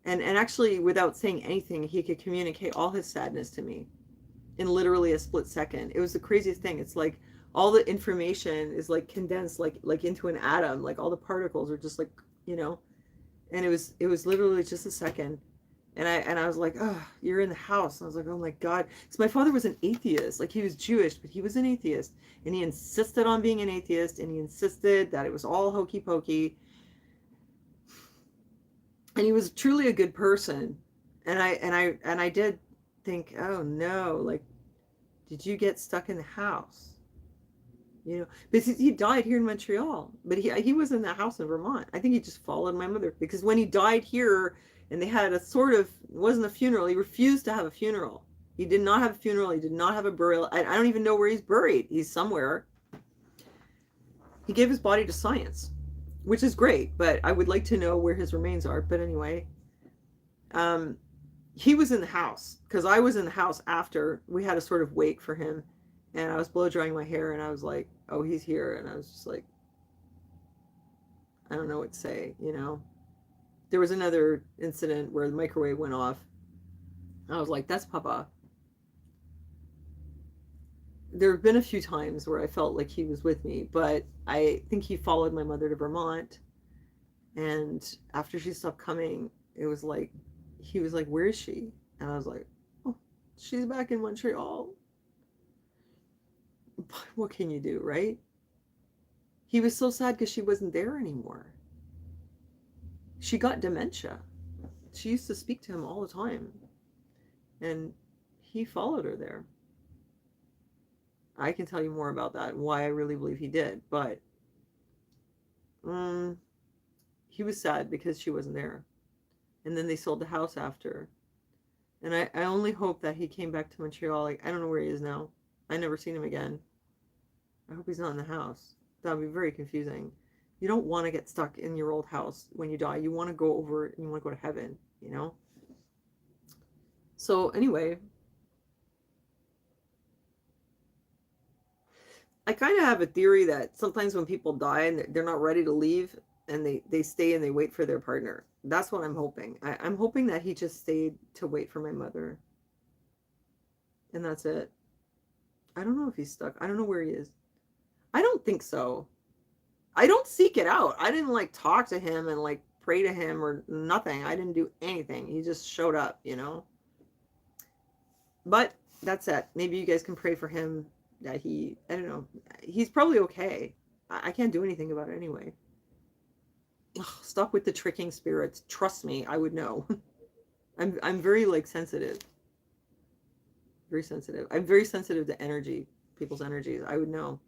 And actually, without saying anything, he could communicate all his sadness to me in literally a split second. It was the craziest thing. It's like all the information is like condensed, like into an atom. Like all the particles are just like, you know. And it was literally just a second. And I was like, oh, you're in the house. And I was like, oh my God. So my father was an atheist. Like he was Jewish, but he was an atheist. And he insisted on being an atheist. And he insisted that it was all hokey pokey. And he was truly a good person. And I did think, oh no, like, did you get stuck in the house? You know, because he died here in Montreal, but he was in that house in Vermont. I think he just followed my mother, because when he died here and they had a sort of, it wasn't a funeral. He refused to have a funeral. He did not have a funeral. He did not have a burial. I don't even know where he's buried. He's somewhere. He gave his body to science, which is great, but I would like to know where his remains are. But anyway, he was in the house, because I was in the house after. We had a sort of wake for him, and I was blow drying my hair, and I was like, oh, he's here. And I was just like, I don't know what to say, you know. There was another incident where the microwave went off. I was like, that's Papa. there have been a few times where I felt like he was with me, but I think he followed my mother to Vermont. And after she stopped coming, it was like, he was like, "Where is she?" And I was like, "Oh, she's back in Montreal." But what can you do, right? He was so sad because she wasn't there anymore. She got dementia. She used to speak to him all the time, and he followed her there. I can tell you more about that and why I really believe he did, but um, he was sad because she wasn't there. And then they sold the house after. And I only hope that he came back to Montreal. Like, I don't know where he is now. I never seen him again. I hope he's not in the house. That would be very confusing. You don't want to get stuck in your old house when you die. You want to go over and you want to go to heaven, you know? So, anyway, I kind of have a theory that sometimes when people die and they're not ready to leave and they stay and they wait for their partner. That's what I'm hoping. I'm hoping that he just stayed to wait for my mother. And that's it. I don't know if he's stuck. I don't know where he is. I don't think so. I don't seek it out. I didn't like talk to him and like pray to him or nothing. I didn't do anything. He just showed up, you know? But that's it. Maybe you guys can pray for him that I don't know. He's probably okay. I can't do anything about it anyway. Ugh, stop with the tricking spirits. Trust me, I would know. I'm very like sensitive. Very sensitive. I'm very sensitive to energy, people's energies. I would know.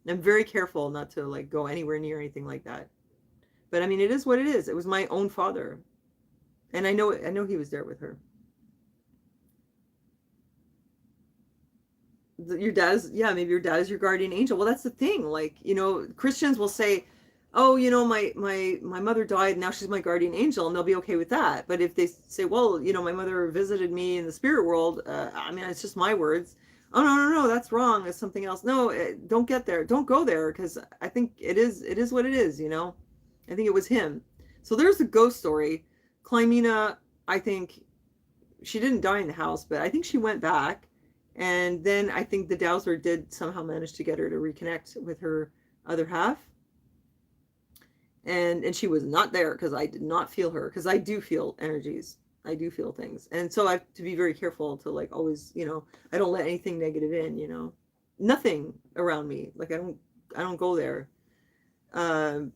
I'm very careful not to like go anywhere near anything like that. But I mean, it is what it is. It was my own father, and I know he was there with her. Your dad is, yeah, maybe your dad is your guardian angel. Well, that's the thing. Like, you know, Christians will say, "Oh, you know, my mother died, now she's my guardian angel," and they'll be okay with that. But if they say, "Well, you know, my mother visited me in the spirit world," I mean, it's just my words. Oh, no, no, no, that's wrong. It's something else. No, don't get there. Don't go there, because I think it is what it is. You know, I think it was him. So there's the ghost story. Clymena, I think she didn't die in the house, but I think she went back. And then I think the Dowser did somehow manage to get her to reconnect with her other half. And she was not there because I did not feel her, because I do feel energies. I do feel things. And so I have to be very careful to like always, you know, I don't let anything negative in, you know. Nothing around me. Like I don't go there. Um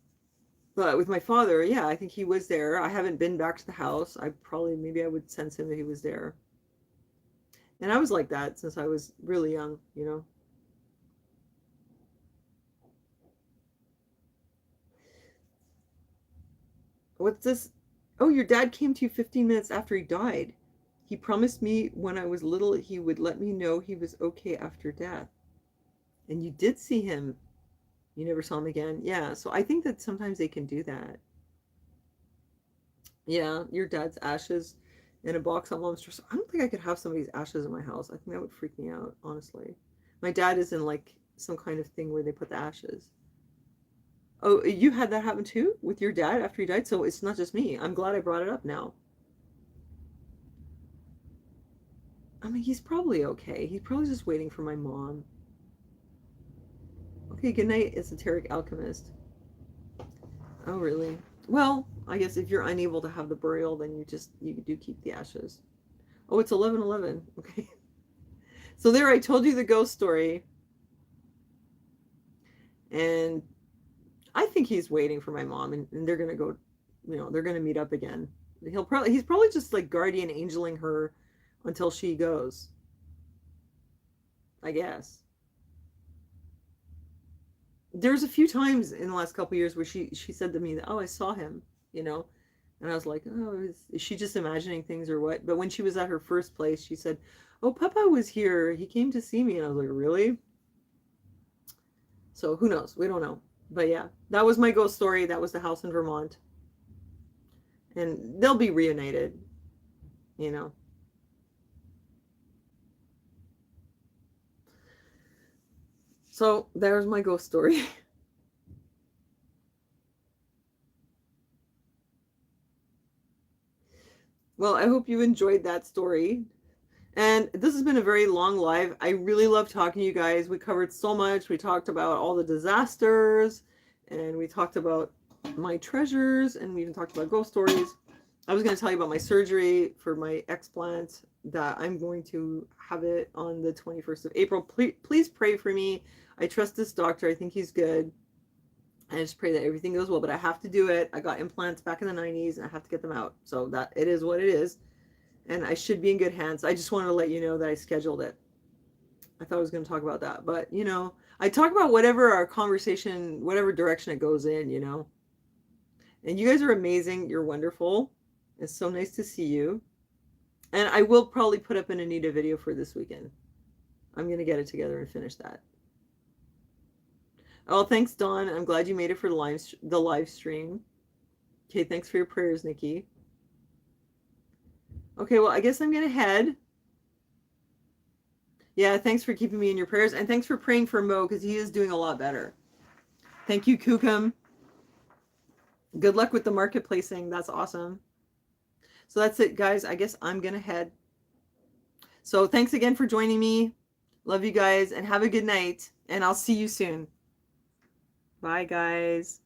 but with my father, yeah, I think he was there. I haven't been back to the house. Maybe I would sense him that he was there. And I was like that since I was really young, you know. What's this? Oh, your dad came to you 15 minutes after he died. He promised me when I was little he would let me know he was okay after death. And you did see him. You never saw him again. Yeah, so I think that sometimes they can do that. Yeah, your dad's ashes in a box on mom's dresser. I don't think I could have somebody's ashes in my house. I think that would freak me out, honestly. My dad is in like some kind of thing where they put the ashes. Oh, you had that happen too with your dad after he died? So it's not just me. I'm glad I brought it up now. I mean, he's probably okay. He's probably just waiting for my mom. Okay, good night, esoteric alchemist. Oh, really? Well, I guess if you're unable to have the burial, then you do keep the ashes. Oh, it's 11:11. Okay. So there, I told you the ghost story, and I think he's waiting for my mom, and they're gonna go, you know, they're gonna meet up again. He's probably just like guardian angeling her until she goes, I guess. There's a few times in the last couple of years where she said to me that, "Oh, I saw him," you know, and I was like, "Oh, is she just imagining things or what?" But when she was at her first place, she said, "Oh, Papa was here. He came to see me," and I was like, "Really?" So who knows? We don't know. But yeah, that was my ghost story. That was the house in Vermont, and they'll be reunited, you know. So there's my ghost story. Well, I hope you enjoyed that story. And this has been a very long live. I really love talking to you guys. We covered so much. We talked about all the disasters, and we talked about my treasures, and we even talked about ghost stories. I was going to tell you about my surgery for my explant, that I'm going to have it on the 21st of April. Please pray for me. I trust this doctor. I think he's good. I just pray that everything goes well, but I have to do it. I got implants back in the 90s, and I have to get them out. So that it is what it is. And I should be in good hands. I just wanted to let you know that I scheduled it. I thought I was going to talk about that, but you know, I talk about whatever our conversation, whatever direction it goes in, you know. And you guys are amazing. You're wonderful. It's so nice to see you. And I will probably put up an Anita video for this weekend. I'm going to get it together and finish that. Oh, thanks, Dawn. I'm glad you made it for the live stream. Okay, thanks for your prayers, Nikki. Okay, well, I guess I'm going to head. Yeah, thanks for keeping me in your prayers. And thanks for praying for Mo, because he is doing a lot better. Thank you, Kukum. Good luck with the marketplacing. That's awesome. So that's it, guys. I guess I'm going to head. So thanks again for joining me. Love you guys, and have a good night. And I'll see you soon. Bye, guys.